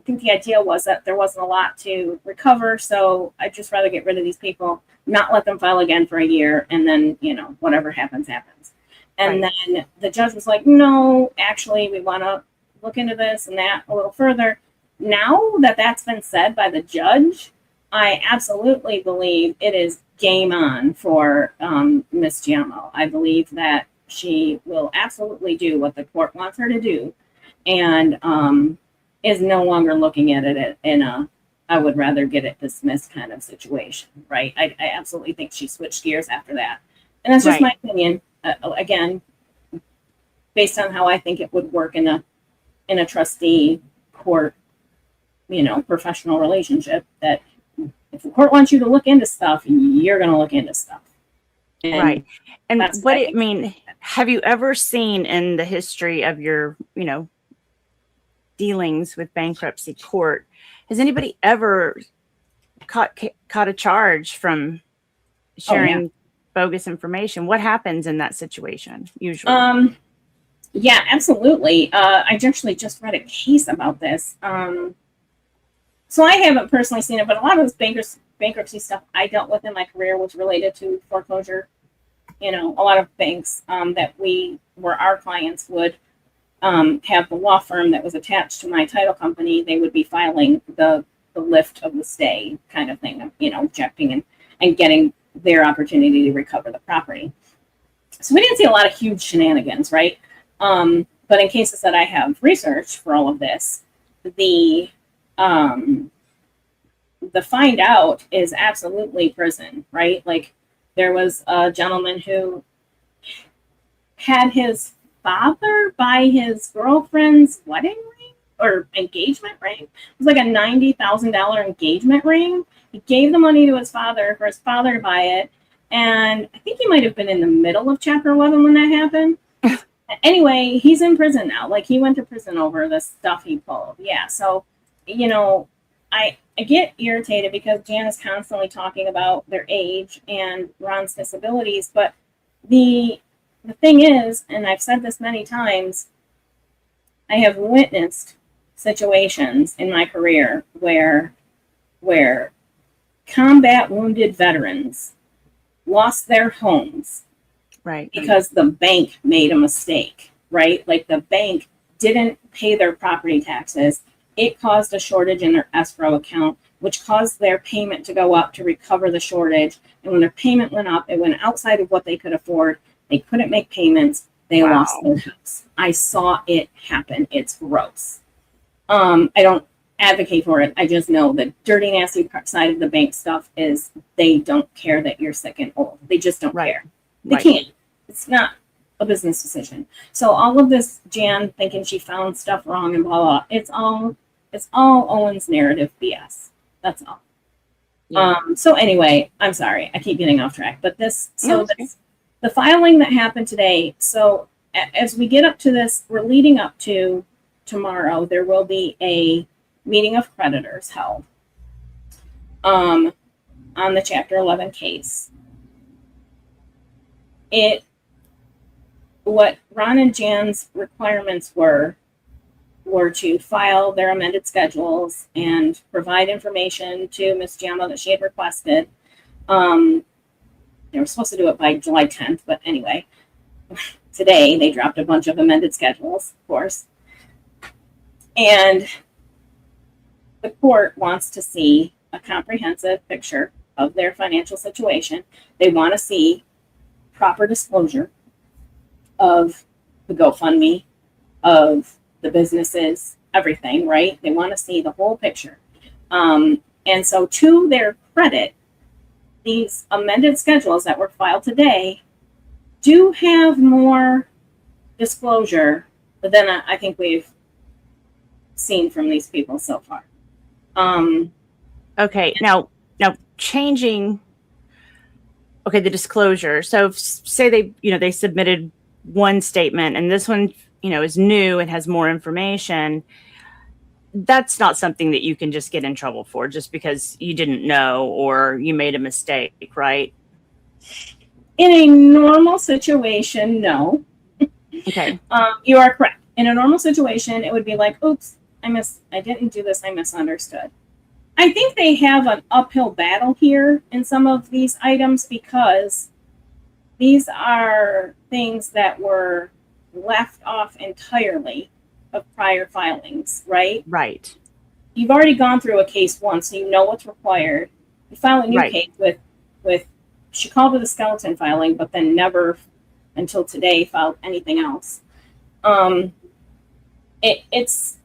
think the idea was that there wasn't a lot to recover, so I'd just rather get rid of these people, not let them file again for a year, and then, whatever happens, happens. And then the judge was like, no, actually, we want to look into this and that a little further. Now that that's been said by the judge, I absolutely believe it is game on for Miss Giammo. I believe that she will absolutely do what the court wants her to do, and is no longer looking at it in a I would rather get it dismissed kind of situation, right? I absolutely think she switched gears after that. And that's just my opinion. Again, based on how I think it would work in a trustee court, professional relationship, that if the court wants you to look into stuff, you're going to look into stuff. And And have you ever seen in the history of your, dealings with bankruptcy court, has anybody ever caught a charge from sharing bogus information? What happens in that situation usually? Yeah, absolutely. I actually just read a case about this. So I haven't personally seen it, but a lot of this bankruptcy stuff I dealt with in my career was related to foreclosure. A lot of banks that were our clients would have the law firm that was attached to my title company. They would be filing the lift of the stay kind of thing, objecting and getting their opportunity to recover the property. So we didn't see a lot of huge shenanigans, right? But in cases that I have researched for all of this, the find out is absolutely prison, right? Like there was a gentleman who had his father buy his girlfriend's wedding ring or engagement ring. It was like a $90,000 engagement ring. He gave the money to his father for his father to buy it. And I think he might have been in the middle of Chapter 11 when that happened. Anyway, he's in prison now. Like, he went to prison over the stuff he pulled. Yeah, so, you know, I get irritated because Jan is constantly talking about their age and Ron's disabilities. But the thing is, and I've said this many times, I have witnessed situations in my career where combat wounded veterans lost their homes because the bank made a mistake, right? Like, the bank didn't pay their property taxes. It caused a shortage in their escrow account, which caused their payment to go up to recover the shortage. And when their payment went up, it went outside of what they could afford. They couldn't make payments. They lost their house. I saw it happen. It's gross. I don't advocate for it. I just know the dirty, nasty side of the bank stuff is they don't care that you're sick and old. They just don't care. They can't. It's not a business decision. So all of this Jan thinking she found stuff wrong and blah, blah, it's all Owens narrative BS. That's all. Yeah. So anyway, I'm sorry. I keep getting off track, but the filing that happened today. So as we get up to this, we're leading up to tomorrow, there will be a meeting of creditors held on the Chapter 11 case. What Ron and Jan's requirements were to file their amended schedules and provide information to Ms. Giammo that she had requested. They were supposed to do it by July 10th, but anyway, today they dropped a bunch of amended schedules, of course. And the court wants to see a comprehensive picture of their financial situation. They want to see proper disclosure of the GoFundMe, of the businesses, everything, right? They want to see the whole picture. And so to their credit, these amended schedules that were filed today do have more disclosure than I think we've seen from these people so far. Okay, now changing. Okay, the disclosure. So say they submitted one statement and this one, is new and has more information. That's not something that you can just get in trouble for just because you didn't know or you made a mistake, right? In a normal situation, no. Okay. You are correct. In a normal situation, it would be like, oops, I didn't do this, I misunderstood. I think they have an uphill battle here in some of these items because these are things that were left off entirely of prior filings, right? Right. You've already gone through a case once, so you know what's required. You file a new case with she called it a skeleton filing, but then never until today filed anything else. It's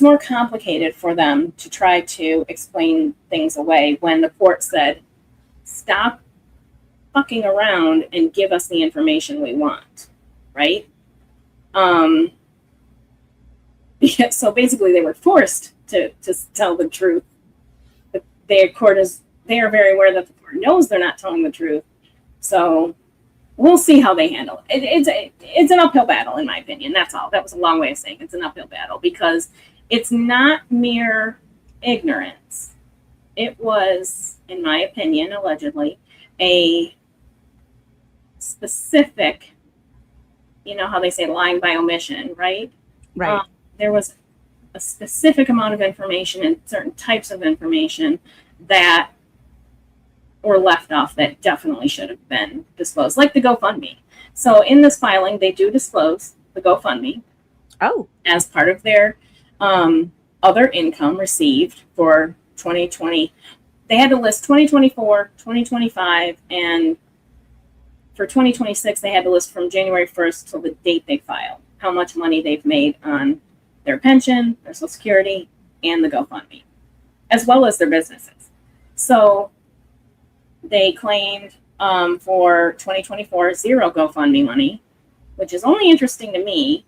more complicated for them to try to explain things away when the court said, stop fucking around and give us the information we want, right? So basically they were forced to tell the truth. They are very aware that the court knows they're not telling the truth. So we'll see how they handle it. It's an uphill battle, in my opinion. That's all. That was a long way of saying it's an uphill battle because it's not mere ignorance. It was, in my opinion, allegedly, a specific, how they say lying by omission, right? Right. There was a specific amount of information and certain types of information that were left off that definitely should have been disclosed, like the GoFundMe. So in this filing, they do disclose the GoFundMe as part of their other income received for 2020. They had to list 2024, 2025, and for 2026, they had to list from January 1st till the date they filed, how much money they've made on their pension, their Social Security, and the GoFundMe, as well as their businesses. So they claimed for 2024 zero GoFundMe money, which is only interesting to me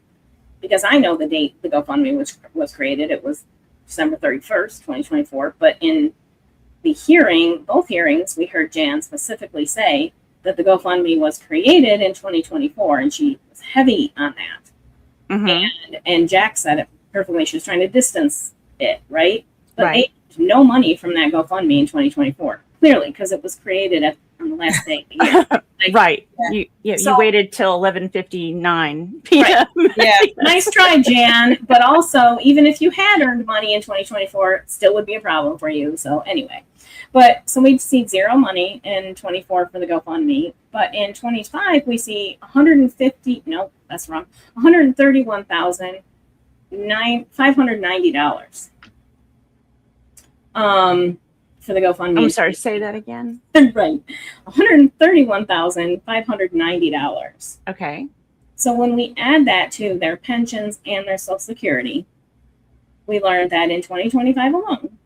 because I know the date the GoFundMe was created. It was December 31st, 2024. But in the hearing, both hearings, we heard Jan specifically say that the GoFundMe was created in 2024, and she was heavy on that. Mm-hmm. And Jack said it perfectly. She was trying to distance it, right? But Right. they had no money from that GoFundMe in 2024, clearly, because it was created on the last day of the year. Like, Right. You So- waited till 11:59 p.m. Yeah. Nice try, Jan. But also, even if you had earned money in 2024, it still would be a problem for you. So anyway, so we see zero money in 24 for the GoFundMe. But in 25, we see $131,590 for the GoFundMe. I'm sorry, say that again. Right. $131,590. Okay. So when we add that to their pensions and their Social Security, we learned that in 2025 alone,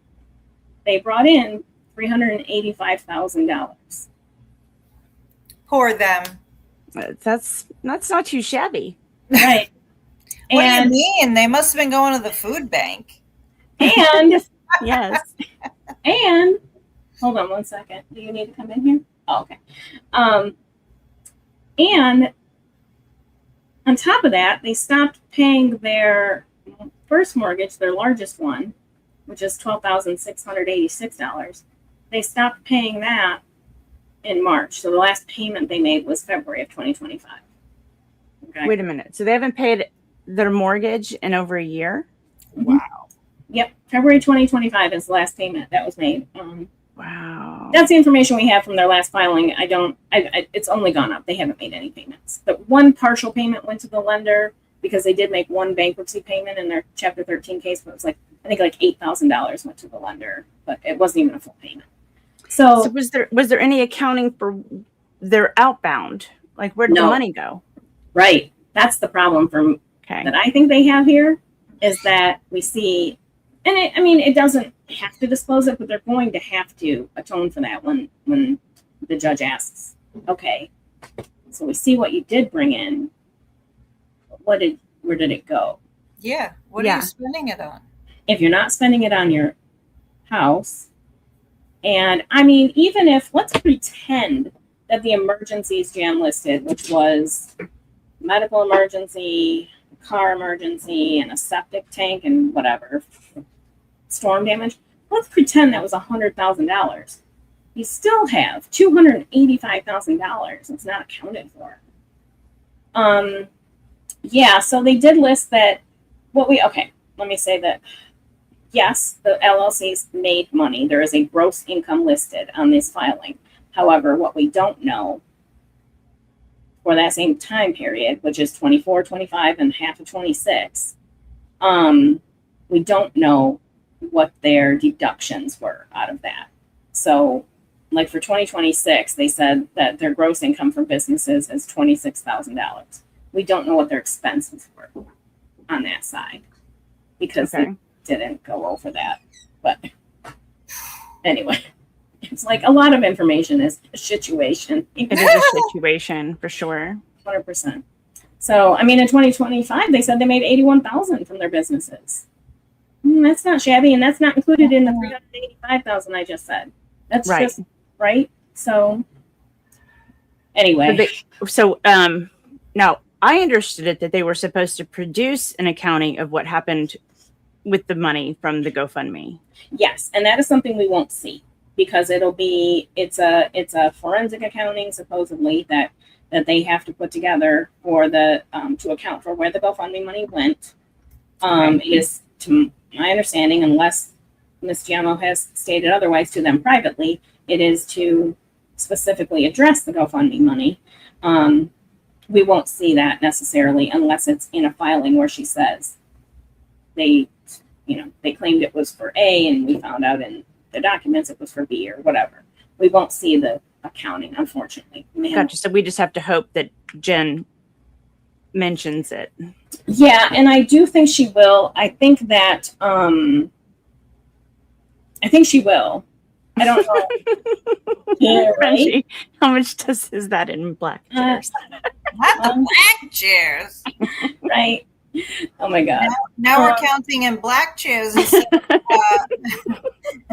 they brought in $385,000. Poor them. That's not too shabby. Right. What And do you mean? They must have been going to the food bank. and Yes. and hold on one second. Do you need to come in here? Oh, okay. And on top of that, they stopped paying their first mortgage, their largest one, which is $12,686. They stopped paying that in March. So the last payment they made was February of 2025. Okay. Wait a minute. So they haven't paid their mortgage in over a year? Yep. February 2025 is the last payment that was made. Wow. That's the information we have from their last filing. It's only gone up. They haven't made any payments. But one partial payment went to the lender because they did make one bankruptcy payment in their Chapter 13 case, but it was I think $8,000 went to the lender, but it wasn't even a full payment. So was there any accounting for their outbound? Like, where did the No. money go? Right. That's the problem Okay. that I think they have here is that we see, and it doesn't have to disclose it, but they're going to have to atone for that when the judge asks, okay, so we see what you did bring in. Where did it go? Yeah. What are you spending it on? If you're not spending it on your house, and even if, let's pretend that the emergencies Jan listed, which was medical emergency, car emergency, and a septic tank and whatever, storm damage, let's pretend that was $100,000. You still have $285,000. It's not accounted for. So they did list that let me say that yes, the LLCs made money. There is a gross income listed on this filing. However, what we don't know for that same time period, which is 24, 25, and half of 26, we don't know what their deductions were out of that. So, like for 2026, they said that their gross income for businesses is $26,000. We don't know what their expenses were on that side because they didn't go over that. But anyway, it's a lot of information is a situation. It is a situation for sure. 100%. So, in 2025, they said they made $81,000 from their businesses. That's not shabby, and that's not included in the $385,000 I just said. That's right. Just right. So, anyway. Now I understood it that they were supposed to produce an accounting of what happened with the money from the GoFundMe. Yes, and that is something we won't see because it's a forensic accounting supposedly that they have to put together for the to account for where the GoFundMe money went. It is, to my understanding, unless Ms. Giammo has stated otherwise to them privately, it is to specifically address the GoFundMe money. We won't see that necessarily unless it's in a filing where she says they claimed it was for A and we found out in the documents it was for B or whatever. We won't see the accounting, unfortunately. Gotcha. So we just have to hope that Jen mentions it. Yeah, and I do think she will. I think that she will. I don't know. Yeah, right? How much is that in black chairs? Not the black chairs. Right. Oh my God. Now we're counting in black chairs instead of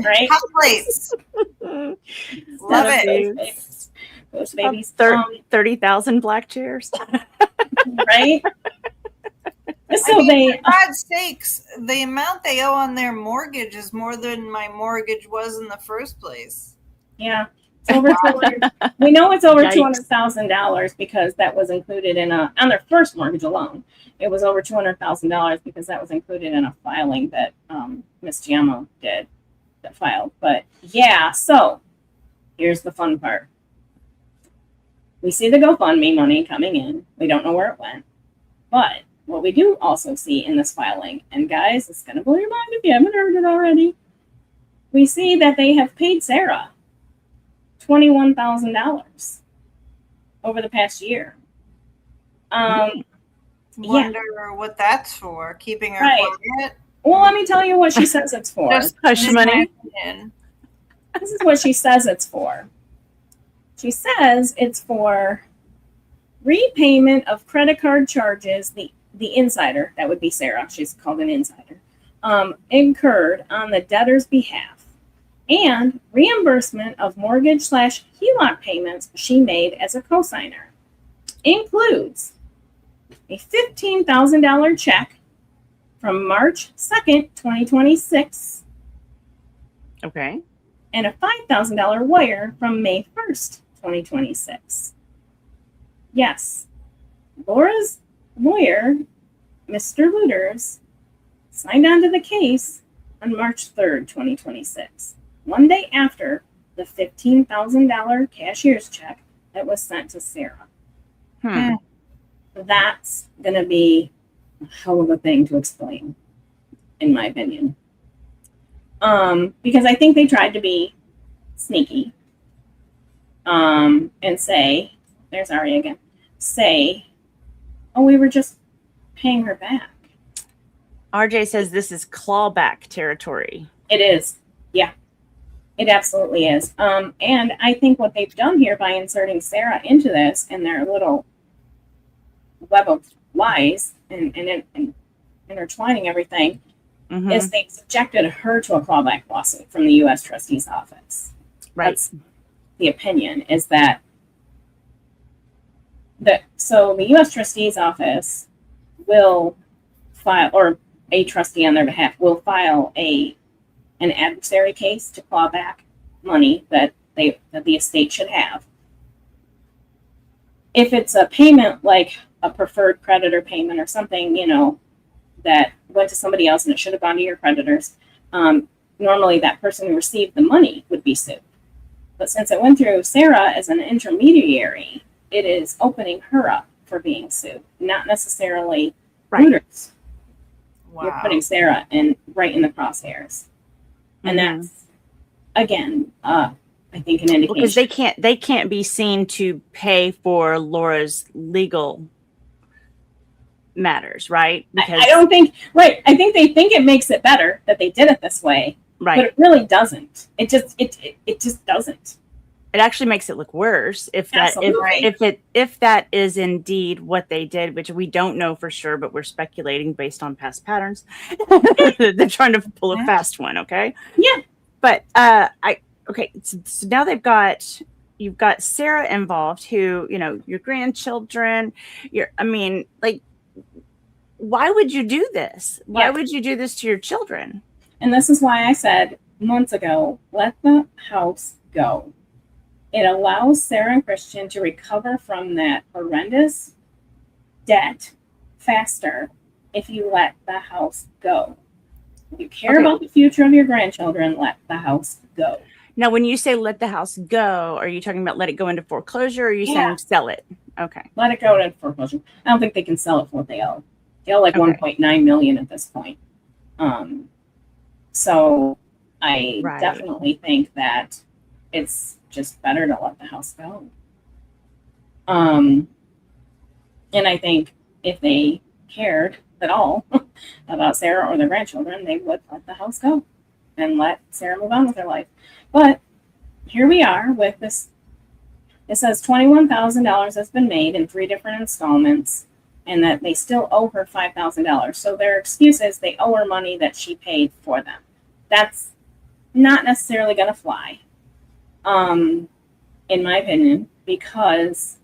Right? hot plates. Love it. Those babies. 30,000 black chairs. Right? So I mean, for God's sakes, the amount they owe on their mortgage is more than my mortgage was in the first place. Yeah. It's over we know it's over Yikes. $200,000 because that was included in on their first mortgage alone. It was over $200,000 because that was included in a filing that Miss Giammo did that filed. But yeah, so here's the fun part. We see the GoFundMe money coming in. We don't know where it went. But what we do also see in this filing, and guys, it's going to blow your mind if you haven't heard it already. We see that they have paid Sarah $21,000 over the past year. Wonder what that's for. Keeping her quiet. Well, let me tell you what she says it's for. Just hush money. This is what she says it's for. She says it's for repayment of credit card charges. The insider, that would be Sarah, she's called an insider, incurred on the debtor's behalf, and reimbursement of mortgage/HELOC payments she made as a cosigner. Includes a $15,000 check from March 2nd, 2026. Okay. And a $5,000 wire from May 1st, 2026. Yes, Laura's lawyer, Mr. Looters, signed on to the case on March 3rd, 2026, one day after the $15,000 cashier's check that was sent to Sarah. That's going to be a hell of a thing to explain, in my opinion. Because I think they tried to be sneaky and say, there's Ari again, say, oh, we were just paying her back. RJ says this is clawback territory. It is. Yeah, it absolutely is. And I think what they've done here by inserting Sarah into this and their little web of lies and intertwining everything is they subjected her to a clawback lawsuit from the U.S. Trustee's office. Right. That's the opinion is that so the U.S. Trustee's office will file, or a trustee on their behalf will file an adversary case to claw back money that the estate should have. If it's a payment like a preferred creditor payment or something, that went to somebody else and it should have gone to your creditors, normally that person who received the money would be sued. But since it went through Sarah as an intermediary, it is opening her up for being sued, not necessarily Looters. Wow. You're putting Sarah right in the crosshairs. And that's, again, I think an indication. Because they can't be seen to pay for Laura's legal matters, right? Because I don't think, right. I think they think it makes it better that they did it this way. Right. But it really doesn't. It just doesn't. It actually makes it look worse if that is indeed what they did, which we don't know for sure, but we're speculating based on past patterns. They're trying to pull a fast one, okay? Yeah. But so now you've got Sarah involved, who, your grandchildren, why would you do this? Why would you do this to your children? And this is why I said months ago, let the house go. It allows Sarah and Christian to recover from that horrendous debt faster if you let the house go. If you care about the future of your grandchildren, let the house go. Now, when you say let the house go, are you talking about let it go into foreclosure, or are you saying sell it? Okay. Let it go into foreclosure. I don't think they can sell it for what they owe. They owe like $1.9 million at this point. So I definitely think that it's just better to let the house go. And I think if they cared at all about Sarah or their grandchildren, they would let the house go and let Sarah move on with her life. But here we are with this. It says $21,000 has been made in 3 different installments. and that they still owe her $5,000. So their excuse is they owe her money that she paid for them. That's not necessarily going to fly, in my opinion, because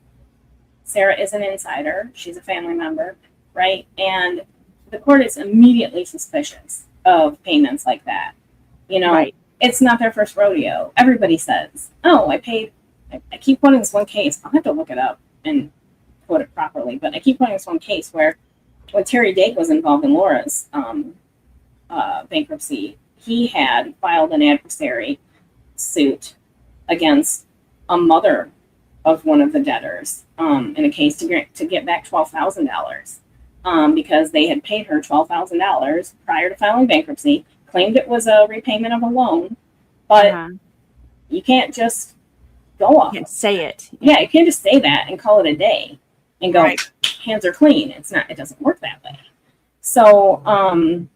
Sarah is an insider. She's a family member, right? And the court is immediately suspicious of payments like that. You know, Right. It's not their first rodeo. Everybody says, oh, I paid, I keep quoting this one case. I'll have to look it up and quote it properly, but I keep quoting this one case where when Terry Dake was involved in Laura's bankruptcy, he had filed an adversary suit against a mother of one of the debtors in a case to get back $12,000 because they had paid her $12,000 prior to filing bankruptcy, claimed it was a repayment of a loan, but you can't just go off. You can't say it. Yeah, you can't just say that and call it a day and go, Right. hands are clean. It doesn't work that way. So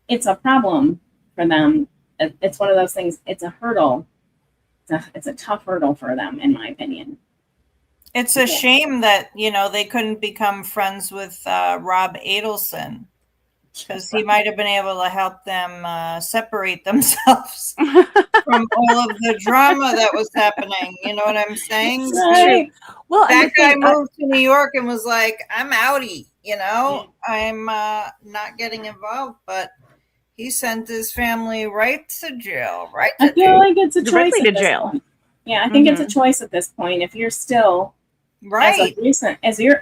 it's a problem for them. It's one of those things. It's a hurdle. It's a tough hurdle for them, in my opinion. It's a shame that, they couldn't become friends with Rob Adelson, because he might have been able to help them separate themselves from all of the drama that was happening. You know what I'm saying? Right. Well, That guy moved to New York and was like, I'm outie, I'm not getting involved, but he sent his family right to jail, I feel like it's a choice directly to at this jail. point. Yeah, I think it's a choice at this point. If you're still right.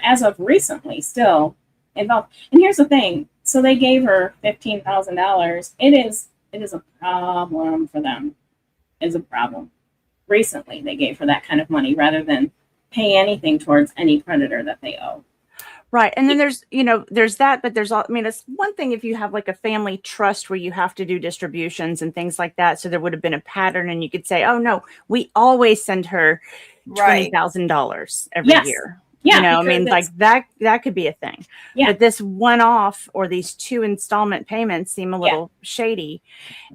as of recently still involved. And here's the thing. So they gave her $15,000. It is a problem for them. It's a problem. Recently they gave her that kind of money rather than pay anything towards any creditor that they owe. Right. And then there's that, but it's one thing if you have like a family trust where you have to do distributions and things like that. So there would have been a pattern and you could say, oh no, we always send her $20,000 every year. Yeah. Like that could be a thing. Yeah. But this one off or these 2 installment payments seem a little shady.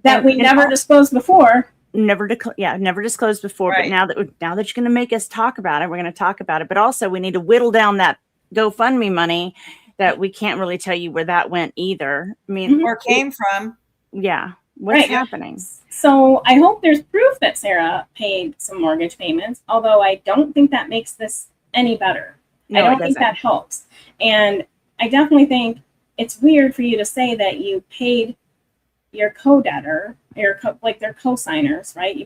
That we never disclosed before. Never disclosed before. Right. But now that you're going to make us talk about it, we're going to talk about it. But also we need to whittle down that GoFundMe money that we can't really tell you where that went either. Or came from. Yeah. What's happening? So I hope there's proof that Sarah paid some mortgage payments, although I don't think that makes this any better. No, I don't think that helps. And I definitely think it's weird for you to say that you paid your co-debtor, like their co-signers, right? You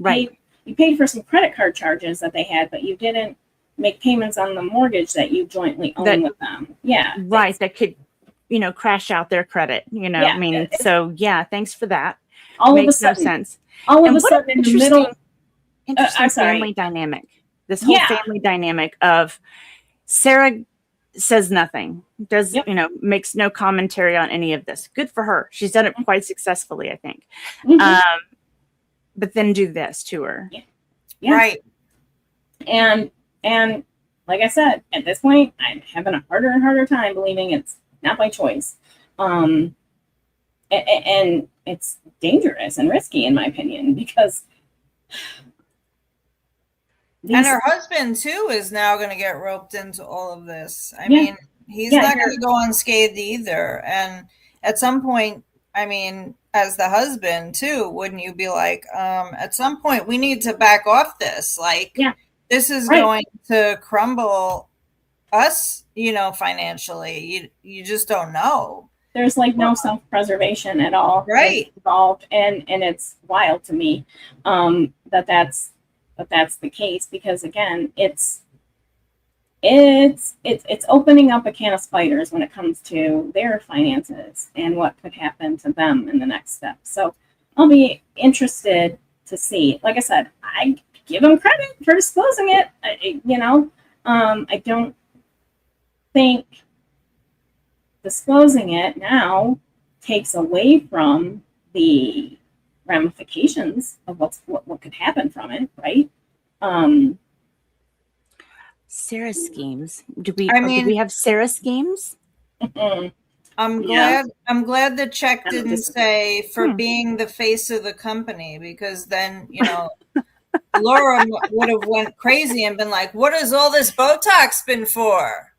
paid for some credit card charges that they had, but you didn't make payments on the mortgage that you jointly own with them. Yeah. Right. That could, crash out their credit, so thanks for that. All Makes of a sudden, no sense. All of a sudden in the middle. Interesting I'm sorry. family dynamic. This whole family dynamic of Sarah says nothing, makes no commentary on any of this. Good for her. She's done it quite successfully, I think. Mm-hmm. But then do this to her. Yeah. Right. And like I said, at this point, I'm having a harder and harder time believing it's not by choice. And it's dangerous and risky, in my opinion, because. And her husband, too, is now going to get roped into all of this. I mean, he's not going to go unscathed either. And at some point, as the husband, too, wouldn't you be like, at some point, we need to back off this? Like, this is going to crumble us, financially. You just don't know. There's like no self-preservation at all involved. And it's wild to me that's the case, because again, it's opening up a can of spiders when it comes to their finances and what could happen to them in the next step. So I'll be interested to see. Like I said, I give them credit for disclosing it. I don't think disclosing it now takes away from the ramifications of what could happen from it, right? Sarah schemes. Do we have Sarah schemes? I'm glad the check didn't say for being the face of the company, because then Laura would have went crazy and been like, what has all this Botox been for?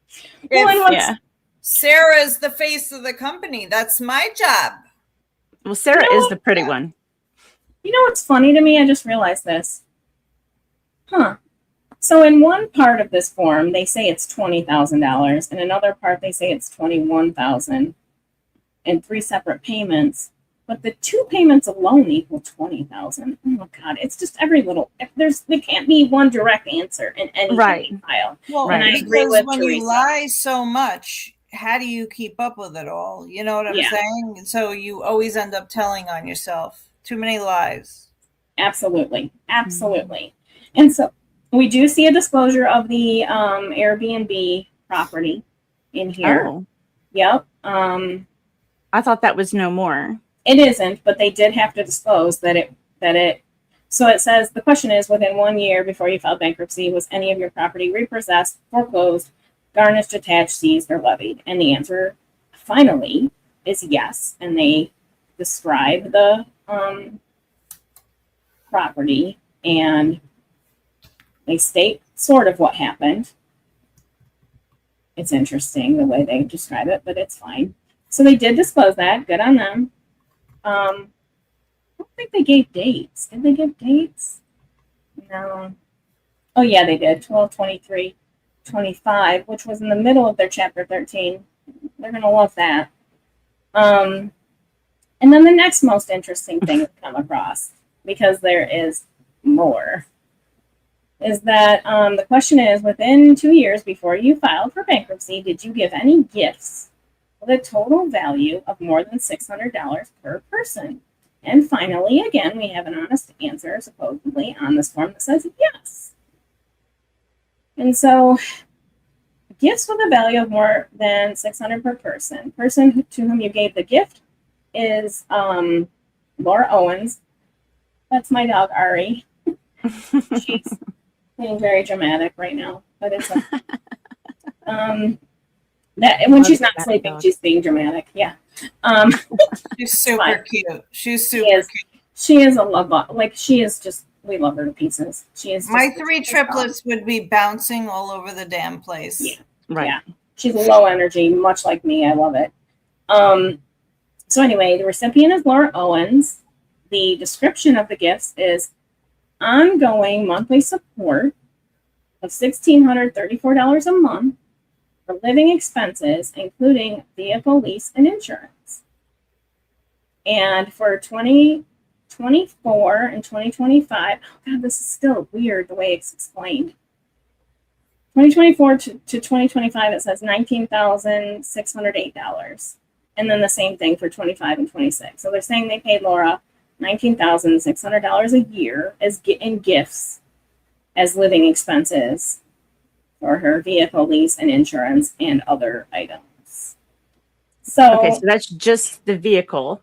Well, and If what's, Yeah. Sarah's the face of the company, that's my job. Well, Sarah You know is the pretty one. you know what's funny to me? I just realized this. Huh. So in one part of this form, they say it's $20,000. In another part, they say it's $21,000 in 3 separate payments. But the 2 payments alone equal $20,000. Oh my God! It's just every little. There can't be one direct answer in any Right. file. Well, Right. And I agree because with when Teresa. you lie so much, how do you keep up with it all? You know what I'm Yeah. saying? So you always end up telling on yourself. Too many lies. Absolutely. Absolutely. And so we do see a disclosure of the Airbnb property in here. Oh, Yep. I thought that was no more. It isn't, but they did have to disclose that it. So it says the question is, within 1 year before you filed bankruptcy, was any of your property repossessed, foreclosed, garnished, attached, seized, or levied? And the answer, finally, is yes. And they describe the property, and they state sort of what happened. It's interesting the way they describe it, but it's fine. So they did disclose that. Good on them. I don't think they gave dates. Did they give dates? No. Oh, yeah, they did. 12/23/25, which was in the middle of their Chapter 13. They're going to love that. And then the next most interesting thing to come across, because there is more, is that the question is, within 2 years before you filed for bankruptcy, did you give any gifts with a total value of more than $600 per person? And finally, again, we have an honest answer, supposedly, on this form that says yes. And so, gifts with a value of more than $600 per person. Person to whom you gave the gift is Laura Owens. That's my dog, Ari. She's being very dramatic right now, but it's that when she's not sleeping, she's being dramatic. Yeah. She's super cute. She's super cute. She is a love bug. Like, she is just, we love her to pieces. She is. My 3 triplets would be bouncing all over the damn place. Yeah. Right. Yeah. She's low energy, much like me. I love it. So anyway, the recipient is Laura Owens. The description of the gifts is ongoing monthly support of $1,634 a month for living expenses, including vehicle lease and insurance. And for 2024 and 2025, oh God, this is still weird the way it's explained. 2024 to 2025, it says $19,608. And then the same thing for 25 and 26. So they're saying they paid Laura $19,600 a year in gifts as living expenses for her vehicle lease and insurance and other items. So, Okay, so that's just the vehicle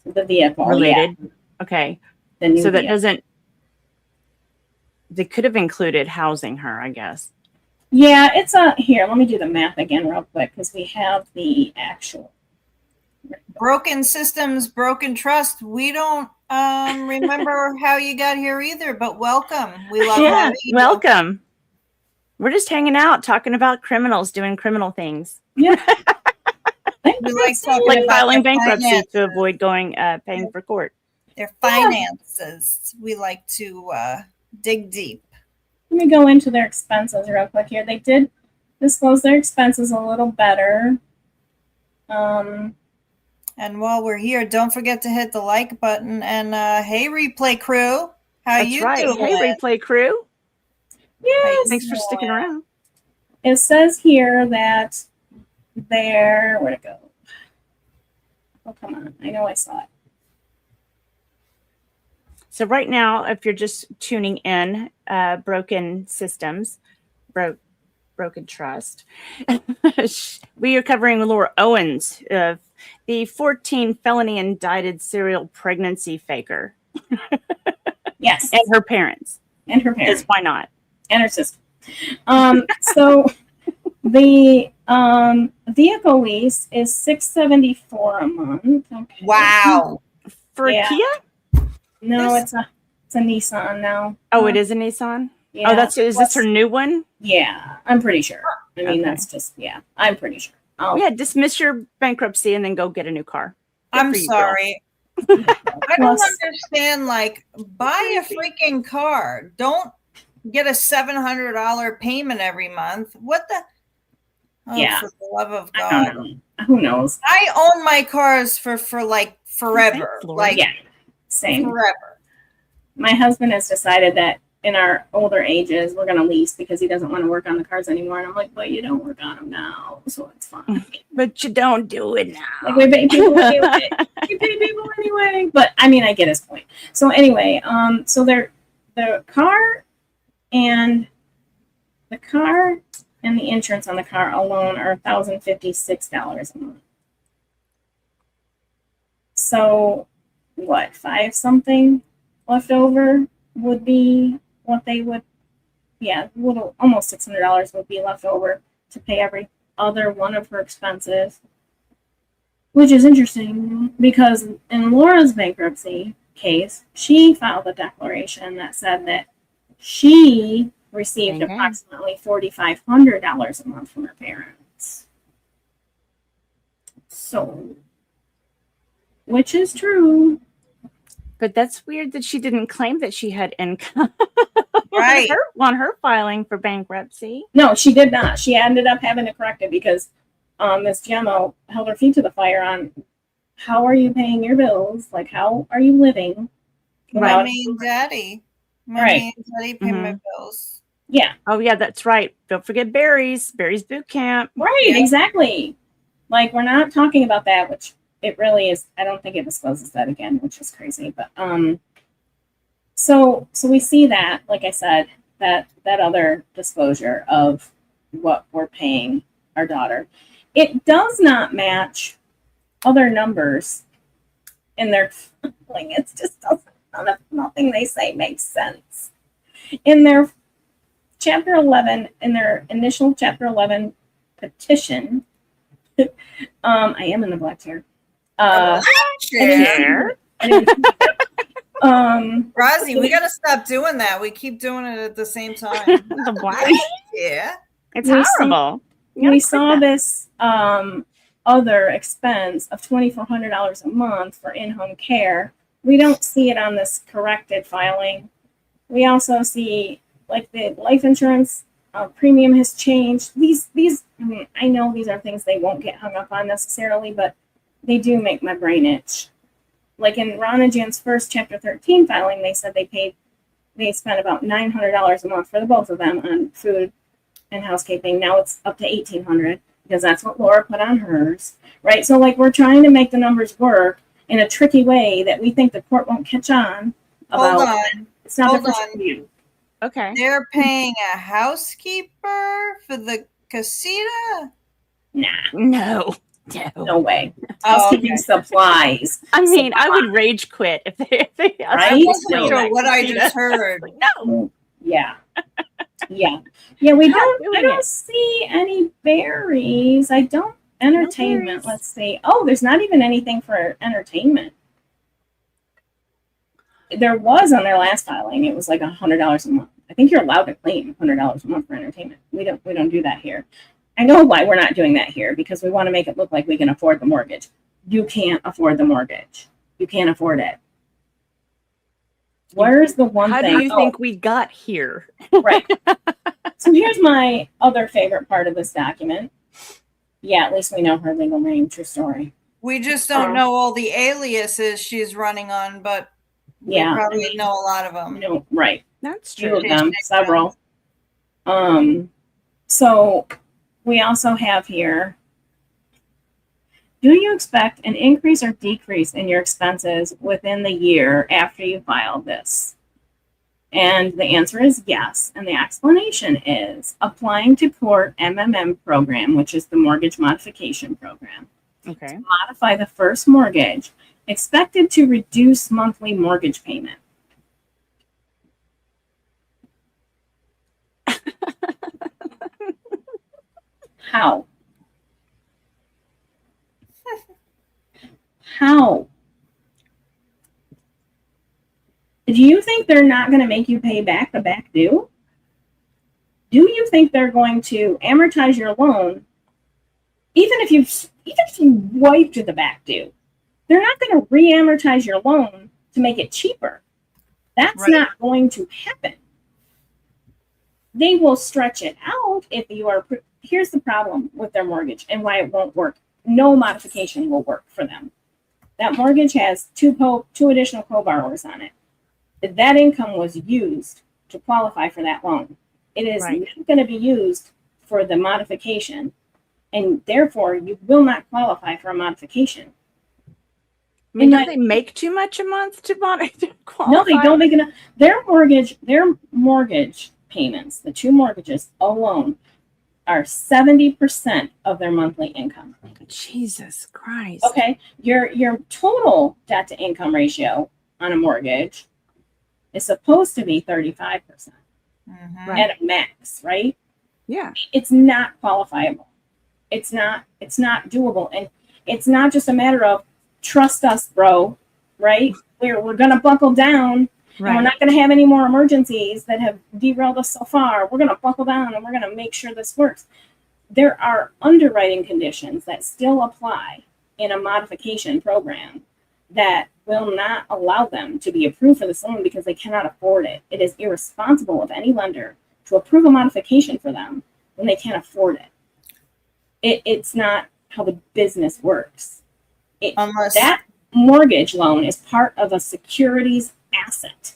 related. Yeah. Okay. The new So that vehicle. doesn't, they could have included housing her, I guess. Yeah, it's here, let me do the math again real quick because we have the actual. Broken systems, broken trust. We don't remember how you got here either, but welcome. We love having you. Welcome. We're just hanging out, talking about criminals doing criminal things. Yeah. We like talking Like about filing their bankruptcy finances. to avoid paying for court. Their finances. We like to dig deep. Let me go into their expenses real quick here. They did disclose their expenses a little better. And while we're here, don't forget to hit the like button. And hey, replay crew, how That's you right. doing? Hey, replay crew. Yes. Thanks for sticking around. It says here that where'd it go? Oh, come on. I know I saw it. So right now, if you're just tuning in, broken systems, broken trust, we are covering Laura Owens, the 14 felony indicted serial pregnancy faker. Yes. And her parents. And her parents. Why not? And her sister. So the vehicle lease is $674 a month. Okay. Wow. For a Yeah. Kia? No, it's a Nissan now. Oh, it is a Nissan? Yeah. Oh, is this her new one? Yeah, I'm pretty sure. I mean, Okay. that's just, yeah, I'm pretty sure. Yeah, dismiss your bankruptcy and then go get a new car. Good I'm for you, girl. sorry. I don't Plus- understand. Like, buy a freaking car. Don't get a $700 payment every month. What the? Oh, Yeah. for the love of I God! don't know. Who knows? I own my cars for like forever. Okay, Lord. Like Yeah, same. forever. My husband has decided that in our older ages, we're going to lease because he doesn't want to work on the cars anymore. And I'm like, but you don't work on them now, so it's fine. But you don't do it now. Like, we pay people anyway. We pay people anyway. But I mean, I get his point. So anyway, so the car and the insurance on the car alone are $1,056 a month. So what, 5 something left over would be what they would, yeah, little almost $600 would be left over to pay every other one of her expenses, which is interesting because in Laura's bankruptcy case, she filed a declaration that said that she received Okay. approximately $4,500 a month from her parents. So, which is true. But that's weird that she didn't claim that she had income Right. on her filing for bankruptcy. No, she did not. She ended up having to correct it because Miss Gemmo held her feet to the fire on how are you paying your bills? Like, how are you living? without- Mommy and daddy. Mommy Right. and daddy pay my bills. Yeah, Oh yeah, that's right. Don't forget Barry's boot camp. right, Yeah. exactly. Like, we're not talking about that, which it really is. I don't think it discloses that again, which is crazy. But so we see that, like I said, that other disclosure of what we're paying our daughter. It does not match other numbers in their filing. It just doesn't. Nothing they say makes sense. In their Chapter 11, in their initial Chapter 11 petition, I am in the black chair. Share. Um, Rosie, we gotta stop doing that. We keep doing it at the same time. The black. Yeah. It's We horrible. You gotta we quit saw that. this other expense of $2,400 a month for in-home care. We don't see it on this corrected filing. We also see like the life insurance premium has changed. These I know these are things they won't get hung up on necessarily, but they do make my brain itch. Like in Ron and Jan's first Chapter 13 filing, they said they spent about $900 a month for the both of them on food and housekeeping. Now it's up to $1,800 because that's what Laura put on hers, right? So like we're trying to make the numbers work in a tricky way that we think the court won't catch on about. Hold on. It's not Hold the first on. review. Okay. They're paying a housekeeper for the casita? Nah, No. no way. Oh, Housekeeping supplies. I mean, I would rage quit if they Right? I No. wasn't sure what I just heard. No. Yeah. Yeah. Yeah, we Not don't doing I don't it. see any berries. I don't entertainment. berries. Let's see. Oh, there's not even anything for entertainment. There was on their last filing, it was like $100 a month. I think you're allowed to claim $100 a month for entertainment. We don't do that here. I know why we're not doing that here, because we want to make it look like we can afford the mortgage. You can't afford the mortgage. You can't afford it. Where's the one How thing? do you think we got here? Right. So here's my other favorite part of this document. Yeah, at least we know her legal name. True story. We just don't know all the aliases she's running on, but Yeah, we probably I mean, know a lot of them. No, right. That's Few true. of them, several. So we also have here, do you expect an increase or decrease in your expenses within the year after you file this? And the answer is yes. And the explanation is applying to court MMM program, which is the mortgage modification program, Okay. modify the first mortgage, expected to reduce monthly mortgage payment. How? How? Do you think they're not going to make you pay back the back due? Do you think they're going to amortize your loan, even if you wiped the back due? They're not going to re-amortize your loan to make it cheaper. That's Right. not going to happen. They will stretch it out if you are. Here's the problem with their mortgage and why it won't work. No modification will work for them. That mortgage has two additional co-borrowers on it. That income was used to qualify for that loan. It is Right. not going to be used for the modification, and therefore you will not qualify for a modification. I mean, And don't they make too much a month to qualify? No, they don't make enough. Their mortgage payments, the two mortgages alone, are 70% of their monthly income. Jesus Christ. Okay, your total debt to income ratio on a mortgage is supposed to be 35% Mhm. at a max, right? Yeah. It's not qualifiable. It's not doable, and it's not just a matter of trust us, bro, right? We're gonna buckle down. And we're Right. not going to have any more emergencies that have derailed us so far. We're going to buckle down and we're going to make sure this works. There are underwriting conditions that still apply in a modification program that will not allow them to be approved for this loan because they cannot afford it. It is irresponsible of any lender to approve a modification for them when they can't afford it. It's not how the business works. Unless That mortgage loan is part of a securities asset.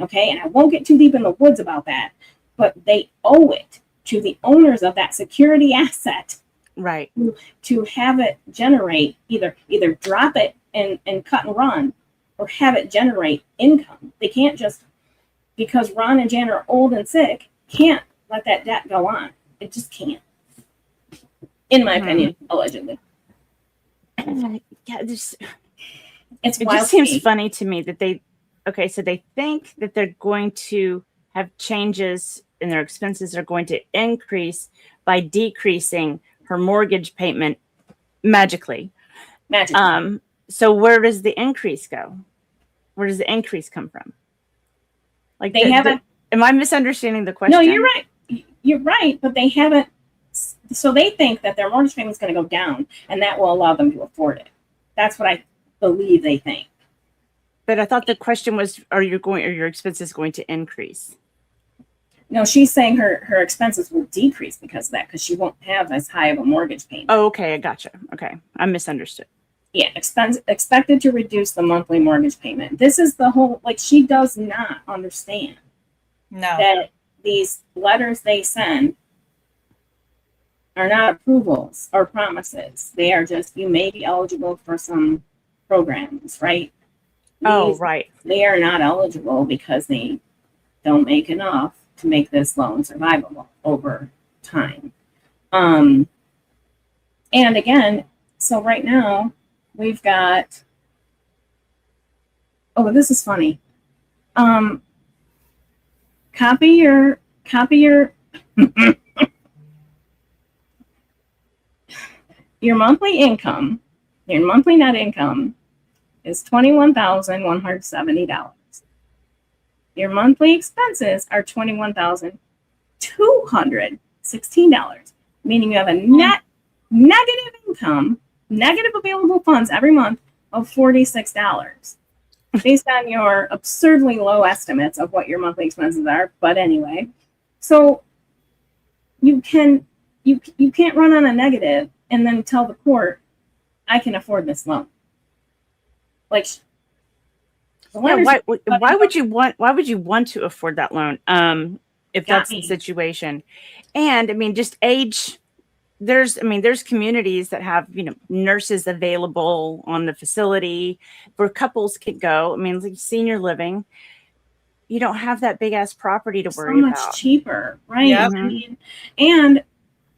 Okay, and I won't get too deep in the woods about that, but they owe it to the owners of that security asset Right. to have it generate either drop it and cut and run, or have it generate income. They can't just, because Ron and Jan are old and sick, can't let that debt go on. It just can't. In my opinion, allegedly. Yeah, It's it wild just to seems me. funny to me that so they think that they're going to have changes and their expenses are going to increase by decreasing her mortgage payment magically. So where does the increase go? Where does the increase come from? Like They haven't. Am I misunderstanding the question? No, you're right. You're right, but they haven't. So they think that their mortgage payment is going to go down, and that will allow them to afford it. That's what I believe they think. But I thought the question was, are your expenses going to increase? No, she's saying her expenses will decrease because of that, because she won't have as high of a mortgage payment. Oh, okay, I gotcha. Okay, I misunderstood. Yeah, expected to reduce the monthly mortgage payment. This is the whole, like, she does not understand no. that these letters they send are not approvals or promises. They are just, you may be eligible for some programs, right? Oh, right. They are not eligible because they don't make enough to make this loan survivable over time. And again, so right now we've got, oh, this is funny. Copy your your monthly income, your monthly net income is $21,170. Your monthly expenses are $21,216, meaning you have a net negative income, negative available funds every month of $46, based on your absurdly low estimates of what your monthly expenses are. But anyway, so you can't run on a negative and then tell the court, I can afford this loan. Like, why would you want to afford that loan if that's the situation? And I mean, just age. There's communities that have nurses available on the facility where couples can go. I mean, like senior living, you don't have that big ass property to worry about. So much cheaper, right? Yep. I mean,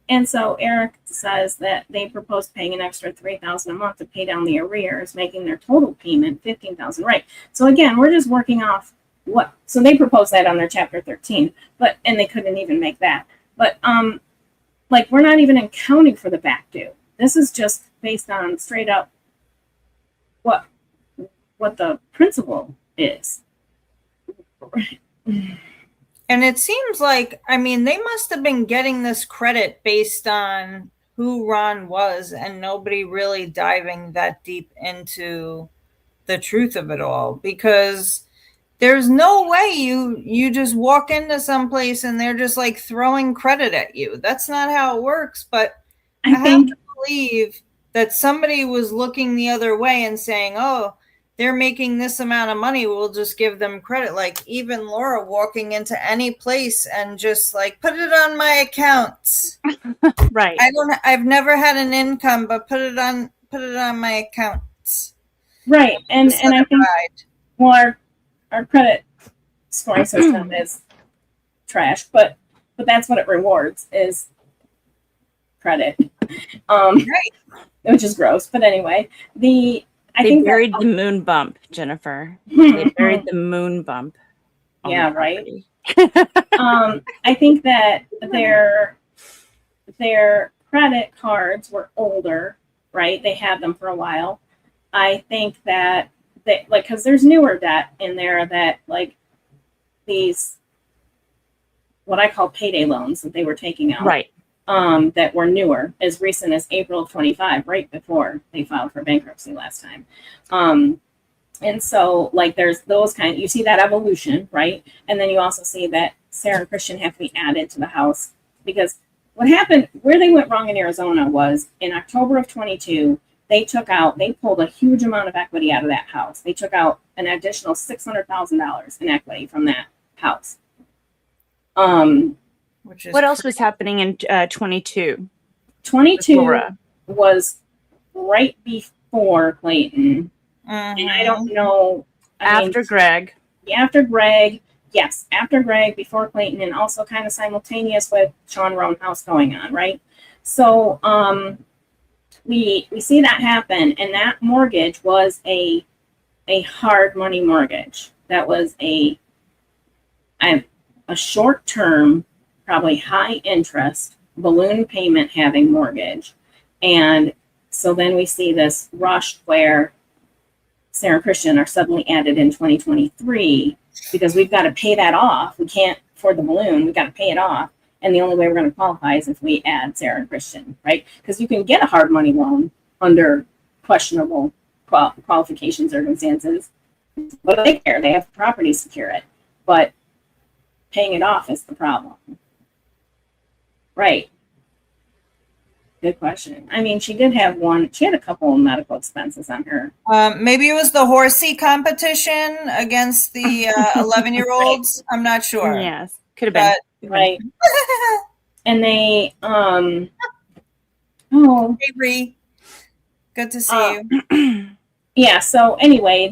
and so Eric says that they proposed paying an extra $3,000 a month to pay down the arrears, making their total payment $15,000. Right. So again, we're just working off what. So they proposed that on their Chapter 13, and they couldn't even make that. But like, we're not even accounting for the back due. This is just based on straight up what the principal is. And it seems like, I mean, they must have been getting this credit based on who Ron was and nobody really diving that deep into the truth of it all, because there's no way you just walk into someplace and they're just like throwing credit at you. That's not how it works. But I have to believe that somebody was looking the other way and saying, oh, they're making this amount of money, we'll just give them credit. Like even Laura walking into any place and just like, put it on my accounts. Right. I've never had an income, but put it on my accounts. Right. And I think, well, our credit scoring system is trash, but that's what it rewards is credit. Right. Which is gross. But anyway, I They think buried the moon bump, Jennifer. They buried the moon bump. Yeah, right. I think that their credit cards were older, right? They had them for a while. I think that because there's newer debt in there that like these what I call payday loans that they were taking out, Right. That were newer, as recent as April of 25, right before they filed for bankruptcy last time. And so like there's those kind, you see that evolution, right? And then you also see that Sarah and Christian have to be added to the house, because what happened, where they went wrong in Arizona was in October of 22, they pulled a huge amount of equity out of that house. They took out an additional $600,000 in equity from that house. What else was happening in 22? 22 was right before Clayton. And I don't know. After Greg. After Greg, yes. After Greg, before Clayton, and also kind of simultaneous with Sean Roanhouse going on, right? So we see that happen, and that mortgage was a hard money mortgage. That was a short-term, probably high interest, balloon payment having mortgage. And so then we see this rush where Sarah and Christian are suddenly added in 2023 because we've got to pay that off. We can't afford the balloon. We've got to pay it off. And the only way we're going to qualify is if we add Sarah and Christian, right? Because you can get a hard money loan under questionable qualification circumstances. But they care. They have property secure it. But paying it off is the problem. Right. Good question. I mean, she had a couple of medical expenses on her. Maybe it was the horsey competition against the 11-year-olds. Right. I'm not sure. Yes, could have been. Right. And they, Hey, Ree. Good to see you. Yeah. So anyway,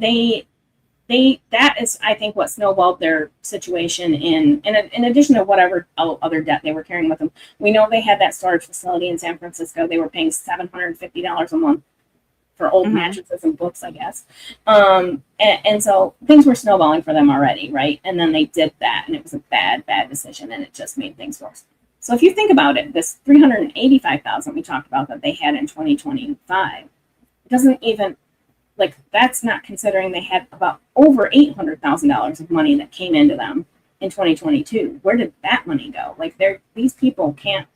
that is, I think, what snowballed their situation in addition to whatever other debt they were carrying with them. We know they had that storage facility in San Francisco. They were paying $750 a month for old mattresses and books, I guess. And so things were snowballing for them already, right? And then they did that, and it was a bad decision, and it just made things worse. So if you think about it, this $385,000 we talked about that they had in 2025 doesn't even, like, that's not considering they had about over $800,000 of money that came into them in 2022. Where did that money go? Like, these people can't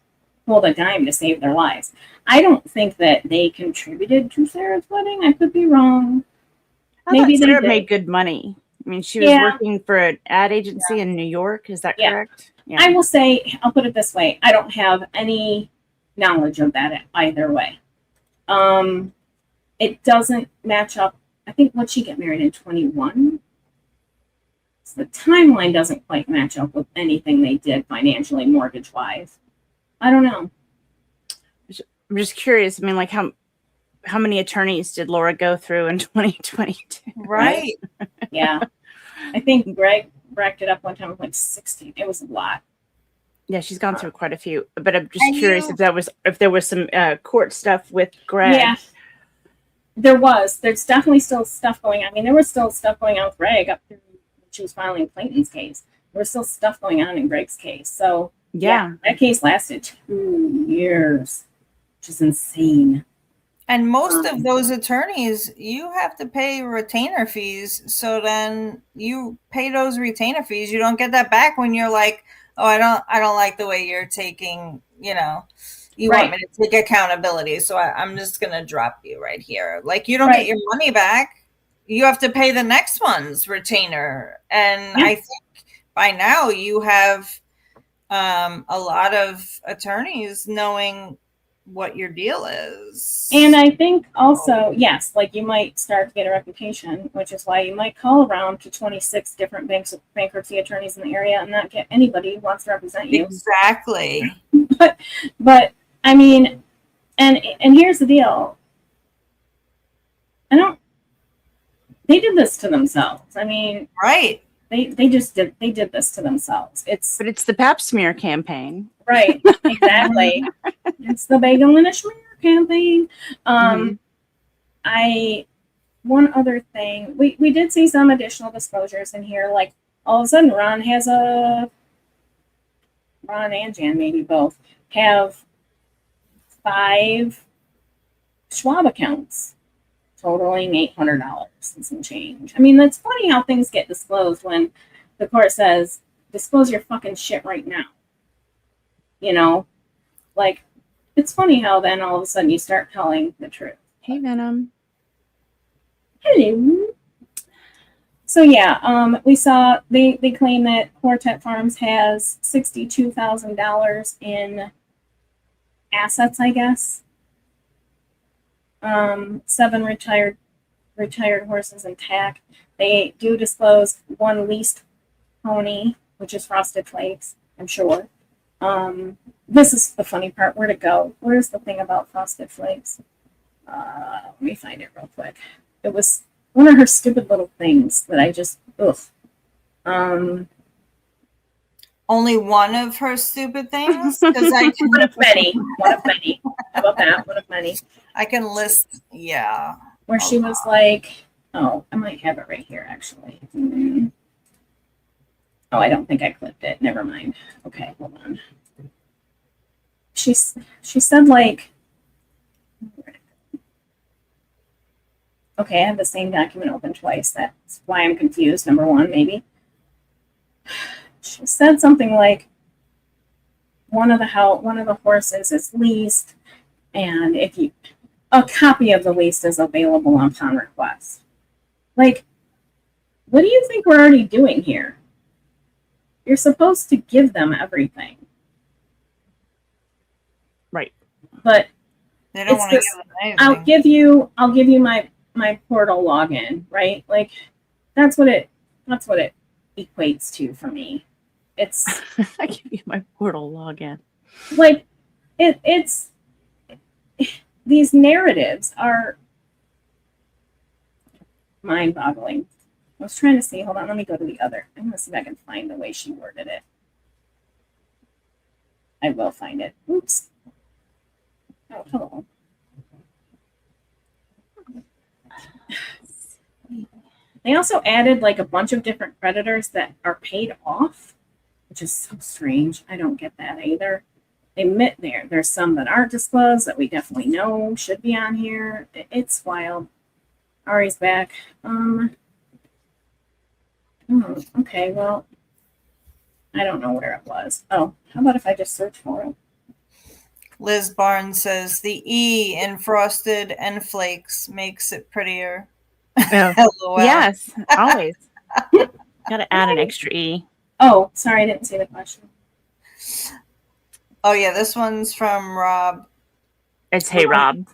hold a dime to save their lives. I don't think that they contributed to Sarah's wedding. I could be wrong. Maybe Sarah made good money. I mean, she was working for an ad agency in New York. Is that correct? Yeah. I will say, I'll put it this way. I don't have any knowledge of that either way. It doesn't match up. I think, what she get married in 21? So the timeline doesn't quite match up with anything they did financially, mortgage-wise. I don't know. I'm just curious. I mean, like, how many attorneys did Laura go through in 2022? Right. Yeah. I think Greg racked it up one time with like 16. It was a lot. Yeah, she's gone through quite a few. But I'm just curious if there was some court stuff with Greg. Yeah. There's definitely still stuff going on. I mean, there was still stuff going on with Greg up through when she was filing Clayton's case. There was still stuff going on in Greg's case. So yeah, that case lasted 2 years, which is insane. And most of those attorneys, you have to pay retainer fees. So then you pay those retainer fees. You don't get that back when you're like, oh, I don't like the way you're taking, you want me to take accountability. So I'm just going to drop you right here. Like, you don't get your money back. You have to pay the next one's retainer. And I think by now you have a lot of attorneys knowing what your deal is. And I think also, yes, like you might start to get a reputation, which is why you might call around to 26 different bankruptcy attorneys in the area and not get anybody who wants to represent you. Exactly. But I mean, and here's the deal. They did this to themselves. I mean, right. They did this to themselves. But it's the pap smear campaign. Right, exactly. It's the bagel and a schmear campaign. One other thing, we did see some additional disclosures in here, like all of a sudden Ron and Jan maybe both have 5 Schwab accounts totaling $800 and some change. I mean, that's funny how things get disclosed when the court says, disclose your fucking shit right now. Like, it's funny how then all of a sudden you start telling the truth. Hey, Venom. Hello. So yeah, we saw they claim that Quartet Farms has $62,000 in assets, I guess. 7 retired horses intact. They do disclose 1 leased pony, which is Frosted Flakes, I'm sure. This is the funny part. Where'd it go? Where's the thing about Frosted Flakes? Let me find it real quick. It was one of her stupid little things that I just, ugh. Only one of her stupid things? Because I can One of many. How about that? One of many. I can list, Where she was like, oh, I might have it right here, actually. Oh, I don't think I clipped it. Never mind. Okay, hold on. She said like, okay, I have the same document open twice. That's why I'm confused. Number 1, maybe. She said something like, one of the horses is leased, and a copy of the lease is available upon request. Like, what do you think we're already doing here? You're supposed to give them everything. Right. But they don't want to give them anything. I'll give you my portal login, right? Like, that's what it equates to for me. It's I give you my portal login. Like, it's these narratives are mind-boggling. I was trying to see. Hold on, let me go to the other. I'm gonna see if I can find the way she worded it. I will find it. Oops. Oh, hello. They also added like a bunch of different creditors that are paid off, which is so strange. I don't get that either. They admit there's some that aren't disclosed that we definitely know should be on here. It's wild. Ari's back. Okay, well, I don't know where it was. Oh, how about if I just search for it? Liz Barnes says the E in Frosted and Flakes makes it prettier. Oh. LOL. Yes, always. Gotta add an extra E. Oh, sorry, I didn't see the question. Oh, yeah, this one's from Rob. It's Hey Rob.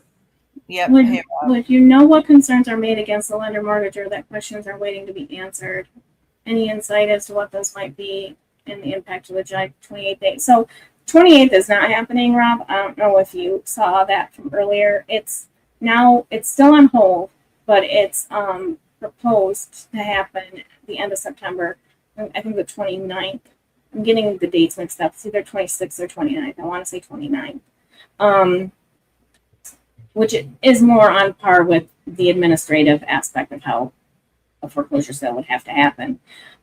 Yep, Hey Rob. Would you know what concerns are made against the lender mortgager that questions are waiting to be answered? Any insight as to what those might be and the impact of the July 28th date? So 28th is not happening, Rob. I don't know if you saw that from earlier. It's still on hold, but it's proposed to happen at the end of September. I think the 29th. I'm getting the dates mixed up. It's either 26th or 29th. I want to say 29th. Which is more on par with the administrative aspect of how a foreclosure sale would have to happen.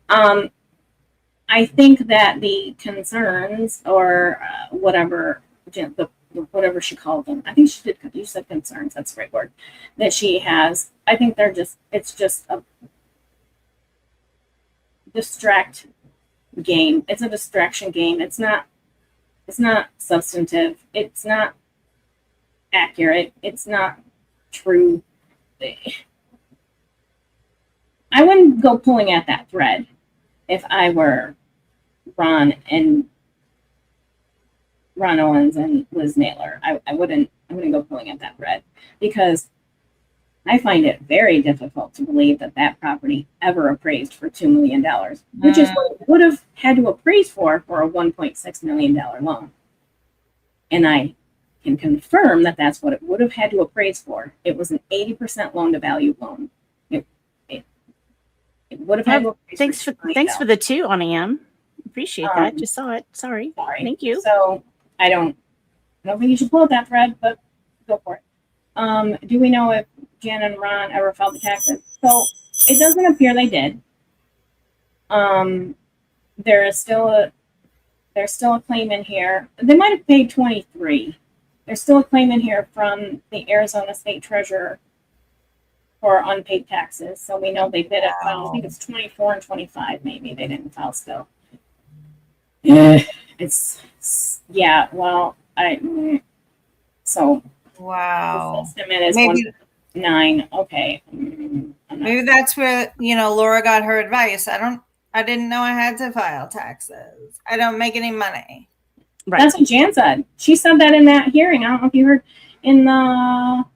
I think that the concerns or whatever, the whatever she called them. I think she did use the concerns. That's the right word that she has. I think it's just a distract game. It's a distraction game. It's not substantive. It's not accurate. It's not true. I wouldn't go pulling at that thread if I were Ron Owens and Liz Naylor. I wouldn't go pulling at that thread, because I find it very difficult to believe that property ever appraised for $2 million, which is what it would have had to appraise for a $1.6 million loan. And I can confirm that that's what it would have had to appraise for. It was an 80% loan to value loan. It would have had to appraise thanks for the 2 on AM. Appreciate that. Just saw it. Sorry. Thank you. So I don't think you should pull that thread, but go for it. Do we know if Jan and Ron ever filed the taxes? So it doesn't appear they did. There's still a claim in here. They might have paid 23. There's still a claim in here from the Arizona State Treasurer for unpaid taxes. So we know they did it. I think it's 24 and 25. Maybe they didn't file still. So Wow. the estimate is Maybe 1.9. Okay. maybe that's where Laura got her advice. I didn't know I had to file taxes. I don't make any money. Right. That's what Jan said. She said that in that hearing. I don't know if you heard in the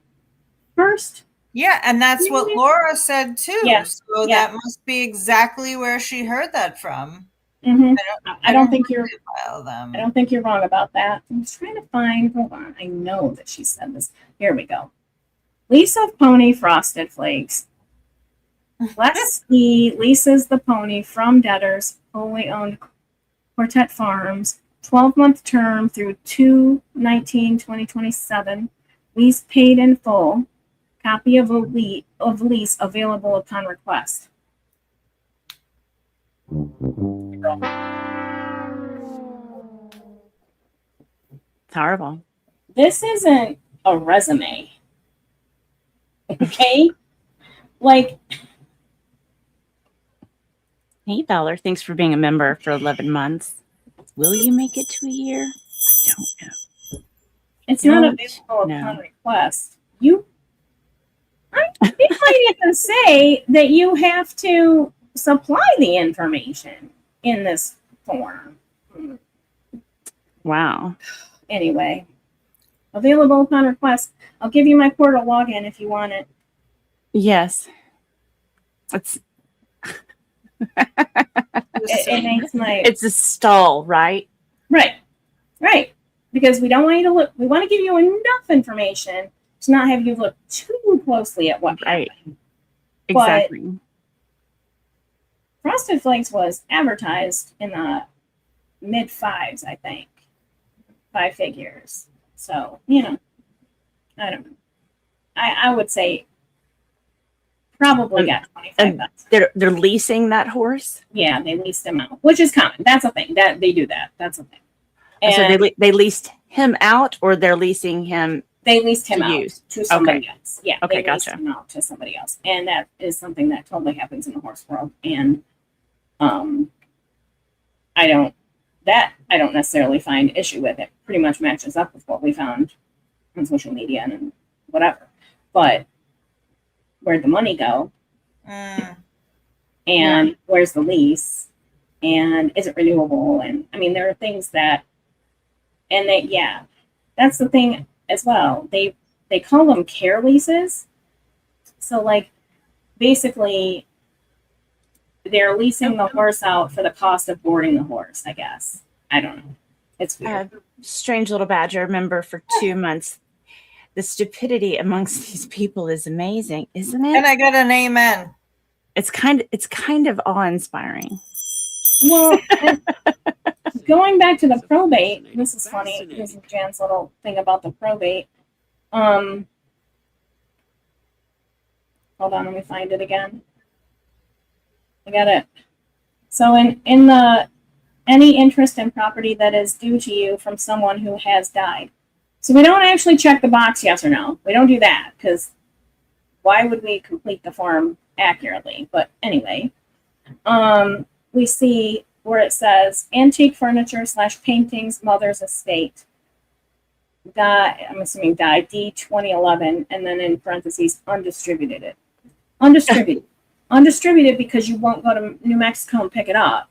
first. Yeah, and that's what Laura said too. Yeah. So that must be exactly where she heard that from. Mm-hmm. I don't think file them. I don't think you're wrong about that. I'm just trying to find. Hold on. I know that she said this. Here we go. Lease of pony Frosted Flakes. Lessee leases the pony from debtors, wholly owned Quartet Farms, 12-month term through 2/19/2027. Lease paid in full. Copy of lease available upon request. It's horrible. This isn't a resume. Okay? Like, Hey, Dollar, thanks for being a member for 11 months. Will you make it to a year? I don't know. it's not available upon request. I might even say that you have to supply the information in this form. Wow. Anyway, available upon request. I'll give you my portal login if you want it. Yes. It's It makes my it's a stall, right? right. Because we don't want you to look. We want to give you enough information to not have you look too closely at what Right. happened. Exactly. Frosted Flakes was advertised in the mid 5s, I think. 5 figures. So, I don't know. I would say probably got 25 bucks. They're leasing that horse. Yeah, they leased him out, which is common. That's a thing. That they do that. That's a thing. And So they leased him out, or they're leasing him. they leased him to out use. to somebody else. Yeah. Okay, they leased gotcha. him out to somebody else. And that is something that totally happens in the horse world. And I don't necessarily find issue with it. Pretty much matches up with what we found on social media and whatever. But where'd the money go? And where's the lease? And is it renewable? And I mean, there are things that, and that's the thing as well. They call them care leases. So like, basically, they're leasing the horse out for the cost of boarding the horse, I guess. I don't know. It's weird. Strange little badger member for 2 months. The stupidity amongst these people is amazing, isn't it? And I got an amen. It's kind of awe-inspiring. Well, going back to the probate, this is funny. This is Jan's little thing about the probate. Hold on, let me find it again. I got it. So in the any interest in property that is due to you from someone who has died. So we don't actually check the box yes or no. We don't do that because why would we complete the form accurately? But anyway, we see where it says antique furniture / paintings, mother's estate. I'm assuming died D 2011, and then in parentheses undistributed. Undistributed because you won't go to New Mexico and pick it up.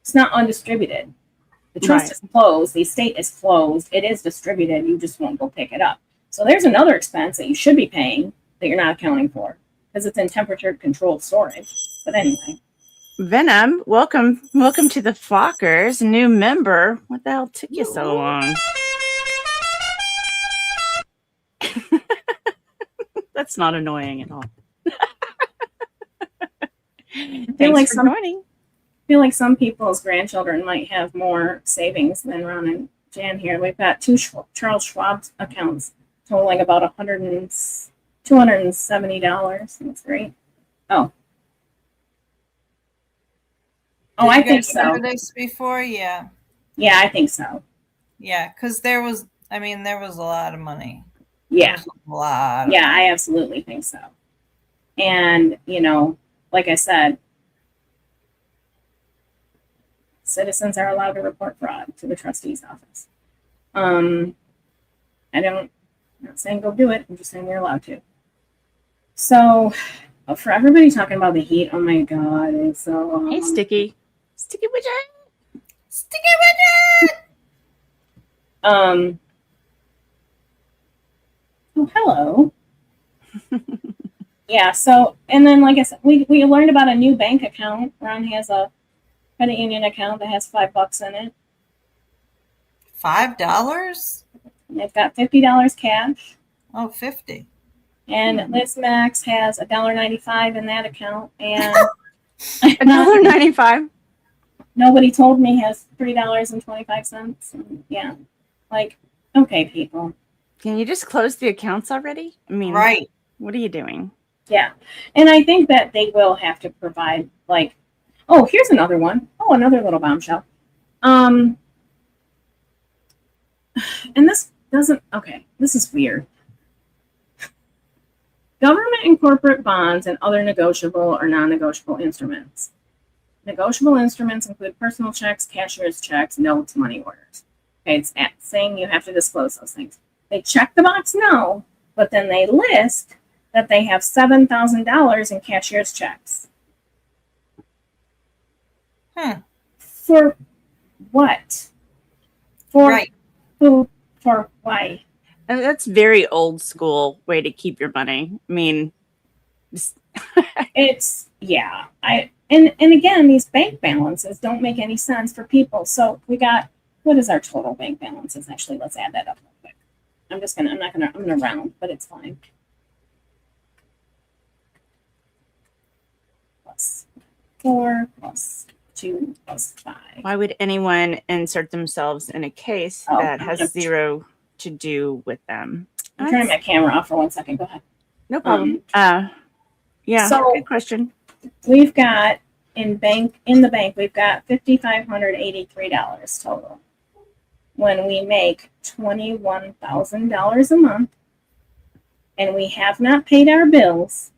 It's not undistributed. The trust is closed. The estate is closed. It is distributed. You just won't go pick it up. So there's another expense that you should be paying that you're not accounting for because it's in temperature controlled storage. But anyway. Venom, welcome to the Flockers, new member. What the hell took you so long? That's not annoying at all. Thanks for joining. I feel like some people's grandchildren might have more savings than Ron and Jan here. We've got 2 Charles Schwab accounts totaling about $270. That's great. Oh, I think so. Remember this before? Yeah. Yeah, I think so. Yeah, because there was a lot of money. Yeah. A lot. Yeah, I absolutely think so. And, like I said, citizens are allowed to report fraud to the trustee's office. I'm not saying go do it. I'm just saying you're allowed to. So, for everybody talking about the heat, oh my God, it's so. Hey, Sticky Widget. Oh, hello. Yeah. So, and then, like I said, we learned about a new bank account. Ron has a credit union account that has $5 in it. $5? They've got $50 cash. Oh, 50. And Liz Max has $1.95 in that account, and $1.95. Nobody told me has $3.25. Yeah, like, okay, people. Can you just close the accounts already? I mean, right. What are you doing? Yeah, and I think that they will have to provide, like, oh, here's another one. Oh, another little bombshell. And this doesn't. Okay, this is weird. Government and corporate bonds and other negotiable or non-negotiable instruments. Negotiable instruments include personal checks, cashier's checks, notes, money orders. Okay, it's saying you have to disclose those things. They check the box no, but then they list that they have $7,000 in cashier's checks. For what? For who? For why? And that's very old school way to keep your money. I mean, it's and again, these bank balances don't make any sense for people. So we got, what is our total bank balances? Actually, let's add that up real quick. I'm gonna round, but it's fine. +4 +2 +5. Why would anyone insert themselves in a case that has zero to do with them? I'm turning my camera off for 1 second. Go ahead. No problem. Yeah, so good question. We've got in the bank, we've got $5,583 total. When we make $21,000 a month and we have not paid our bills,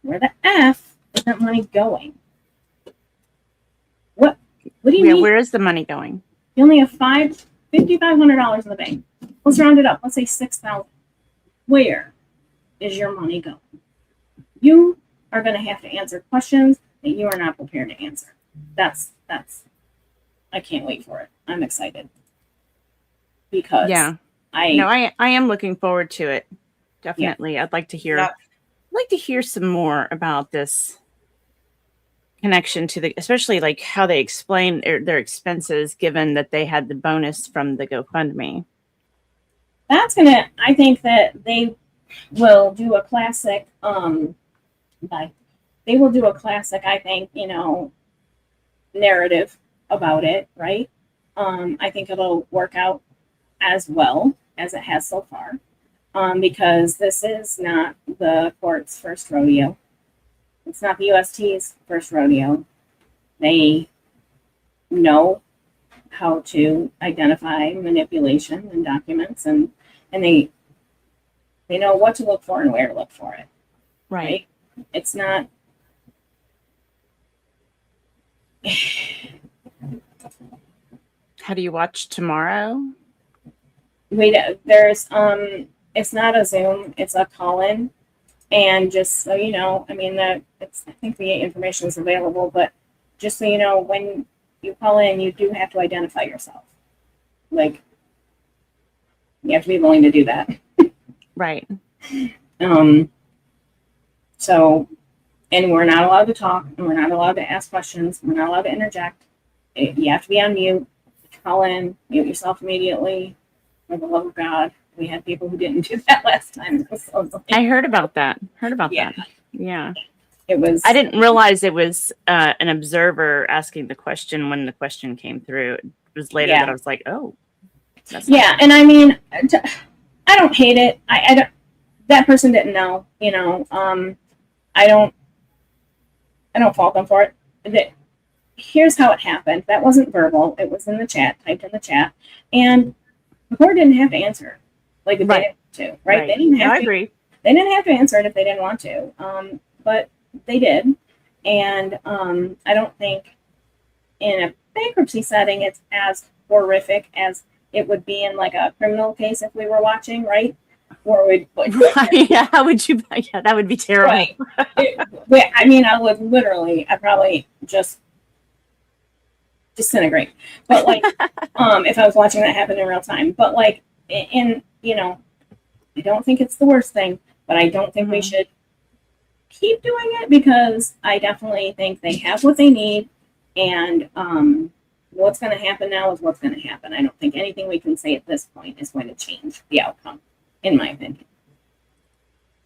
where the F is that money going? What do you mean? Where is the money going? You only have $5,500 in the bank. Let's round it up. Let's say $6,000. Where is your money going? You are going to have to answer questions that you are not prepared to answer. That's. I can't wait for it. I'm excited because I am looking forward to it. Definitely, I'd like to hear. I'd like to hear some more about this connection to especially like how they explain their expenses, given that they had the bonus from the GoFundMe. I think that they will do a classic. They will do a classic. I think narrative about it, right? I think it'll work out as well as it has so far, because this is not the court's first rodeo. It's not the UST's first rodeo. They know how to identify manipulation in documents, and they know what to look for and where to look for it. Right. It's not. How do you watch tomorrow? There's it's not a Zoom, it's a call-in, and just so you know, I mean I think the information is available, but just so you know, when you call in, you do have to identify yourself. Like, you have to be willing to do that. Right. So, and we're not allowed to talk, and we're not allowed to ask questions. We're not allowed to interject. You have to be on mute. Call in, mute yourself immediately. For the love of God, we had people who didn't do that last time. I heard about that. Yeah. Yeah. It was. I didn't realize it was an observer asking the question when the question came through. It was later that I was like, oh. That's And I mean, I don't hate it. I don't. That person didn't know. You know. I don't fault them for it. Here's how it happened. That wasn't verbal. It was in the chat, typed in the chat, and the court didn't have to answer, like if they didn't want to, right? They didn't have to. I agree. They didn't have to answer it if they didn't want to, but they did, and I don't think in a bankruptcy setting it's as horrific as it would be in like a criminal case if we were watching, right? Or would Yeah, how would you? Yeah, that would be terrible. Right. I mean, I'd probably just disintegrate. But like, if I was watching that happen in real time. But like, I don't think it's the worst thing, but I don't think we should keep doing it, because I definitely think they have what they need, and what's going to happen now is what's going to happen. I don't think anything we can say at this point is going to change the outcome, in my opinion.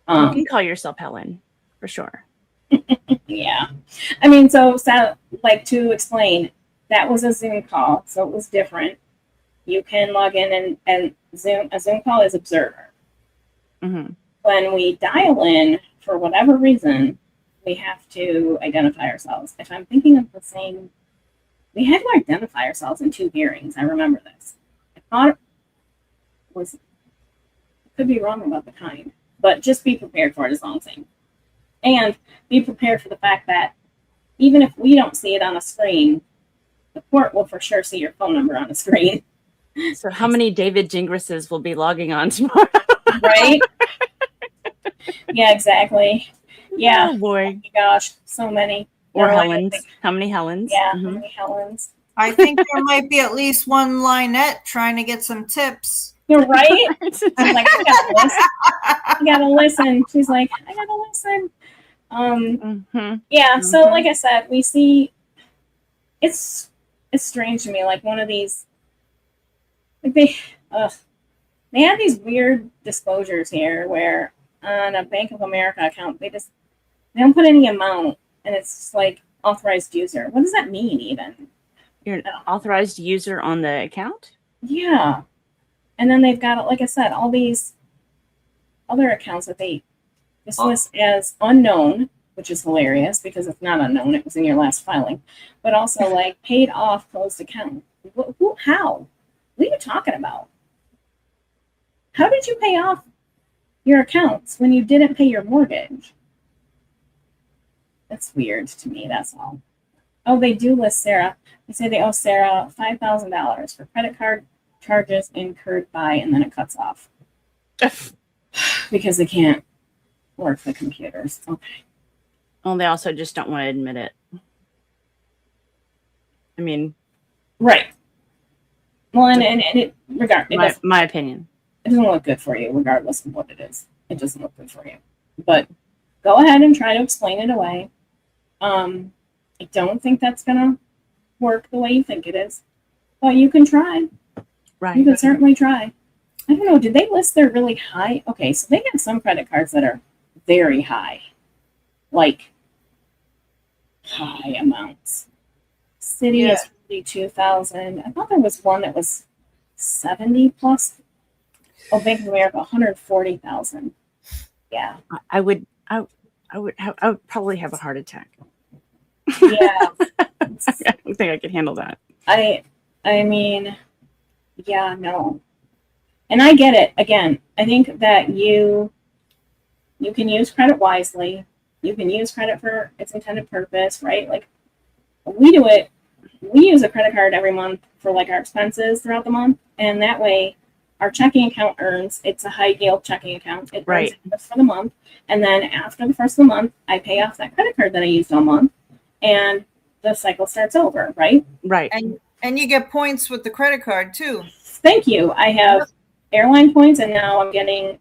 You can call yourself Helen, for sure. Yeah. I mean, so like, to explain, that was a Zoom call, so it was different. You can log in and Zoom. A Zoom call is observer. Mm-hmm. When we dial in, for whatever reason, we have to identify ourselves. If I'm thinking of the same, we had to identify ourselves in 2 hearings. I remember this. I thought it was, could be wrong about the kind, but just be prepared for it is all I'm saying. And be prepared for the fact that even if we don't see it on a screen, the court will for sure see your phone number on the screen. So how many David Gingrises will be logging on tomorrow? Right? Yeah, exactly. Yeah. Oh boy. Oh my gosh, so many. Or Helens. How many Helens? Yeah, how many Helens? I think there might be at least one Lynette trying to get some tips. You're right. I was like, I gotta listen. I gotta listen. She's like, I gotta listen. Yeah. So, like I said, we see. It's strange to me. Like, one of these. Like they have these weird disclosures here where on a Bank of America account they don't put any amount, and it's just like authorized user. What does that mean even? You're an authorized user on the account? Yeah. And then they've got, like I said, all these other accounts that they dismiss as unknown, which is hilarious because it's not unknown. It was in your last filing. But also like paid off closed account. How? What are you talking about? How did you pay off your accounts when you didn't pay your mortgage? That's weird to me, that's all. Oh, they do list Sarah. They say they owe Sarah $5,000 for credit card charges incurred by, and then it cuts off. Because they can't work the computers. Okay. Well, they also just don't want to admit it. I mean. Right. Well, and it, regardless. My opinion. It doesn't look good for you, regardless of what it is. It doesn't look good for you. But go ahead and try to explain it away. I don't think that's going to work the way you think it is. But you can try. Right. You can certainly try. I don't know. Did they list their really high? Okay, so they have some credit cards that are very high. Like, high amounts. City is 42,000. I thought there was one that was 70 plus. Oh, Bank of America, 140,000. Yeah. I would probably have a heart attack. Yeah. I don't think I could handle that. I mean, yeah, no. And I get it. Again, I think that you can use credit wisely. You can use credit for its intended purpose, right? Like we do it. We use a credit card every month for like our expenses throughout the month, and that way our checking account earns. It's a high yield checking account. It earns interest for the month, and then after the first of the month, I pay off that credit card that I used all month, and the cycle starts over, right? Right. And you get points with the credit card too. Thank you. I have airline points, and now I'm getting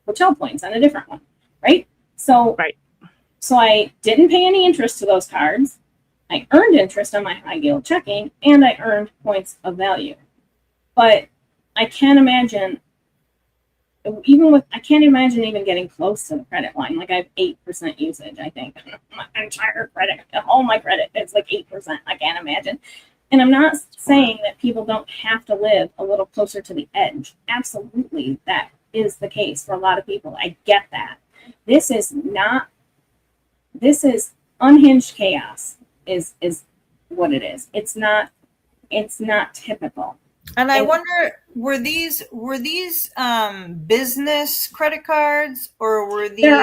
hotel points on a different one, right? So, so I didn't pay any interest to those cards. I earned interest on my high yield checking, and I earned points of value. But I can't imagine, I can't imagine even getting close to the credit line. Like I have 8% usage, I think. My entire credit, all my credit, it's like 8%. I can't imagine. And I'm not saying that people don't have to live a little closer to the edge. Absolutely, that is the case for a lot of people. I get that. This is unhinged chaos is what it is. It's not typical. And I wonder, were these business credit cards or were these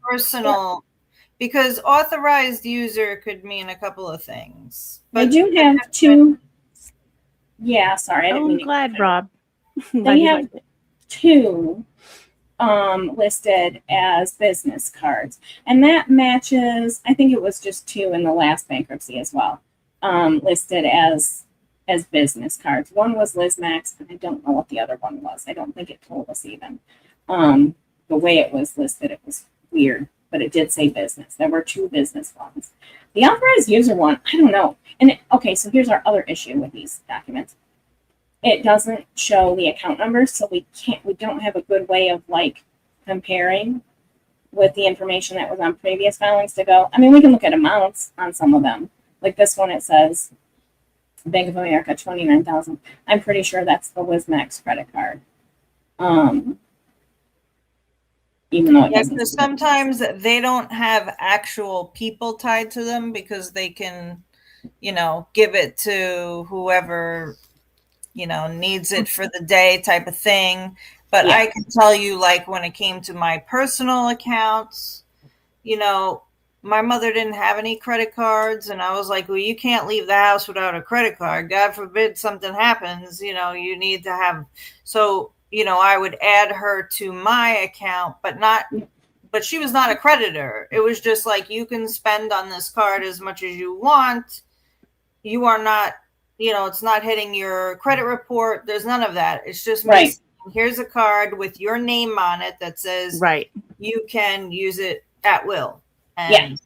personal? Because authorized user could mean a couple of things. But I do have two. Yeah, sorry. I'm glad, Rob. They have two listed as business cards, and that matches. I think it was just two in the last bankruptcy as well, listed as business cards. One was Liz Max, and I don't know what the other one was. I don't think it told us even. The way it was listed, it was weird, but it did say business. There were two business ones. The authorized user one, I don't know. And okay, so here's our other issue with these documents. It doesn't show the account numbers, so we don't have a good way of like comparing with the information that was on previous filings to go. I mean, we can look at amounts on some of them. Like this one, it says Bank of America, $29,000. I'm pretty sure that's the WizMax credit card. Even though it doesn't. Because sometimes they don't have actual people tied to them because they can, give it to whoever, needs it for the day type of thing. But I can tell you, like when it came to my personal accounts, my mother didn't have any credit cards, and I was like, well, you can't leave the house without a credit card. God forbid something happens, you need to have. So, I would add her to my account, but she was not a creditor. It was just like, you can spend on this card as much as you want. You are not, it's not hitting your credit report. There's none of that. It's just me saying, here's a card with your name on it that says you can use it at will. And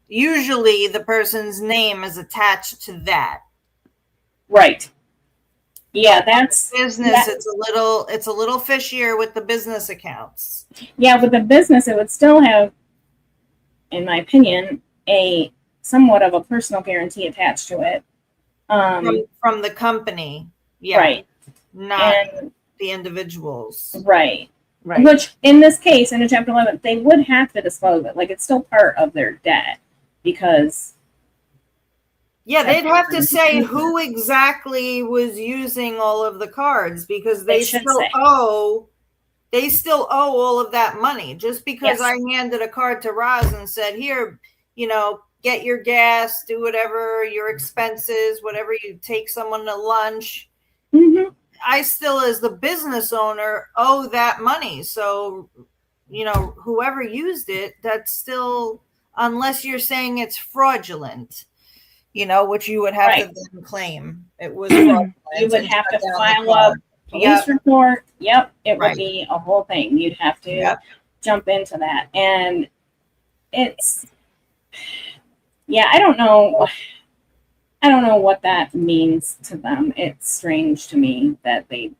usually the person's name is attached to that. Right. Yeah, that's business. It's a little fishier with the business accounts. Yeah, with the business, it would still have, in my opinion, a somewhat of a personal guarantee attached to it. From the company. Yeah. Right. Not the individuals. Right. Right. Which in this case, in a Chapter 11, they would have to disclose it. Like it's still part of their debt because. Yeah, they'd have to say who exactly was using all of the cards because they still owe all of that money. Just because I handed a card to Roz and said, here, get your gas, do whatever, your expenses, whatever you take someone to lunch. Mm-hmm. I still, as the business owner, owe that money. So, whoever used it, that's still, unless you're saying it's fraudulent, which you would have to then claim. It was fraudulent. You would have to file a police report. Yep. It would be a whole thing. You'd have to jump into that. And it's, I don't know. I don't know what that means to them. It's strange to me that they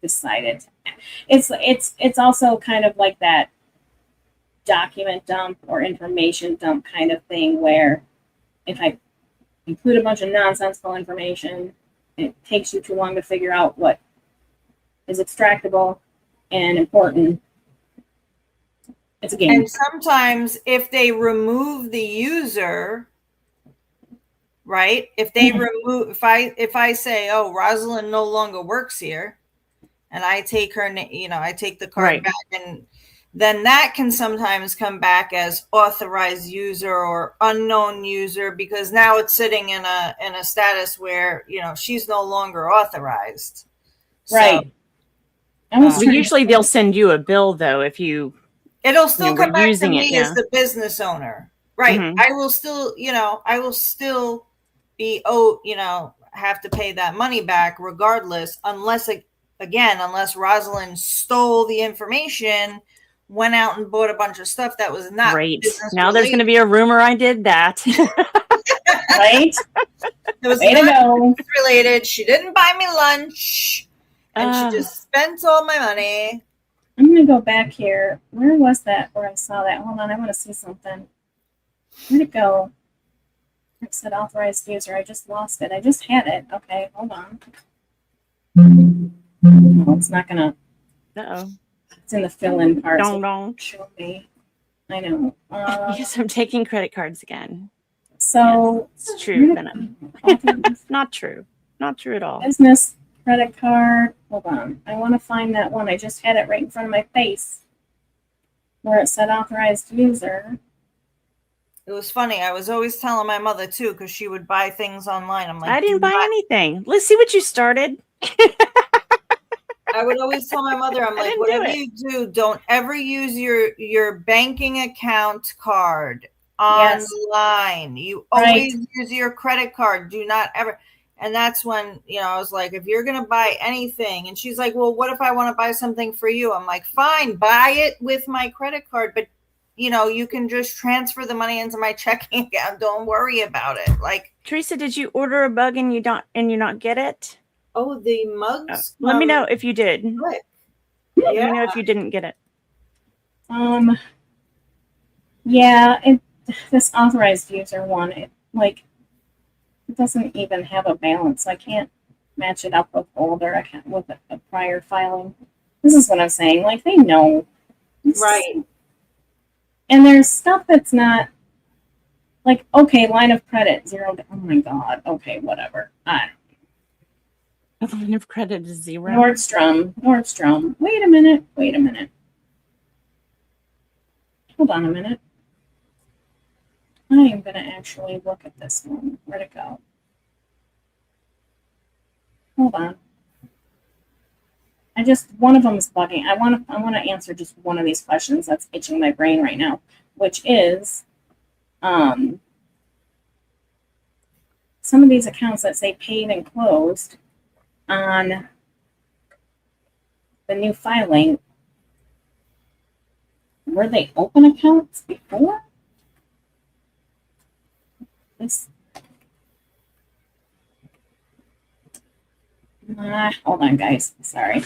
decided. It's also kind of like that document dump or information dump kind of thing where if I include a bunch of nonsensical information, it takes you too long to figure out what is extractable and important. It's a game. And sometimes if they remove the user, right? If they remove, if I say, oh, Rosalind no longer works here, and I take her, I take the card back, and then that can sometimes come back as authorized user or unknown user, because now it's sitting in a status where, she's no longer authorized. Right. So, usually they'll send you a bill though if you. It'll still come back to me as the business owner, right? Mm-hmm. I will still, be have to pay that money back regardless, unless Rosalind stole the information, went out and bought a bunch of stuff that was not right. business Now related. There's going to be a rumor I did that. Right? It was not business related. She didn't buy me lunch, and she just spent all my money. I'm going to go back here. Where was that where I saw that? Hold on, I want to see something. Where'd it go? It said authorized user. I just lost it. I just had it. Okay, hold on. No, it's not going to. Uh-oh. It's in the fill-in part. Don't show me. I know. Yes, I'm taking credit cards again. So yes, it's true, Venom. Not true. Not true at all. Business credit card. Hold on. I want to find that one. I just had it right in front of my face where it said authorized user. It was funny. I was always telling my mother too, because she would buy things online. I'm like, I didn't buy anything. Let's see what you started. I would always tell my mother, I'm like, whatever you do, don't ever use your banking account card online. You always use your credit card. Do not ever. And that's when, I was like, if you're going to buy anything, and she's like, well, what if I want to buy something for you? I'm like, fine, buy it with my credit card. But, you can just transfer the money into my checking account. Don't worry about it. Like, Teresa, did you order a bug and you not get it? Oh, the mugs. Let me know if you did. Let me know if you didn't get it. Yeah, this authorized user one, it doesn't even have a balance. I can't match it up with older. I can't with a prior filing. This is what I'm saying. Like, they know, right? And there's stuff that's not like, okay, line of credit 0. Oh my God. Okay, whatever. I don't know. Line of credit is 0. Nordstrom. Wait a minute. Hold on a minute. I am going to actually look at this one. Where'd it go? Hold on. One of them is bugging. I want to answer just one of these questions that's itching my brain right now, which is, some of these accounts that say paid and closed on the new filing, were they open accounts before? Hold on, guys. Sorry.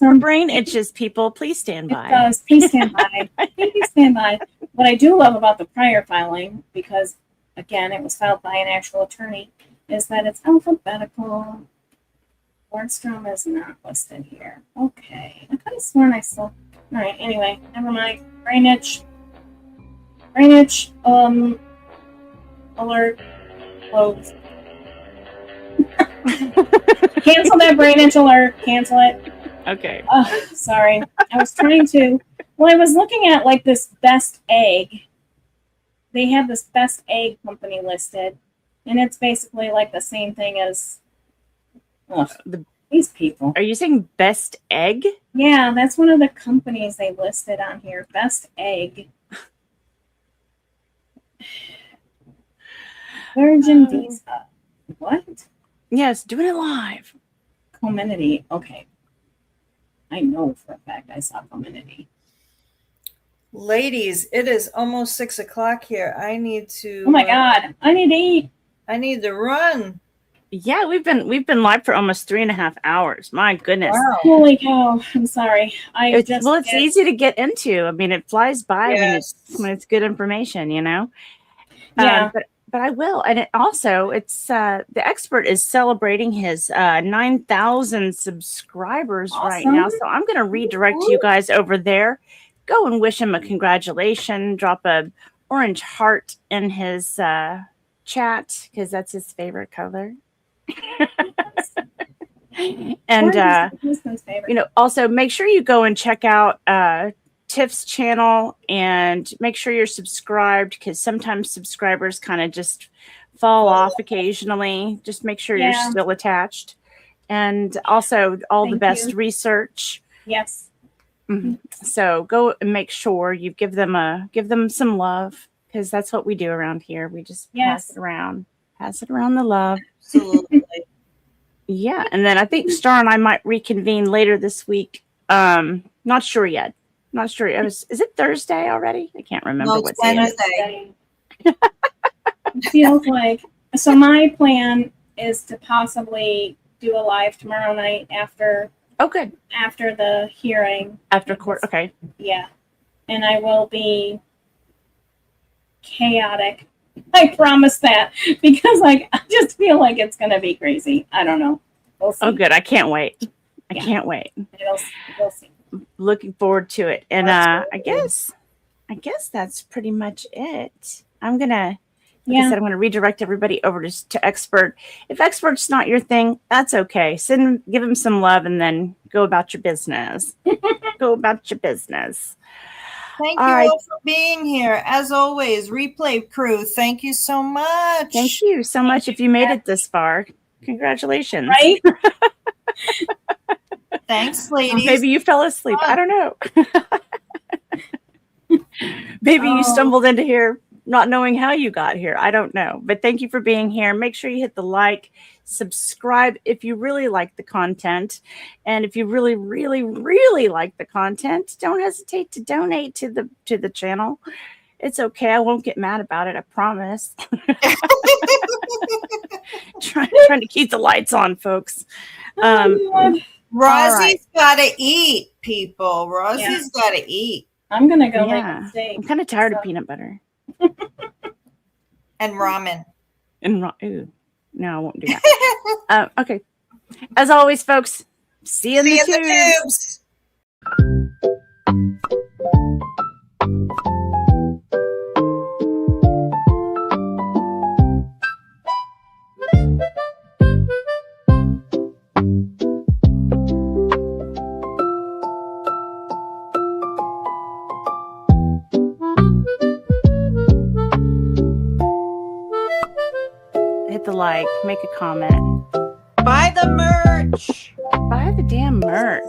Our brain itches, people. Please stand by. It does. Please stand by. Please stand by. What I do love about the prior filing, because, again, it was filed by an actual attorney, is that it's alphabetical. Nordstrom is not listed here. Okay. I could have sworn I saw. All right. Anyway, never mind. Brain itch. Alert. Closed. Cancel that brain itch alert. Cancel it. Okay. Sorry. I was trying to. Well, I was looking at like this Best Egg. They have this Best Egg company listed, and it's basically like the same thing as these people. Are you saying Best Egg? Yeah, that's one of the companies they listed on here. Best Egg. Virgin Visa. What? Yes, doing it live. Comenity. Okay. I know for a fact I saw Comenity. Ladies, it is almost 6 o'clock here. I need to. Oh my God! I need to eat. I need to run. Yeah, we've been live for almost 3.5 hours. My goodness! Wow. Holy cow! I'm sorry. It's easy to get into. I mean, it flies by when it's good information, Yeah. But I will, and it's the expert is celebrating his 9,000 subscribers right now. So I'm going to redirect you guys over there. Go and wish him a congratulation. Drop a orange heart in his chat because that's his favorite color. And Orange is Husband's favorite. also make sure you go and check out Tiff's channel and make sure you're subscribed, because sometimes subscribers kind of just fall off occasionally. Just make sure you're still attached. And also all the best research. Yes. So go and make sure you give them some love, because that's what we do around here. We just pass it around the love. Absolutely. Yeah, and then I think Star and I might reconvene later this week. Not sure yet. Not sure. Is it Thursday already? I can't remember No, what's Wednesday. It feels like, so my plan is to possibly do a live tomorrow night after good. after the hearing. After court. Okay. Yeah. And I will be chaotic. I promise that, because I just feel like it's going to be crazy. I don't know. We'll see. Oh, good. I can't wait. I can't wait. We'll see. Looking forward to it. And I guess that's pretty much it. I'm gonna, like I said, I'm gonna redirect everybody over to Expert. If Expert's not your thing, that's okay. Give him some love, and then go about your business. Go about your business. Thank you all for being here. As always, Replay crew, thank you so much. Thank you so much. If you made it this far, congratulations. Right? Thanks, ladies. Maybe you fell asleep. I don't know. Maybe you stumbled into here not knowing how you got here. I don't know. But thank you for being here. Make sure you hit the like, subscribe if you really like the content. And if you really, really, really like the content, don't hesitate to donate to the channel. It's okay. I won't get mad about it. I promise. Trying to keep the lights on, folks. Rosie's got to eat, people. Rosie's got to eat. I'm going to go make a steak. I'm kind of tired of peanut butter. And ramen. Ooh. No, I won't do that. Okay. As always, folks, see you in the tubes. Hit the like, make a comment. Buy the merch. Buy the damn merch.